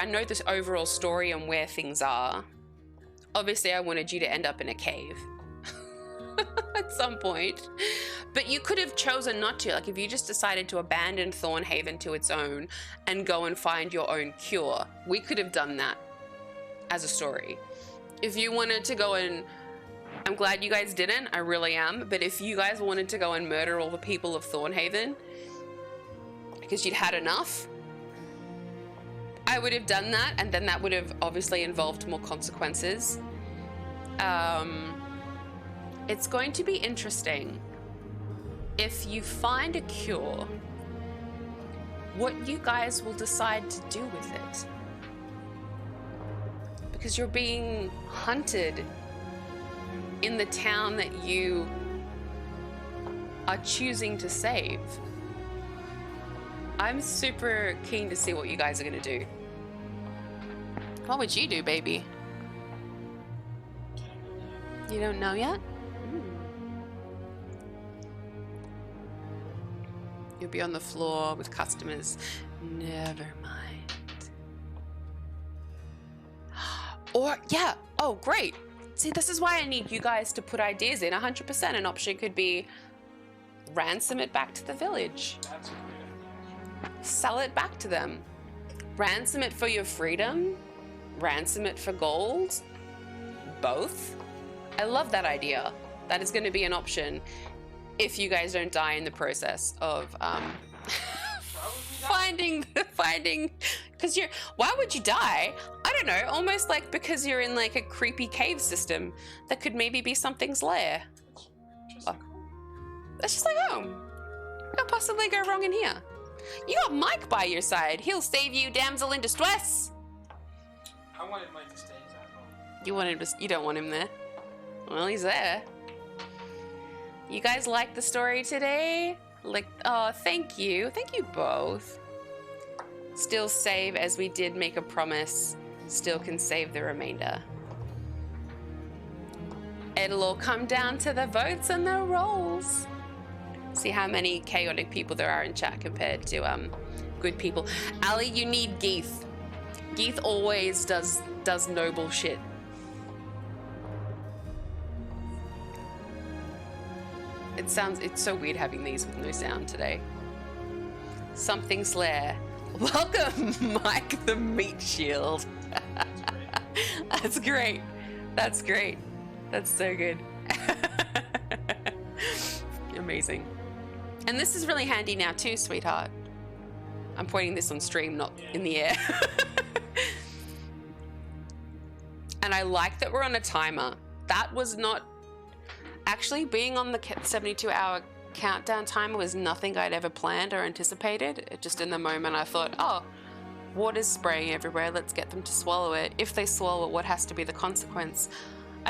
know this overall story and where things are. Obviously, I wanted you to end up in a cave. at some point. But you could have chosen not to. Like if you just decided to abandon Thornhaven to its own and go and find your own cure, we could have done that as a story. If you wanted to go and, I'm glad you guys didn't, I really am, but if you guys wanted to go and murder all the people of Thornhaven because you'd had enough, I would have done that, and then that would have obviously involved more consequences. It's going to be interesting if you find a cure, what you guys will decide to do with it. Because you're being hunted in the town that you are choosing to save. I'm super keen to see what you guys are gonna do. What would you do, baby? You don't know yet? You'll be on the floor with customers. Never mind. Or, yeah, oh, great. See, this is why I need you guys to put ideas in. 100% an option could be ransom it back to the village. That's a great idea. Sell it back to them. Ransom it for your freedom. Ransom it for gold. Both. I love that idea. That is going to be an option if you guys don't die in the process of finding, because why would you die? I don't know, almost like because you're in like a creepy cave system that could maybe be something's lair. Oh. That's just like, oh, what could possibly go wrong in here? You got Mike by your side. He'll save you, damsel in distress. I wanted Mike to stay exactly. You don't want him there. Well, he's there. You guys like the story today? Like, oh, thank you. Thank you both. Still save as we did make a promise. Still can save the remainder. It'll all come down to the votes and the rolls. See how many chaotic people there are in chat compared to good people. Ali, you need Geeth. Geeth always does noble shit. It's so weird having these with no sound today. Something's lair. Welcome, Mike the Meat Shield. That's great. That's great. That's so good. Amazing. And this is really handy now too, sweetheart. I'm pointing this on stream, not in the air. And I like that we're on a timer. That was not... Actually, being on the 72-hour countdown timer was nothing I'd ever planned or anticipated. It just in the moment I thought, oh, water's spraying everywhere. Let's get them to swallow it. If they swallow it, what has to be the consequence?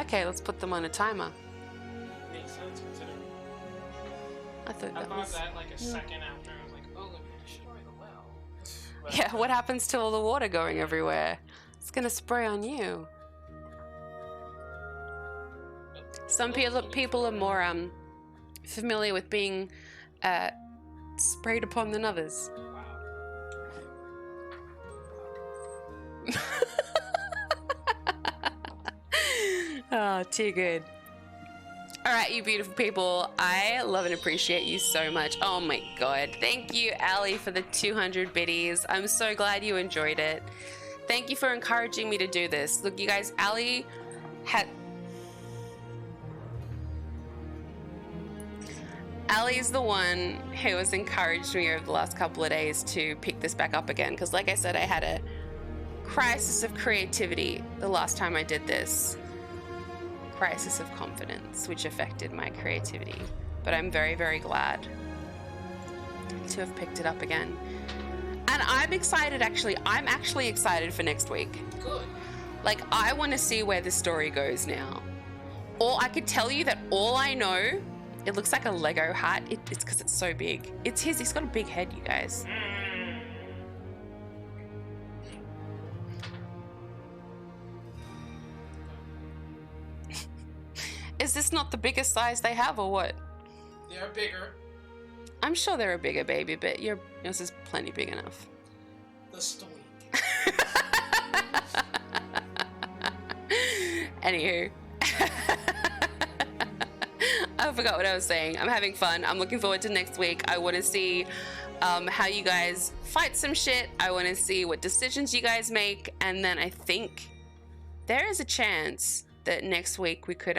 Okay, let's put them on a timer. Makes sense considering. I thought that was... that like a second after. I was like, oh, let me destroy the well. But Yeah, what happens to all the water going everywhere? It's gonna spray on you. Some people are more familiar with being sprayed upon than others. Wow. Oh, too good. All right, you beautiful people. I love and appreciate you so much. Oh my God. Thank you, Ali, for the 200 biddies. I'm so glad you enjoyed it. Thank you for encouraging me to do this. Look, you guys, Ali's the one who has encouraged me over the last couple of days to pick this back up again. Because like I said, I had a crisis of creativity the last time I did this. Crisis of confidence, which affected my creativity. But I'm very, very glad to have picked it up again. And I'm excited, actually. I'm actually excited for next week. Good. Like, I want to see where this story goes now. Or I could tell you that all I know, it looks like a Lego hat. It's because it's so big. It's his. He's got a big head, you guys. Is this not the biggest size they have, or what? They're bigger. I'm sure they're a bigger baby, but yours is plenty big enough. The stoic. Anywho. A I forgot what I was saying. I'm having fun. I'm looking forward to next week. I want to see how you guys fight some shit. I want to see what decisions you guys make. And then I think there is a chance that next week we could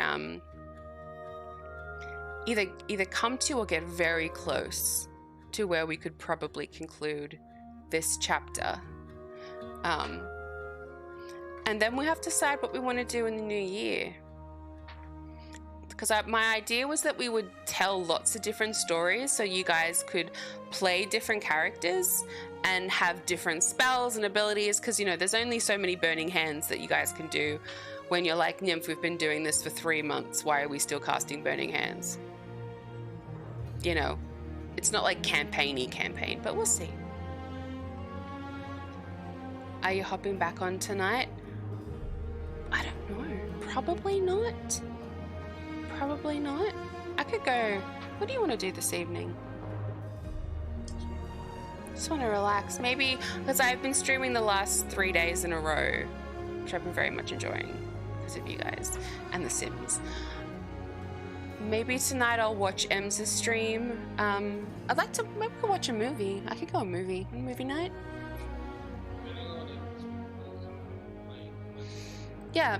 either come to or get very close to where we could probably conclude this chapter. And then we have to decide what we want to do in the new year. Because my idea was that we would tell lots of different stories so you guys could play different characters and have different spells and abilities. Because, you know, there's only so many burning hands that you guys can do when you're like, Nymph, we've been doing this for 3 months. Why are we still casting burning hands? You know, it's not like campaign, but we'll see. Are you hopping back on tonight? I don't know. Probably not. Probably not. I could go. What do you want to do this evening? Just want to relax. Maybe because I've been streaming the last 3 days in a row, which I've been very much enjoying because of you guys and The Sims. Maybe tonight I'll watch Em's stream. I'd like to maybe go watch a movie. I could go a movie night. Yeah,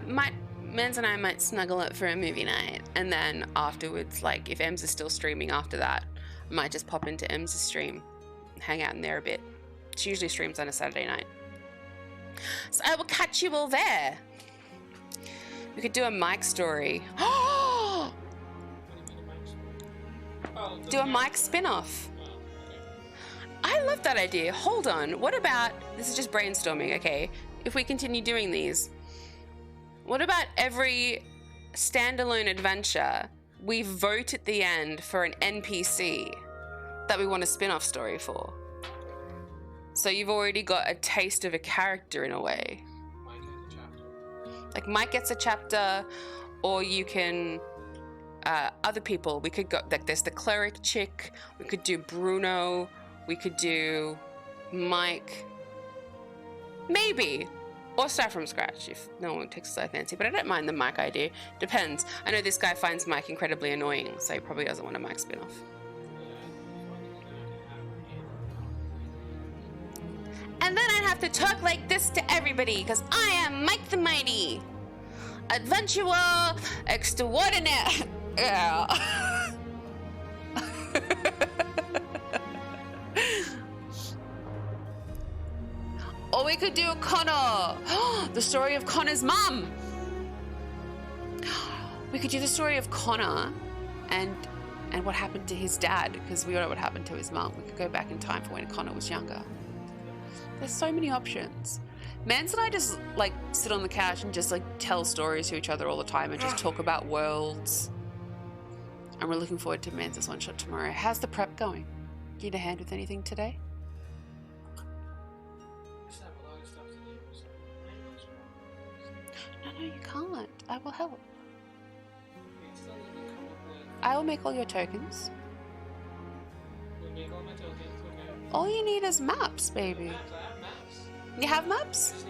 Mans and I might snuggle up for a movie night, and then afterwards, like if Ems is still streaming after that, I might just pop into Ems' stream, hang out in there a bit. She usually streams on a Saturday night. So I will catch you all there. We could do a Mike story. Do a Mike spin-off. I love that idea. Hold on. What about, this is just brainstorming, okay? If we continue doing these, what about every standalone adventure, we vote at the end for an NPC that we want a spin-off story for? So you've already got a taste of a character in a way. Like Mike gets a chapter, or you can, other people, we could go, like there's the cleric chick, we could do Bruno, we could do Mike, maybe. Or start from scratch if no one takes a fancy, but I don't mind the Mike idea. Depends. I know this guy finds Mike incredibly annoying, so he probably doesn't want a Mike spin-off. And then I'd have to talk like this to everybody, because I am Mike the Mighty. Adventurer extraordinaire. Yeah. Or we could do a Connor. The story of Connor's mum. We could do the story of Connor and what happened to his dad, because we all know what happened to his mum. We could go back in time for when Connor was younger. There's so many options. Mans and I just like sit on the couch and just like tell stories to each other all the time and just talk about worlds. And we're looking forward to Mans' one shot tomorrow. How's the prep going? Need a hand with anything today? No, you can't. I will help. I will make all your tokens. All you need is maps, baby. You have maps?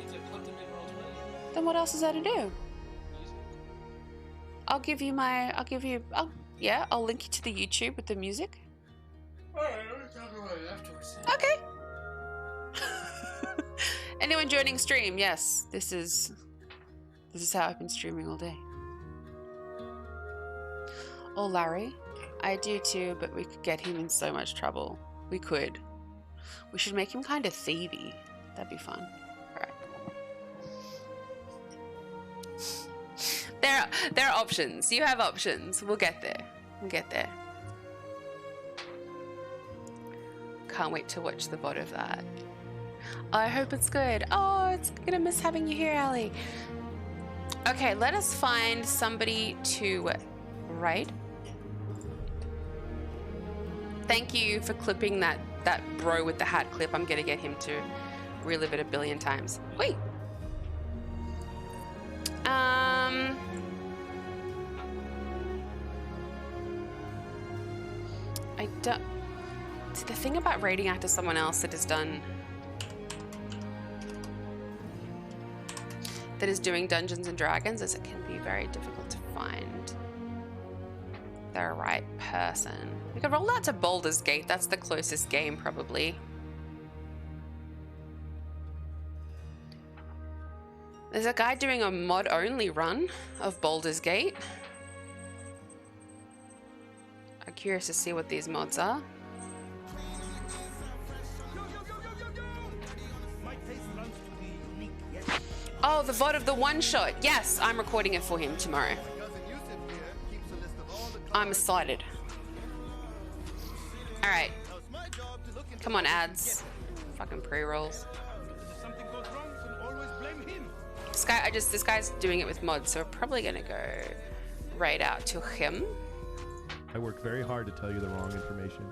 Then what else is there to do? I'll link you to the YouTube with the music. Okay. Anyone joining stream? Yes, this is how I've been streaming all day. Or Larry. I do too, but we could get him in so much trouble. We could. We should make him kind of thievy. That'd be fun. Alright. There are options. You have options. We'll get there. We'll get there. Can't wait to watch the VOD of that. I hope it's good. Oh, it's gonna miss having you here, Ali. Okay, let us find somebody to write. Thank you for clipping that bro with the hat clip. I'm gonna get him to relive it a billion times. Wait. I don't. See, the thing about raiding after someone else that is doing Dungeons and Dragons is it can be very difficult to find. the right person. We could roll out to Baldur's Gate. That's the closest game, probably. There's a guy doing a mod-only run of Baldur's Gate. I'm curious to see what these mods are. Oh, the VOD of the one-shot. Yes, I'm recording it for him tomorrow. I'm excited. Alright. Come on, ads. Fucking pre-rolls. This guy's doing it with mods, so we're probably gonna go right out to him. I worked very hard to tell you the wrong information.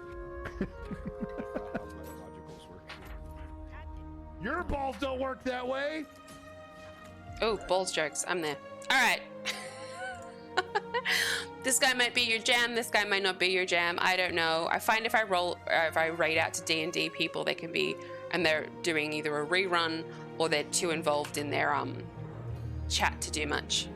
Your balls don't work that way. Oh, balls jokes. I'm there. All right. This guy might be your jam. This guy might not be your jam. I don't know. I find if I raid out to D&D people, they can be, and they're doing either a rerun or they're too involved in their chat to do much.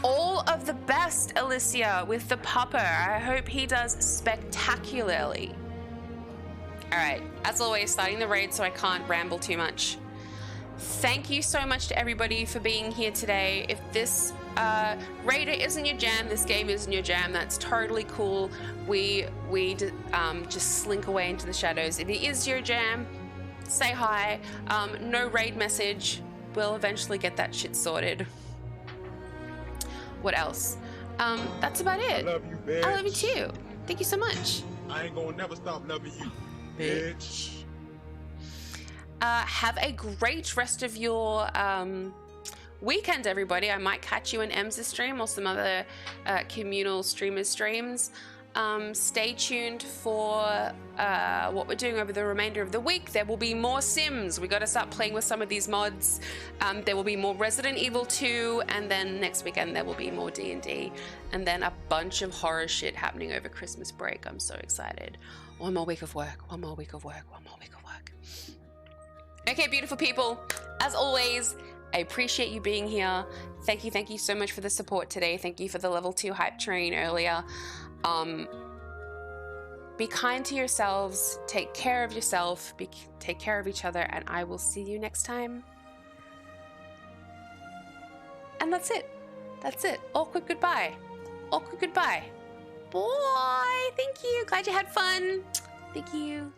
All of the best, Alicia, with the popper. I hope he does spectacularly. All right, as always, starting the raid so I can't ramble too much. Thank you so much to everybody for being here today. If this raider isn't your jam, this game isn't your jam, that's totally cool. We just slink away into the shadows. If it is your jam, say hi. No raid message. We'll eventually get that shit sorted. What else? That's about it. I love you, bitch. I love you too. Thank you so much. I ain't gonna never stop loving you, bitch. Have a great rest of your weekend, everybody. I might catch you in Em's stream or some other communal streamers' streams. Stay tuned for what we're doing over the remainder of the week. There will be more Sims. We got to start playing with some of these mods. There will be more Resident Evil 2, and then next weekend there will be more D&D, and then a bunch of horror shit happening over Christmas break. I'm so excited. One more week of work. One more week of work. One more week of work. Okay, beautiful people. As always, I appreciate you being here. Thank you so much for the support today. Thank you for the level 2 hype train earlier. Be kind to yourselves, take care of yourself, take care of each other, and I will see you next time. And that's it. That's it. Awkward goodbye. Awkward goodbye. Boy, thank you. Glad you had fun. Thank you.